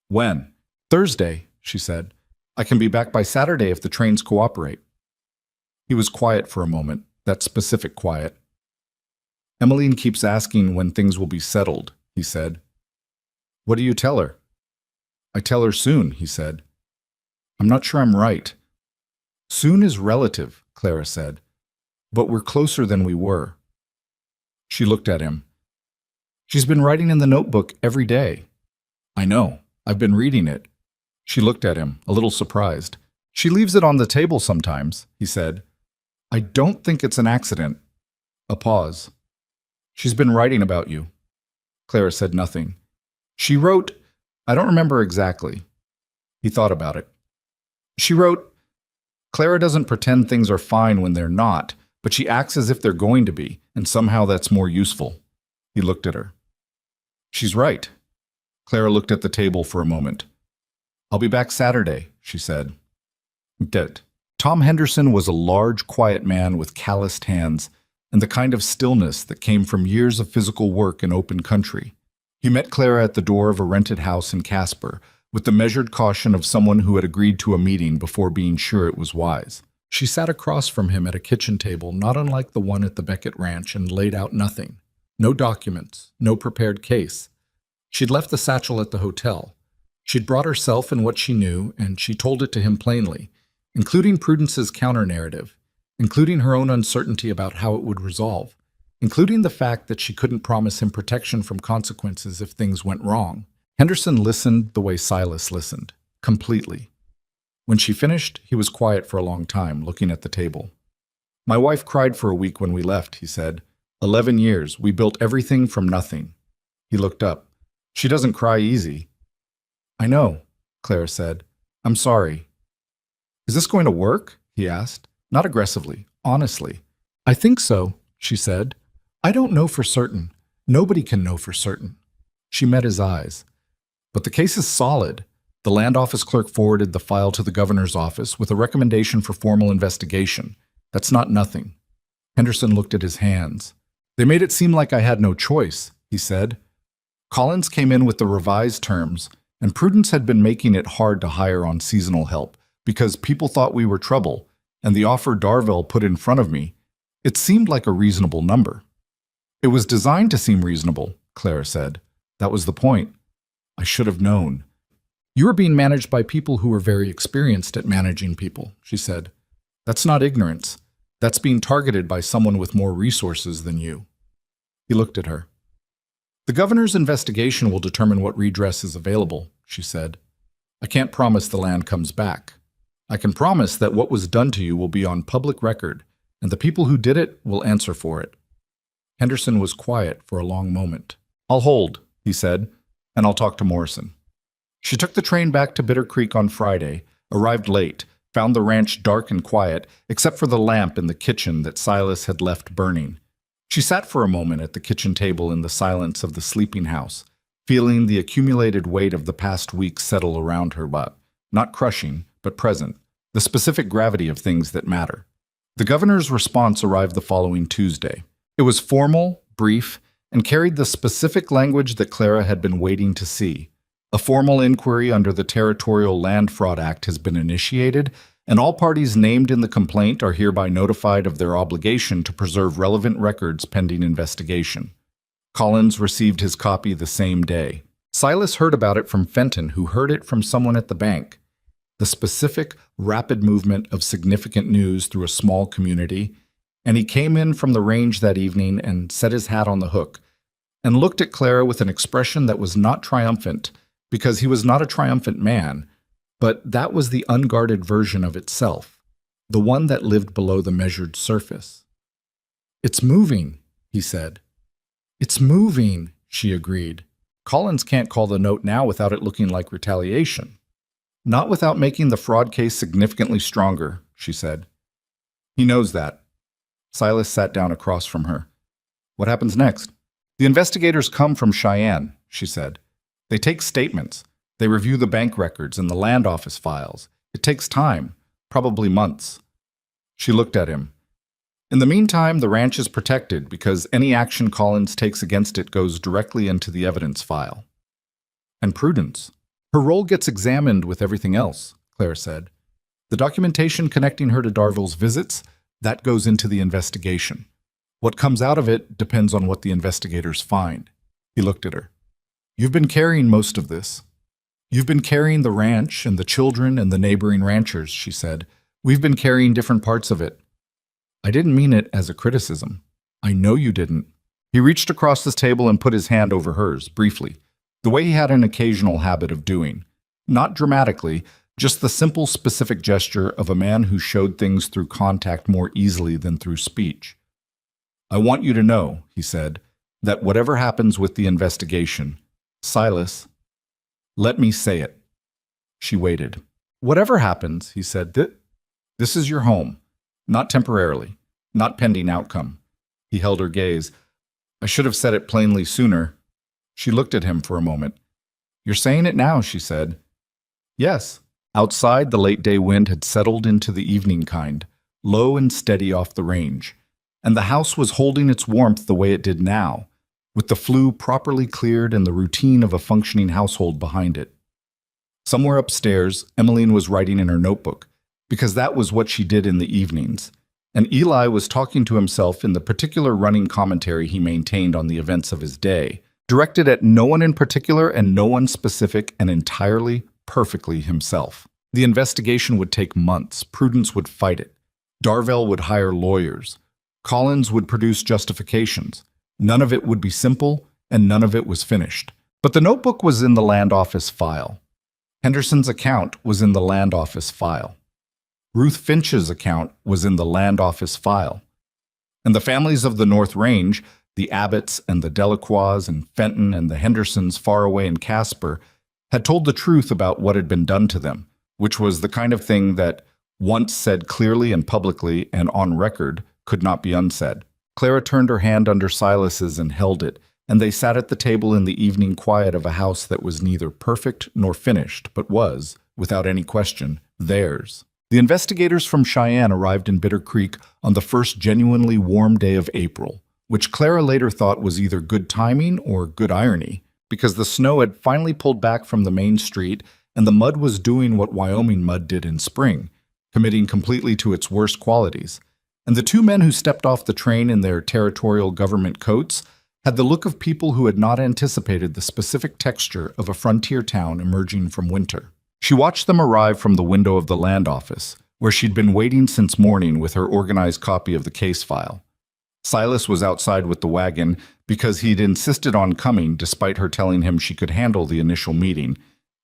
Speaker 1: "When?" "Thursday," she said. "I can be back by Saturday if the trains cooperate." He was quiet for a moment, that specific quiet. "Emmeline keeps asking when things will be settled," he said. "What do you tell her?" "I tell her soon," he said. "I'm not sure I'm right." "Soon is relative," Clara said. "But we're closer than we were." She looked at him. "She's been writing in the notebook every day." "I know. I've been reading it." She looked at him, a little surprised. "She leaves it on the table sometimes," he said. "I don't think it's an accident." A pause. "She's been writing about you." Clara said nothing. "She wrote, I don't remember exactly." He thought about it. "She wrote, Clara doesn't pretend things are fine when they're not, but she acts as if they're going to be, and somehow that's more useful." He looked at her. "She's right." Clara looked at the table for a moment. "I'll be back Saturday," she said. Dead. Tom Henderson was a large, quiet man with calloused hands, and the kind of stillness that came from years of physical work in open country. He met Clara at the door of a rented house in Casper, with the measured caution of someone who had agreed to a meeting before being sure it was wise. She sat across from him at a kitchen table not unlike the one at the Beckett Ranch and laid out nothing. No documents, no prepared case. She'd left the satchel at the hotel. She'd brought herself and what she knew, and she told it to him plainly, including Prudence's counter-narrative, including her own uncertainty about how it would resolve, including the fact that she couldn't promise him protection from consequences if things went wrong. Henderson listened the way Silas listened, completely. When she finished, he was quiet for a long time, looking at the table. "My wife cried for a week when we left," he said. 11 years, we built everything from nothing." He looked up. "She doesn't cry easy." "I know," Clara said. "I'm sorry." "Is this going to work?" he asked, not aggressively, honestly. "I think so," she said. "I don't know for certain. Nobody can know for certain." She met his eyes. "But the case is solid." The land office clerk forwarded the file to the governor's office with a recommendation for formal investigation. "That's not nothing." Henderson looked at his hands. "They made it seem like I had no choice," he said. "Collins came in with the revised terms, and Prudence had been making it hard to hire on seasonal help because people thought we were trouble, and the offer Darvell put in front of me, it seemed like a reasonable number." "It was designed to seem reasonable," Clara said. "That was the point. I should have known." "You were being managed by people who were very experienced at managing people," she said. "That's not ignorance. That's being targeted by someone with more resources than you." He looked at her. "The governor's investigation will determine what redress is available," she said. "I can't promise the land comes back. I can promise that what was done to you will be on public record, and the people who did it will answer for it." Henderson was quiet for a long moment. "I'll hold," he said, "and I'll talk to Morrison." She took the train back to Bitter Creek on Friday, arrived late, found the ranch dark and quiet, except for the lamp in the kitchen that Silas had left burning. She sat for a moment at the kitchen table in the silence of the sleeping house, feeling the accumulated weight of the past week settle around her, but not crushing, but present, the specific gravity of things that matter. The governor's response arrived the following Tuesday. It was formal, brief, and carried the specific language that Clara had been waiting to see. A formal inquiry under the Territorial Land Fraud Act has been initiated, and all parties named in the complaint are hereby notified of their obligation to preserve relevant records pending investigation. Collins received his copy the same day. Silas heard about it from Fenton, who heard it from someone at the bank. The specific, rapid movement of significant news through a small community, and he came in from the range that evening and set his hat on the hook, and looked at Clara with an expression that was not triumphant, because he was not a triumphant man, but that was the unguarded version of itself, the one that lived below the measured surface. "It's moving," he said. "It's moving," she agreed. "Collins can't call the note now without it looking like retaliation." "Not without making the fraud case significantly stronger," she said. "He knows that." Silas sat down across from her. "What happens next?" "The investigators come from Cheyenne," she said. "They take statements. They review the bank records and the land office files. It takes time, probably months." She looked at him. "In the meantime, the ranch is protected because any action Collins takes against it goes directly into the evidence file." "And Prudence? Her role gets examined with everything else," Claire said. "The documentation connecting her to Darvill's visits, that goes into the investigation. What comes out of it depends on what the investigators find." He looked at her. "You've been carrying most of this. You've been carrying the ranch and the children and the neighboring ranchers," she said. "We've been carrying different parts of it." "I didn't mean it as a criticism. I know you didn't." He reached across his table and put his hand over hers, briefly, the way he had an occasional habit of doing. Not dramatically, just the simple, specific gesture of a man who showed things through contact more easily than through speech. "I want you to know," he said, "that whatever happens with the investigation, Silas, let me say it." She waited. "Whatever happens," he said, this is your home. Not temporarily. Not pending outcome." He held her gaze. "I should have said it plainly sooner." She looked at him for a moment. "You're saying it now," she said. "Yes." Outside, the late-day wind had settled into the evening kind, low and steady off the range. And the house was holding its warmth the way it did now, with the flue properly cleared and the routine of a functioning household behind it. Somewhere upstairs, Emmeline was writing in her notebook, because that was what she did in the evenings, and Eli was talking to himself in the particular running commentary he maintained on the events of his day, directed at no one in particular and no one specific, and entirely, perfectly himself. The investigation would take months. Prudence would fight it. Darvell would hire lawyers. Collins would produce justifications. None of it would be simple, and none of it was finished. But the notebook was in the land office file. Henderson's account was in the land office file. Ruth Finch's account was in the land office file. And the families of the North Range, the Abbotts and the Delacroix and Fenton and the Hendersons far away in Casper, had told the truth about what had been done to them, which was the kind of thing that, once said clearly and publicly and on record, could not be unsaid. Clara turned her hand under Silas's and held it, and they sat at the table in the evening quiet of a house that was neither perfect nor finished, but was, without any question, theirs. The investigators from Cheyenne arrived in Bitter Creek on the first genuinely warm day of April, which Clara later thought was either good timing or good irony, because the snow had finally pulled back from the main street and the mud was doing what Wyoming mud did in spring, committing completely to its worst qualities. And the two men who stepped off the train in their territorial government coats had the look of people who had not anticipated the specific texture of a frontier town emerging from winter. She watched them arrive from the window of the land office, where she'd been waiting since morning with her organized copy of the case file. Silas was outside with the wagon because he'd insisted on coming despite her telling him she could handle the initial meeting,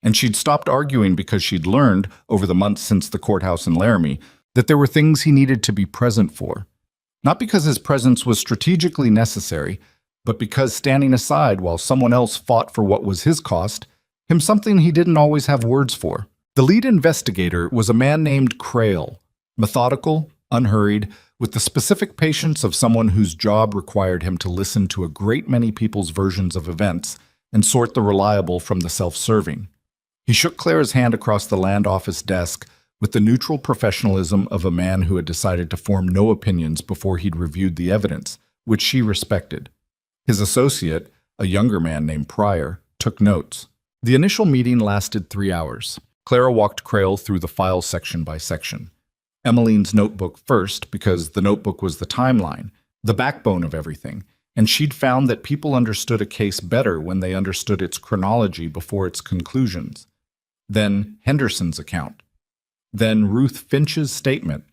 Speaker 1: and she'd stopped arguing because she'd learned, over the months since the courthouse in Laramie, that there were things he needed to be present for. Not because his presence was strategically necessary, but because standing aside while someone else fought for what was his cost him something he didn't always have words for. The lead investigator was a man named Crail, methodical, unhurried, with the specific patience of someone whose job required him to listen to a great many people's versions of events and sort the reliable from the self-serving. He shook Clara's hand across the land office desk with the neutral professionalism of a man who had decided to form no opinions before he'd reviewed the evidence, which she respected. His associate, a younger man named Pryor, took notes. The initial meeting lasted 3 hours. Clara walked Crail through the file section by section. Emmeline's notebook first, because the notebook was the timeline, the backbone of everything, and she'd found that people understood a case better when they understood its chronology before its conclusions. Then Henderson's account. Then Ruth Finch's statement.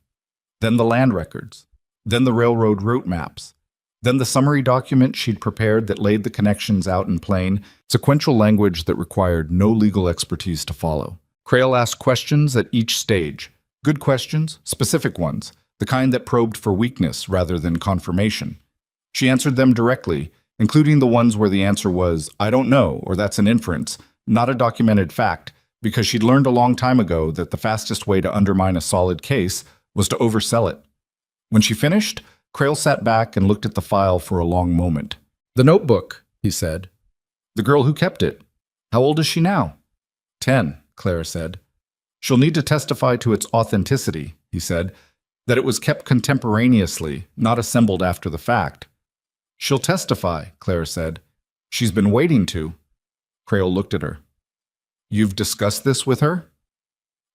Speaker 1: Then the land records. Then the railroad route maps. Then the summary document she'd prepared that laid the connections out in plain, sequential language that required no legal expertise to follow. Crail asked questions at each stage. Good questions, specific ones, the kind that probed for weakness rather than confirmation. She answered them directly, including the ones where the answer was, "I don't know," or "that's an inference," not a documented fact, because she'd learned a long time ago that the fastest way to undermine a solid case was to oversell it. When she finished, Crail sat back and looked at the file for a long moment. "The notebook," he said. "The girl who kept it. How old is she now?" 10, Clara said. "She'll need to testify to its authenticity," he said, "that it was kept contemporaneously, not assembled after the fact." "She'll testify," Clara said. "She's been waiting to." Crail looked at her. "You've discussed this with her?"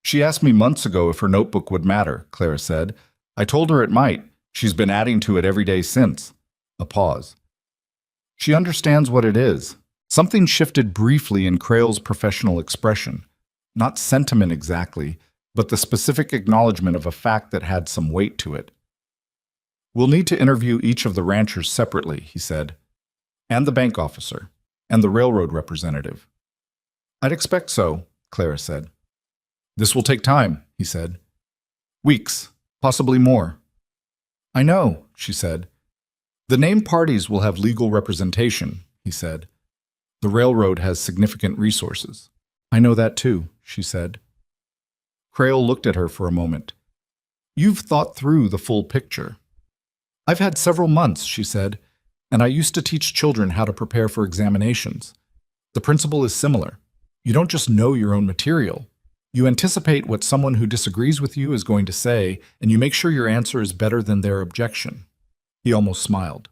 Speaker 1: "She asked me months ago if her notebook would matter," Clara said. "I told her it might. She's been adding to it every day since." A pause. "She understands what it is." Something shifted briefly in Crail's professional expression. Not sentiment exactly, but the specific acknowledgement of a fact that had some weight to it. "We'll need to interview each of the ranchers separately," he said, "and the bank officer, and the railroad representative." "I'd expect so," Clara said. "This will take time," he said. "Weeks, possibly more." "I know," she said. "The named parties will have legal representation," he said. "The railroad has significant resources." "I know that too," she said. Crail looked at her for a moment. "You've thought through the full picture." "I've had several months," she said, "and I used to teach children how to prepare for examinations. The principle is similar. You don't just know your own material. You anticipate what someone who disagrees with you is going to say, and you make sure your answer is better than their objection. He almost smiled.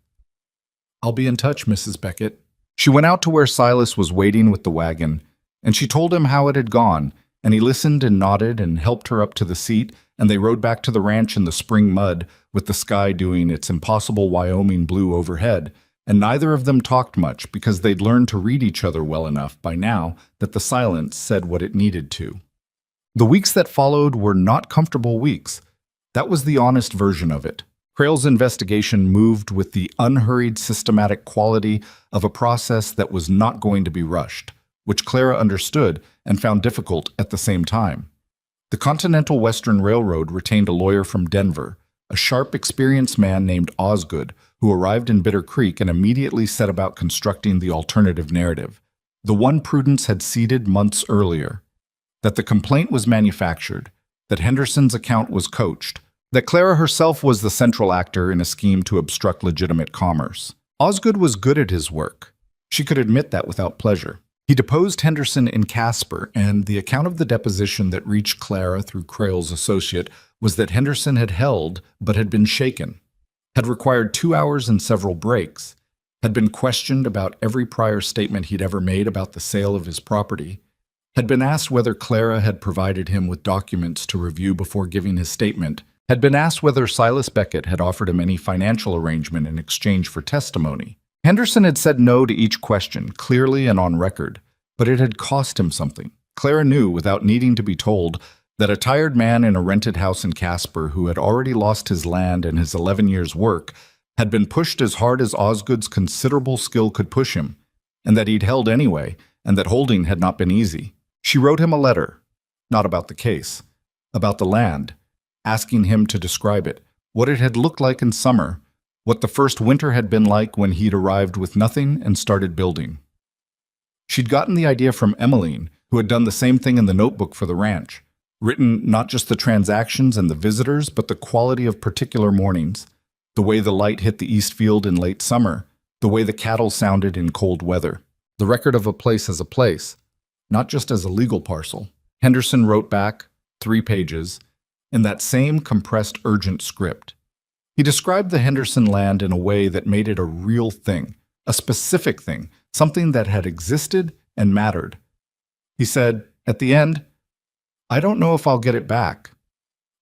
Speaker 1: "I'll be in touch, Mrs. Beckett." She went out to where Silas was waiting with the wagon, and she told him how it had gone, and he listened and nodded and helped her up to the seat, and they rode back to the ranch in the spring mud, with the sky doing its impossible Wyoming blue overhead, and neither of them talked much because they'd learned to read each other well enough by now that the silence said what it needed to. The weeks that followed were not comfortable weeks. That was the honest version of it. Crail's investigation moved with the unhurried, systematic quality of a process that was not going to be rushed, which Clara understood and found difficult at the same time. The Continental Western Railroad retained a lawyer from Denver, a sharp, experienced man named Osgood, who arrived in Bitter Creek and immediately set about constructing the alternative narrative, the one Prudence had seeded months earlier. That the complaint was manufactured, that Henderson's account was coached, that Clara herself was the central actor in a scheme to obstruct legitimate commerce. Osgood was good at his work. She could admit that without pleasure. He deposed Henderson in Casper, and the account of the deposition that reached Clara through Crail's associate was that Henderson had held but had been shaken, had required 2 hours and several breaks, had been questioned about every prior statement he'd ever made about the sale of his property, had been asked whether Clara had provided him with documents to review before giving his statement, had been asked whether Silas Beckett had offered him any financial arrangement in exchange for testimony. Henderson had said no to each question, clearly and on record, but it had cost him something. Clara knew, without needing to be told, that a tired man in a rented house in Casper who had already lost his land and his 11 years' work had been pushed as hard as Osgood's considerable skill could push him, and that he'd held anyway, and that holding had not been easy. She wrote him a letter, not about the case, about the land, asking him to describe it, what it had looked like in summer, what the first winter had been like when he'd arrived with nothing and started building. She'd gotten the idea from Emmeline, who had done the same thing in the notebook for the ranch, written not just the transactions and the visitors, but the quality of particular mornings, the way the light hit the east field in late summer, the way the cattle sounded in cold weather, the record of a place as a place, not just as a legal parcel. Henderson wrote back, 3 pages, in that same compressed, urgent script. He described the Henderson land in a way that made it a real thing, a specific thing, something that had existed and mattered. He said, at the end, "I don't know if I'll get it back,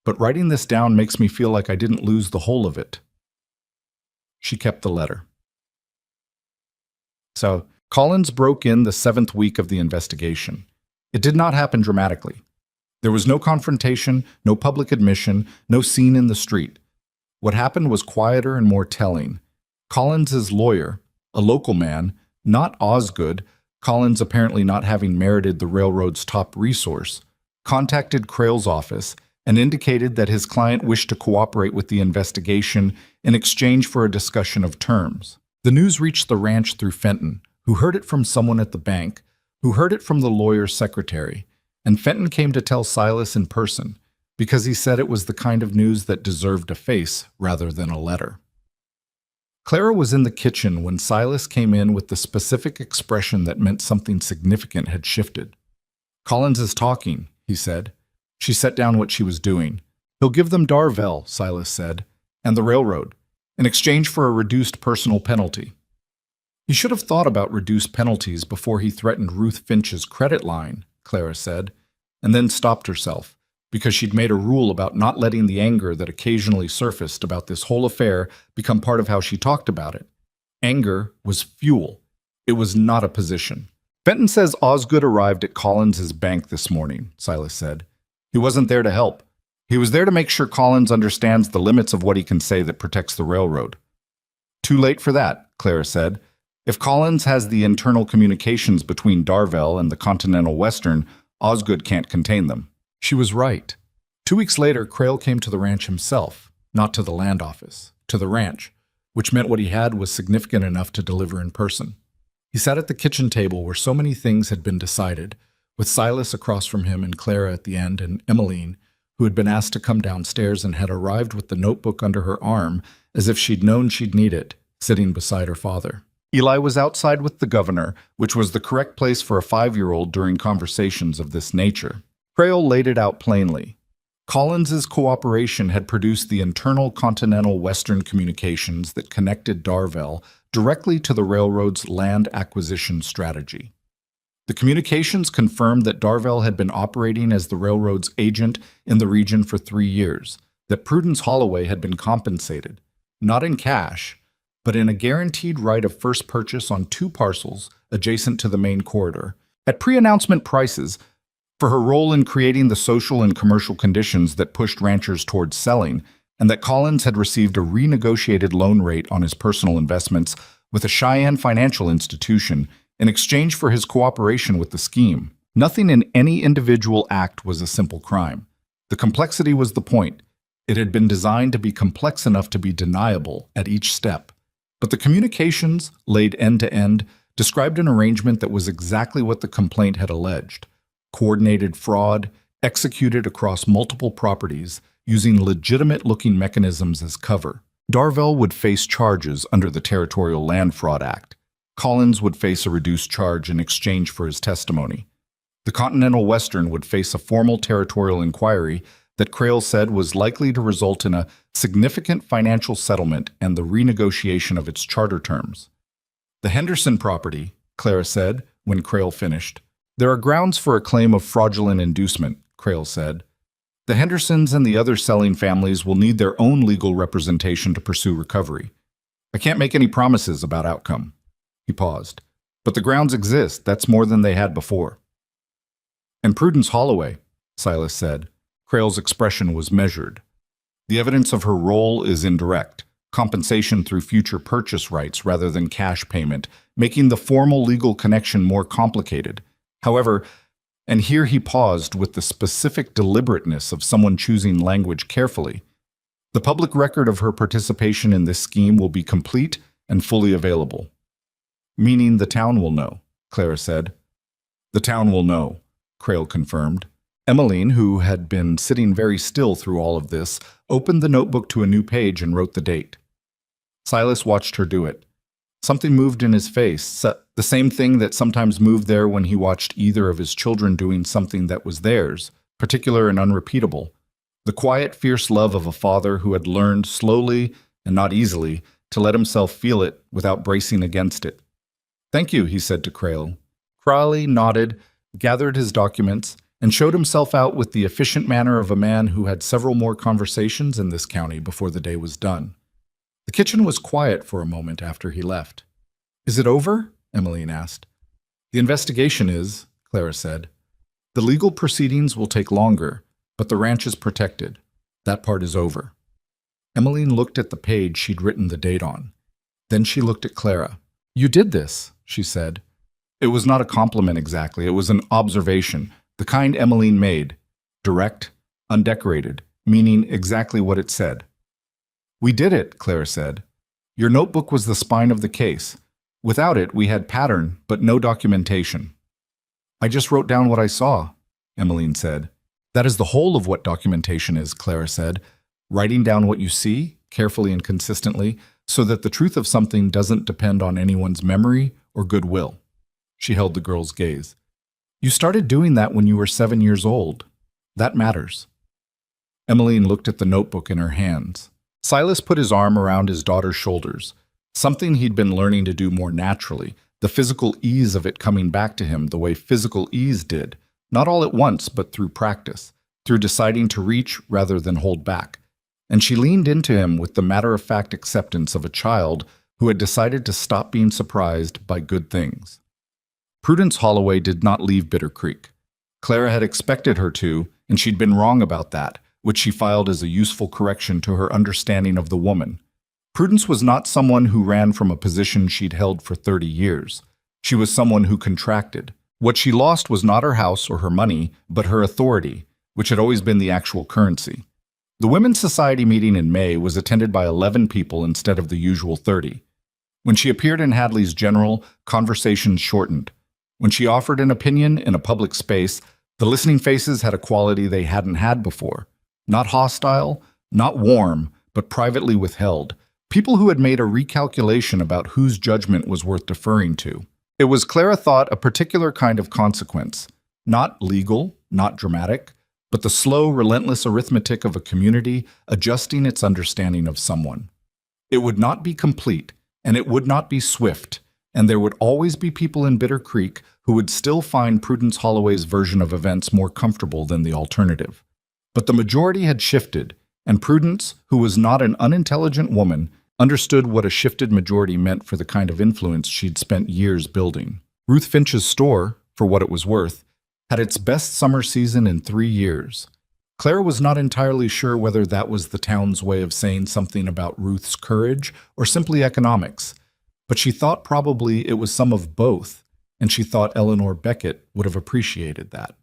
Speaker 1: but writing this down makes me feel like I didn't lose the whole of it." She kept the letter. So, Collins broke in the 7th week of the investigation. It did not happen dramatically. There was no confrontation, no public admission, no scene in the street. What happened was quieter and more telling. Collins's lawyer, a local man, not Osgood, Collins apparently not having merited the railroad's top resource, contacted Crail's office and indicated that his client wished to cooperate with the investigation in exchange for a discussion of terms. The news reached the ranch through Fenton, who heard it from someone at the bank, who heard it from the lawyer's secretary, and Fenton came to tell Silas in person, because he said it was the kind of news that deserved a face rather than a letter. Clara was in the kitchen when Silas came in with the specific expression that meant something significant had shifted. "Collins is talking," he said. She set down what she was doing. "He'll give them Darvell," Silas said, "and the railroad, in exchange for a reduced personal penalty." He should have thought about reduced penalties before he threatened Ruth Finch's credit line, Clara said, and then stopped herself, because she'd made a rule about not letting the anger that occasionally surfaced about this whole affair become part of how she talked about it. Anger was fuel. It was not a position. "Fenton says Osgood arrived at Collins's bank this morning," Silas said. "He wasn't there to help. He was there to make sure Collins understands the limits of what he can say that protects the railroad." "Too late for that," Clara said. "If Collins has the internal communications between Darvell and the Continental Western, Osgood can't contain them." She was right. 2 weeks later, Crail came to the ranch himself, not to the land office, to the ranch, which meant what he had was significant enough to deliver in person. He sat at the kitchen table where so many things had been decided, with Silas across from him and Clara at the end, and Emmeline, who had been asked to come downstairs and had arrived with the notebook under her arm as if she'd known she'd need it, sitting beside her father. Eli was outside with the governor, which was the correct place for a 5-year-old during conversations of this nature. Crail laid it out plainly. Collins's cooperation had produced the internal continental western communications that connected Darvell directly to the railroad's land acquisition strategy. The communications confirmed that Darvell had been operating as the railroad's agent in the region for 3 years, that Prudence Holloway had been compensated, not in cash, but in a guaranteed right of first purchase on 2 parcels adjacent to the main corridor, at pre-announcement prices, for her role in creating the social and commercial conditions that pushed ranchers towards selling, and that Collins had received a renegotiated loan rate on his personal investments with a Cheyenne financial institution in exchange for his cooperation with the scheme. Nothing in any individual act was a simple crime. The complexity was the point. It had been designed to be complex enough to be deniable at each step. But the communications, laid end to end, described an arrangement that was exactly what the complaint had alleged: coordinated fraud, executed across multiple properties, using legitimate-looking mechanisms as cover. Darvell would face charges under the Territorial Land Fraud Act. Collins would face a reduced charge in exchange for his testimony. The Continental Western would face a formal territorial inquiry that Crail said was likely to result in a significant financial settlement and the renegotiation of its charter terms. The Henderson property, Clara said, when Crail finished. There are grounds for a claim of fraudulent inducement, Crail said. The Hendersons and the other selling families will need their own legal representation to pursue recovery. I can't make any promises about outcome. He paused. But the grounds exist. That's more than they had before. And Prudence Holloway, Silas said. Crail's expression was measured. The evidence of her role is indirect, compensation through future purchase rights rather than cash payment, making the formal legal connection more complicated. However, and here he paused with the specific deliberateness of someone choosing language carefully, the public record of her participation in this scheme will be complete and fully available. Meaning the town will know, Clara said. The town will know, Crail confirmed. Emmeline, who had been sitting very still through all of this, opened the notebook to a new page and wrote the date. Silas watched her do it. Something moved in his face, the same thing that sometimes moved there when he watched either of his children doing something that was theirs, particular and unrepeatable. The quiet, fierce love of a father who had learned slowly and not easily to let himself feel it without bracing against it. Thank you, he said to Crail. Crawley nodded, gathered his documents, and showed himself out with the efficient manner of a man who had several more conversations in this county before the day was done. The kitchen was quiet for a moment after he left. Is it over? Emmeline asked. The investigation is, Clara said. The legal proceedings will take longer, but the ranch is protected. That part is over. Emmeline looked at the page she'd written the date on. Then she looked at Clara. You did this, she said. It was not a compliment exactly. It was an observation, the kind Emmeline made, direct, undecorated, meaning exactly what it said. We did it, Clara said. Your notebook was the spine of the case. Without it, we had pattern, but no documentation. I just wrote down what I saw, Emmeline said. That is the whole of what documentation is, Clara said. Writing down what you see, carefully and consistently, so that the truth of something doesn't depend on anyone's memory or goodwill. She held the girl's gaze. You started doing that when you were 7 years old. That matters. Emmeline looked at the notebook in her hands. Silas put his arm around his daughter's shoulders, something he'd been learning to do more naturally, the physical ease of it coming back to him the way physical ease did, not all at once but through practice, through deciding to reach rather than hold back. And she leaned into him with the matter-of-fact acceptance of a child who had decided to stop being surprised by good things. Prudence Holloway did not leave Bitter Creek. Clara had expected her to, and she'd been wrong about that, which she filed as a useful correction to her understanding of the woman. Prudence was not someone who ran from a position she'd held for 30 years. She was someone who contracted. What she lost was not her house or her money, but her authority, which had always been the actual currency. The Women's Society meeting in May was attended by 11 people instead of the usual 30. When she appeared in Hadley's General, conversations shortened. When she offered an opinion in a public space, the listening faces had a quality they hadn't had before. Not hostile, not warm, but privately withheld. People who had made a recalculation about whose judgment was worth deferring to. It was, Clara thought, a particular kind of consequence. Not legal, not dramatic, but the slow, relentless arithmetic of a community adjusting its understanding of someone. It would not be complete, and it would not be swift, and there would always be people in Bitter Creek who would still find Prudence Holloway's version of events more comfortable than the alternative. But the majority had shifted, and Prudence, who was not an unintelligent woman, understood what a shifted majority meant for the kind of influence she'd spent years building. Ruth Finch's store, for what it was worth, had its best summer season in 3 years. Clara was not entirely sure whether that was the town's way of saying something about Ruth's courage or simply economics, but she thought probably it was some of both, and she thought Eleanor Beckett would have appreciated that.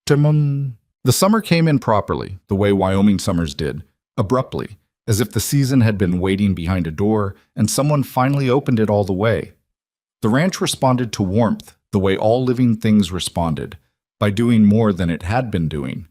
Speaker 1: The summer came in properly, the way Wyoming summers did, abruptly, as if the season had been waiting behind a door and someone finally opened it all the way. The ranch responded to warmth the way all living things responded, by doing more than it had been doing.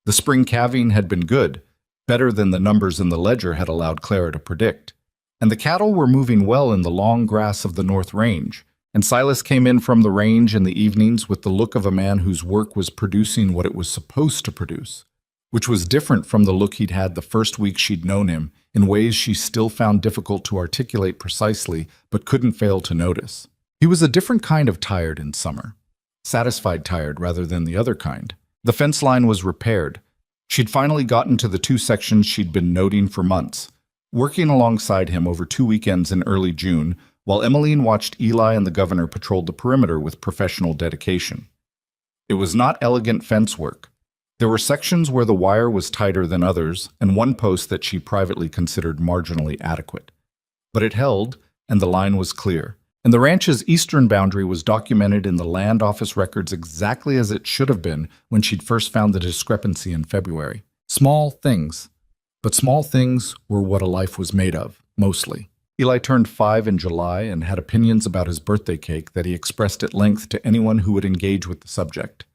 Speaker 1: The spring calving had been good, better than the numbers in the ledger had allowed Clara to predict. And the cattle were moving well in the long grass of the North Range, and Silas came in from the range in the evenings with the look of a man whose work was producing what it was supposed to produce, which was different from the look he'd had the first week she'd known him, in ways she still found difficult to articulate precisely but couldn't fail to notice. He was a different kind of tired in summer. Satisfied tired rather than the other kind. The fence line was repaired. She'd finally gotten to the 2 sections she'd been noting for months, working alongside him over 2 weekends in early June, while Emmeline watched Eli and the governor patrol the perimeter with professional dedication. It was not elegant fence work. There were sections where the wire was tighter than others, and one post that she privately considered marginally adequate. But it held, and the line was clear. And the ranch's eastern boundary was documented in the land office records exactly as it should have been when she'd first found the discrepancy in February. Small things. But small things were what a life was made of, mostly. Eli turned 5 in July and had opinions about his birthday cake that he expressed at length to anyone who would engage with the subject.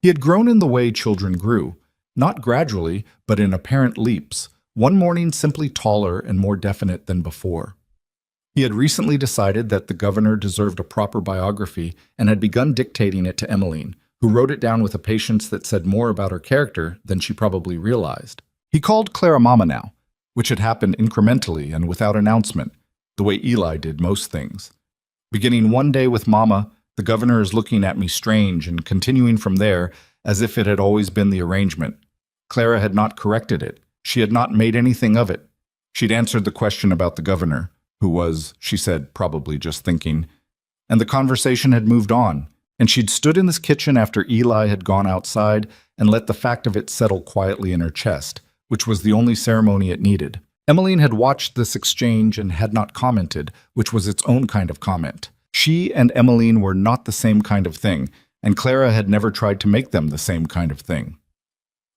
Speaker 1: He had grown in the way children grew, not gradually, but in apparent leaps, one morning simply taller and more definite than before. He had recently decided that the governor deserved a proper biography and had begun dictating it to Emmeline, who wrote it down with a patience that said more about her character than she probably realized. He called Clara Mama now, which had happened incrementally and without announcement, the way Eli did most things. Beginning one day with Mama, the governor is looking at me strange, and continuing from there, as if it had always been the arrangement. Clara had not corrected it. She had not made anything of it. She'd answered the question about the governor, who was, she said, probably just thinking, and the conversation had moved on, and she'd stood in this kitchen after Eli had gone outside and let the fact of it settle quietly in her chest, which was the only ceremony it needed. Emmeline had watched this exchange and had not commented, which was its own kind of comment. She and Emmeline were not the same kind of thing, and Clara had never tried to make them the same kind of thing.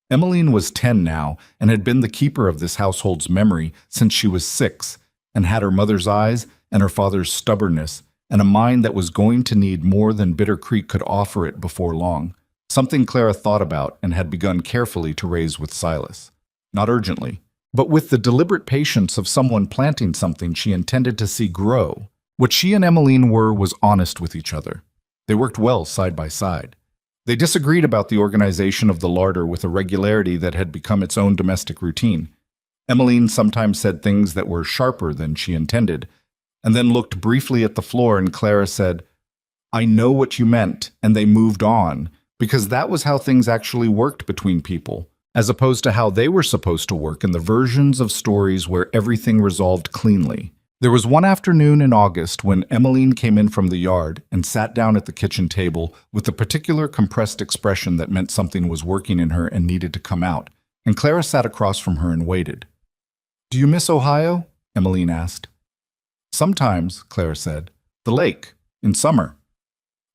Speaker 1: Emmeline was 10 now and had been the keeper of this household's memory since she was 6, and had her mother's eyes and her father's stubbornness and a mind that was going to need more than Bitter Creek could offer it before long, something Clara thought about and had begun carefully to raise with Silas. Not urgently, but with the deliberate patience of someone planting something she intended to see grow. What she and Emmeline were was honest with each other. They worked well side by side. They disagreed about the organization of the larder with a regularity that had become its own domestic routine. Emmeline sometimes said things that were sharper than she intended, and then looked briefly at the floor, and Clara said, "I know what you meant," and they moved on, because that was how things actually worked between people, as opposed to how they were supposed to work in the versions of stories where everything resolved cleanly. There was one afternoon in August when Emmeline came in from the yard and sat down at the kitchen table with a particular compressed expression that meant something was working in her and needed to come out, and Clara sat across from her and waited. "Do you miss Ohio?" Emmeline asked. "Sometimes," Clara said. "The lake, in summer.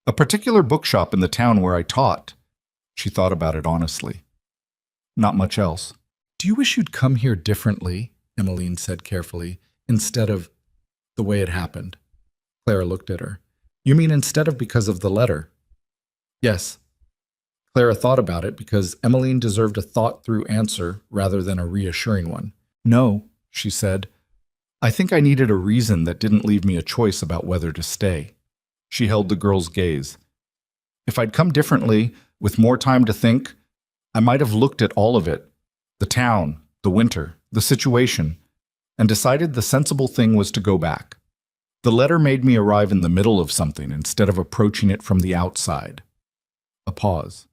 Speaker 1: A particular bookshop in the town where I taught." She thought about it honestly. "Not much else." "Do you wish you'd come here differently?" Emmeline said carefully, "instead of the way it happened?" Clara looked at her. "You mean instead of because of the letter?" "Yes." Clara thought about it because Emmeline deserved a thought-through answer rather than a reassuring one. "No," she said. "I think I needed a reason that didn't leave me a choice about whether to stay." She held the girl's gaze. "If I'd come differently, With more time to think, I might have looked at all of it, the town, the winter, the situation, and decided the sensible thing was to go back. The letter made me arrive in the middle of something instead of approaching it from the outside. A pause.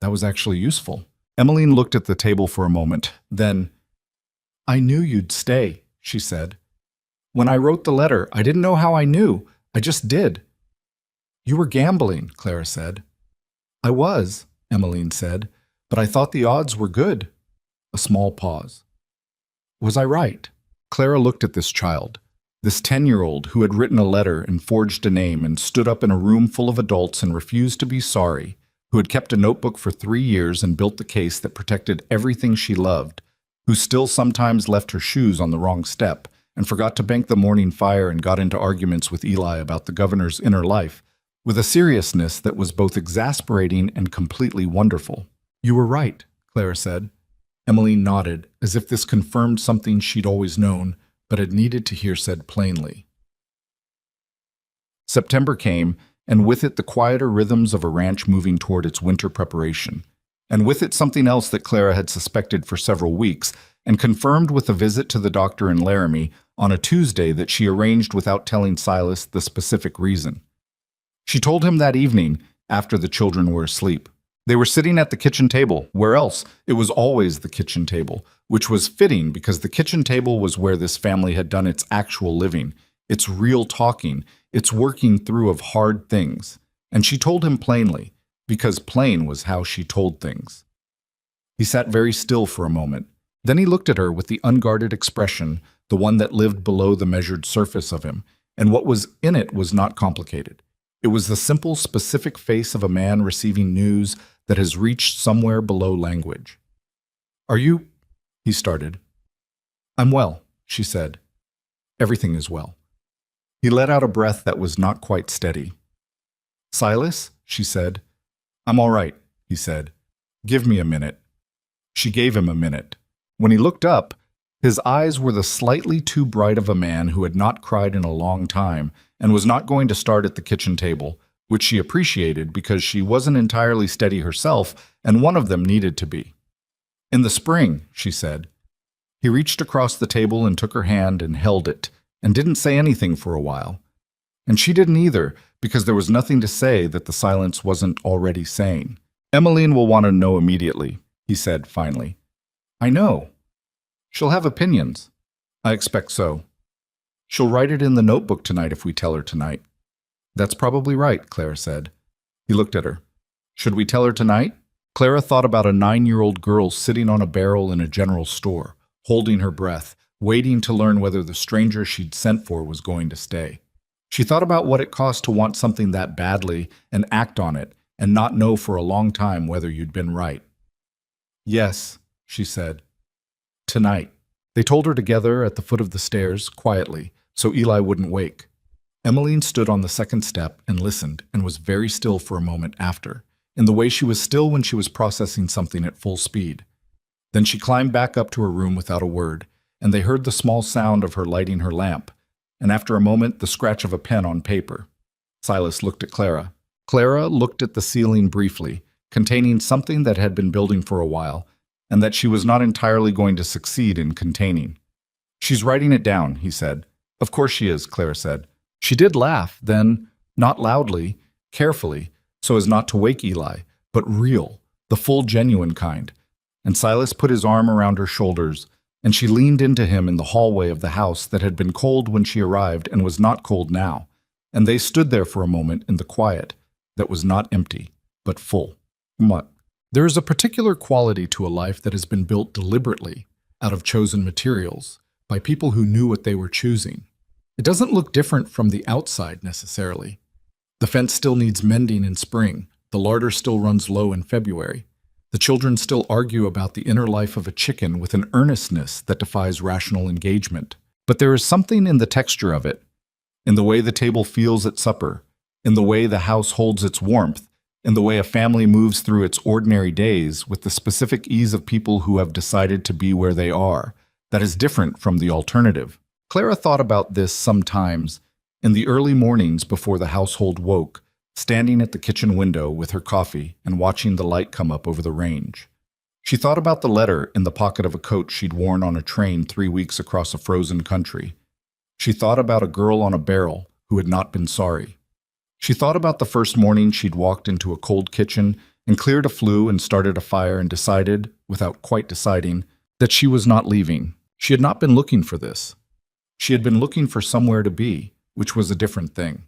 Speaker 1: That was actually useful. Emmeline looked at the table for a moment. Then, I knew you'd stay, she said. When I wrote the letter, I didn't know how I knew. I just did. You were gambling, Clara said. I was, Emmeline said, but I thought the odds were good. A small pause. Was I right? Clara looked at this child, this 10-year-old who had written a letter and forged a name and stood up in a room full of adults and refused to be sorry, who had kept a notebook for 3 years and built the case that protected everything she loved, who still sometimes left her shoes on the wrong step and forgot to bank the morning fire and got into arguments with Eli about the governor's inner life, with a seriousness that was both exasperating and completely wonderful. You were right, Clara said. Emmeline nodded, as if this confirmed something she'd always known, but had needed to hear said plainly. September came, and with it the quieter rhythms of a ranch moving toward its winter preparation, and with it something else that Clara had suspected for several weeks, and confirmed with a visit to the doctor in Laramie on a Tuesday that she arranged without telling Silas the specific reason. She told him that evening, after the children were asleep. They were sitting at the kitchen table. Where else? It was always the kitchen table, which was fitting because the kitchen table was where this family had done its actual living, its real talking, its working through of hard things. And she told him plainly, because plain was how she told things. He sat very still for a moment. Then he looked at her with the unguarded expression, the one that lived below the measured surface of him, and what was in it was not complicated. It was the simple, specific face of a man receiving news that has reached somewhere below language. Are you? He started. I'm well, she said. Everything is well. He let out a breath that was not quite steady. Silas, she said. I'm all right, he said. Give me a minute. She gave him a minute. When he looked up, his eyes were the slightly too bright of a man who had not cried in a long time and was not going to start at the kitchen table, which she appreciated because she wasn't entirely steady herself, and one of them needed to be. In the spring, she said. He reached across the table and took her hand and held it, and didn't say anything for a while. And she didn't either, because there was nothing to say that the silence wasn't already saying. Emmeline will want to know immediately, he said finally. I know. She'll have opinions. I expect so. She'll write it in the notebook tonight if we tell her tonight. That's probably right, Clara said. He looked at her. Should we tell her tonight? Clara thought about a 9-year-old girl sitting on a barrel in a general store, holding her breath, waiting to learn whether the stranger she'd sent for was going to stay. She thought about what it cost to want something that badly and act on it and not know for a long time whether you'd been right. Yes, she said. Tonight. They told her together at the foot of the stairs, quietly, so Eli wouldn't wake. Emmeline stood on the second step and listened and was very still for a moment after, in the way she was still when she was processing something at full speed. Then she climbed back up to her room without a word, and they heard the small sound of her lighting her lamp, and after a moment the scratch of a pen on paper. Silas looked at Clara. Clara looked at the ceiling briefly, containing something that had been building for a while, and that she was not entirely going to succeed in containing. She's writing it down, he said. Of course she is, Clara said. She did laugh, then, not loudly, carefully, so as not to wake Eli, but real, the full genuine kind. And Silas put his arm around her shoulders, and she leaned into him in the hallway of the house that had been cold when she arrived and was not cold now, and they stood there for a moment in the quiet that was not empty, but full. What? There is a particular quality to a life that has been built deliberately, out of chosen materials, by people who knew what they were choosing. It doesn't look different from the outside necessarily. The fence still needs mending in spring, the larder still runs low in February. The children still argue about the inner life of a chicken with an earnestness that defies rational engagement. But there is something in the texture of it, in the way the table feels at supper, in the way the house holds its warmth, in the way a family moves through its ordinary days with the specific ease of people who have decided to be where they are, that is different from the alternative. Clara thought about this sometimes, in the early mornings before the household woke, standing at the kitchen window with her coffee and watching the light come up over the range. She thought about the letter in the pocket of a coat she'd worn on a train 3 weeks across a frozen country. She thought about a girl on a barrel who had not been sorry. She thought about the first morning she'd walked into a cold kitchen and cleared a flue and started a fire and decided, without quite deciding, that she was not leaving. She had not been looking for this. She had been looking for somewhere to be, which was a different thing.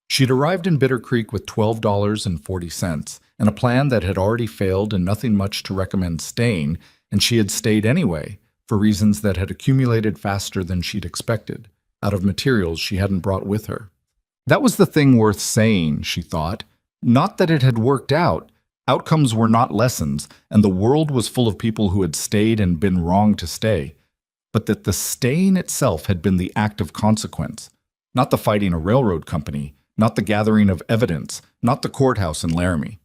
Speaker 1: She'd arrived in Bitter Creek with $12.40 and a plan that had already failed and nothing much to recommend staying, and she had stayed anyway for reasons that had accumulated faster than she'd expected, out of materials she hadn't brought with her. That was the thing worth saying, she thought. Not that it had worked out. Outcomes were not lessons, and the world was full of people who had stayed and been wrong to stay, but that the staying itself had been the act of consequence, not the fighting a railroad company, not the gathering of evidence, not the courthouse in Laramie.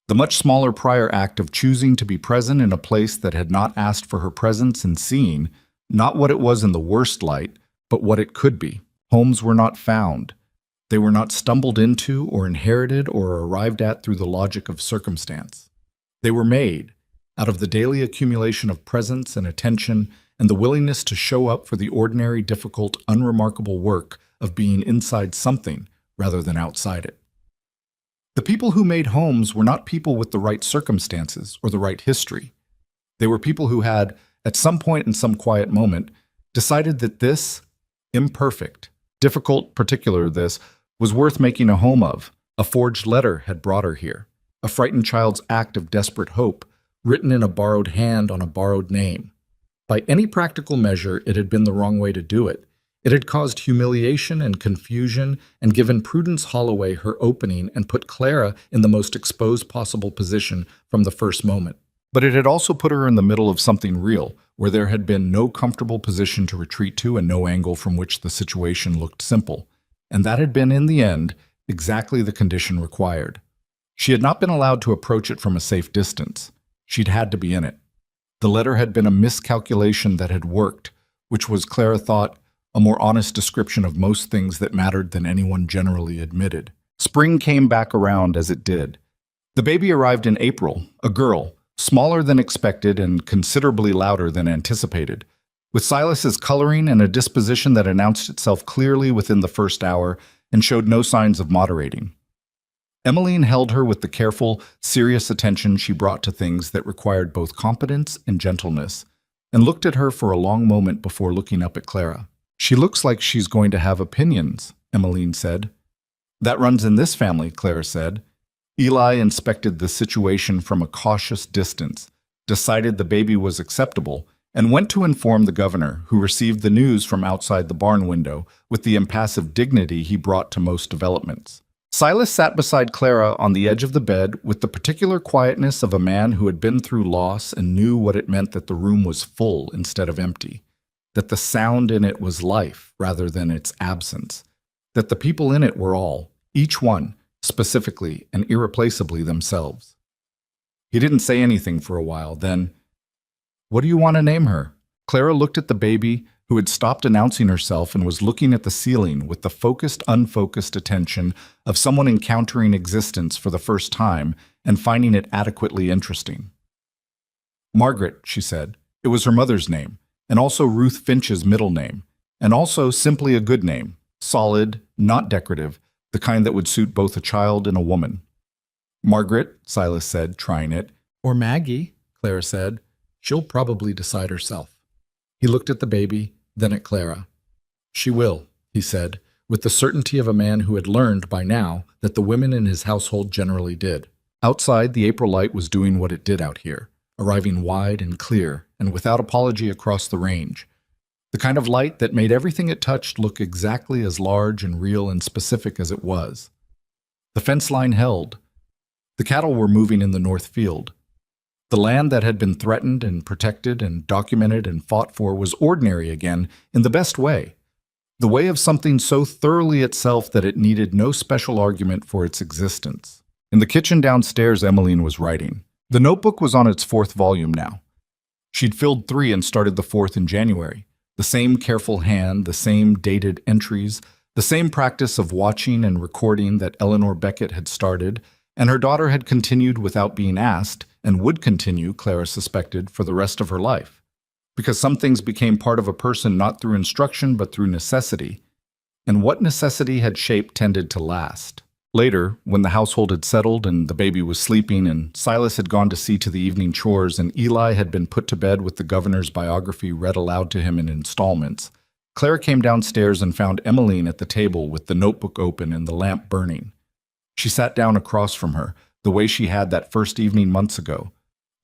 Speaker 1: The much smaller prior act of choosing to be present in a place that had not asked for her presence and seeing, not what it was in the worst light, but what it could be. Homes were not found. They were not stumbled into or inherited or arrived at through the logic of circumstance. They were made out of the daily accumulation of presence and attention and the willingness to show up for the ordinary, difficult, unremarkable work of being inside something rather than outside it. The people who made homes were not people with the right circumstances or the right history. They were people who had, at some point in some quiet moment, decided that this, imperfect, difficult, particular this, was worth making a home of. A forged letter had brought her here. A frightened child's act of desperate hope, written in a borrowed hand on a borrowed name. By any practical measure, it had been the wrong way to do it. It had caused humiliation and confusion and given Prudence Holloway her opening and put Clara in the most exposed possible position from the first moment. But it had also put her in the middle of something real, where there had been no comfortable position to retreat to and no angle from which the situation looked simple. And that had been, in the end, exactly the condition required. She had not been allowed to approach it from a safe distance. She'd had to be in it. The letter had been a miscalculation that had worked, which was, Clara thought, a more honest description of most things that mattered than anyone generally admitted. Spring came back around as it did. The baby arrived in April, a girl, smaller than expected and considerably louder than anticipated, with Silas's coloring and a disposition that announced itself clearly within the first hour and showed no signs of moderating. Emmeline held her with the careful, serious attention she brought to things that required both competence and gentleness, and looked at her for a long moment before looking up at Clara. "She looks like she's going to have opinions," Emmeline said. "That runs in this family," Clara said. Eli inspected the situation from a cautious distance, decided the baby was acceptable, and went to inform the governor, who received the news from outside the barn window with the impassive dignity he brought to most developments. Silas sat beside Clara on the edge of the bed with the particular quietness of a man who had been through loss and knew what it meant that the room was full instead of empty, that the sound in it was life rather than its absence, that the people in it were all, each one, specifically and irreplaceably themselves. He didn't say anything for a while, then, "What do you want to name her?" Clara looked at the baby, who had stopped announcing herself and was looking at the ceiling with the focused, unfocused attention of someone encountering existence for the first time and finding it adequately interesting. "Margaret," she said. It was her mother's name, and also Ruth Finch's middle name, and also simply a good name, solid, not decorative, the kind that would suit both a child and a woman. "Margaret," Silas said, trying it. "Or Maggie," Clara said. "She'll probably decide herself." He looked at the baby, then at Clara. "She will," he said, with the certainty of a man who had learned by now that the women in his household generally did. Outside, the April light was doing what it did out here, arriving wide and clear and without apology across the range. The kind of light that made everything it touched look exactly as large and real and specific as it was. The fence line held. The cattle were moving in the north field. The land that had been threatened and protected and documented and fought for was ordinary again in the best way, the way of something so thoroughly itself that it needed no special argument for its existence. In the kitchen downstairs, Emmeline was writing. The notebook was on its 4th volume now. She'd filled 3 and started the 4th in January. The same careful hand, the same dated entries, the same practice of watching and recording that Eleanor Beckett had started, and her daughter had continued without being asked, and would continue, Clara suspected, for the rest of her life. Because some things became part of a person not through instruction but through necessity, and what necessity had shaped tended to last. Later, when the household had settled and the baby was sleeping and Silas had gone to see to the evening chores and Eli had been put to bed with the governor's biography read aloud to him in installments, Clara came downstairs and found Emmeline at the table with the notebook open and the lamp burning. She sat down across from her, the way she had that first evening months ago,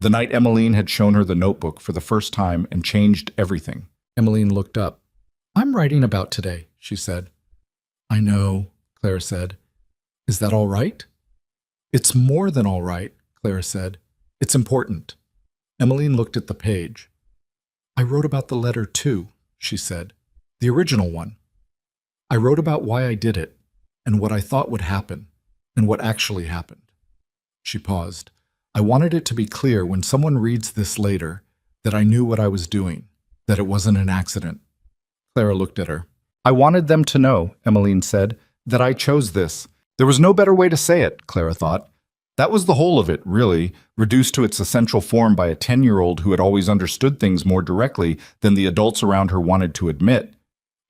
Speaker 1: the night Emmeline had shown her the notebook for the first time and changed everything. Emmeline looked up. "I'm writing about today," she said. "I know," Clara said. "Is that all right?" "It's more than all right," Clara said. "It's important." Emmeline looked at the page. "I wrote about the letter too," she said. "The original one. I wrote about why I did it, and what I thought would happen, and what actually happened." She paused. "I wanted it to be clear when someone reads this later that I knew what I was doing, that it wasn't an accident." Clara looked at her. "I wanted them to know," Emmeline said, "that I chose this. There was no better way to say it," Clara thought. That was the whole of it, really, reduced to its essential form by a 10-year-old who had always understood things more directly than the adults around her wanted to admit.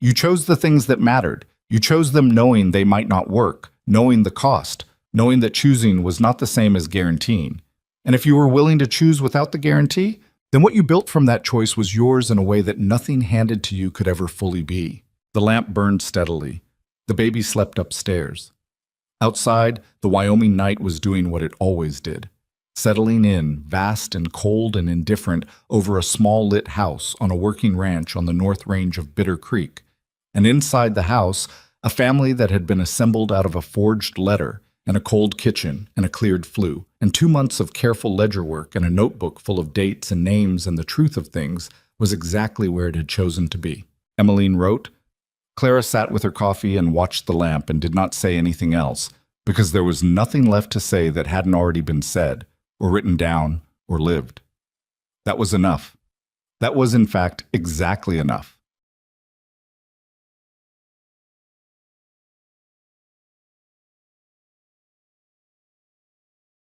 Speaker 1: You chose the things that mattered. You chose them knowing they might not work, knowing the cost, knowing that choosing was not the same as guaranteeing. And if you were willing to choose without the guarantee, then what you built from that choice was yours in a way that nothing handed to you could ever fully be. The lamp burned steadily. The baby slept upstairs. Outside, the Wyoming night was doing what it always did, settling in, vast and cold and indifferent, over a small lit house on a working ranch on the north range of Bitter Creek. And inside the house, a family that had been assembled out of a forged letter and a cold kitchen and a cleared flue, and 2 months of careful ledger work and a notebook full of dates and names and the truth of things was exactly where it had chosen to be. Emmeline wrote. Clara sat with her coffee and watched the lamp and did not say anything else, because there was nothing left to say that hadn't already been said, or written down, or lived. That was enough. That was, in fact, exactly enough.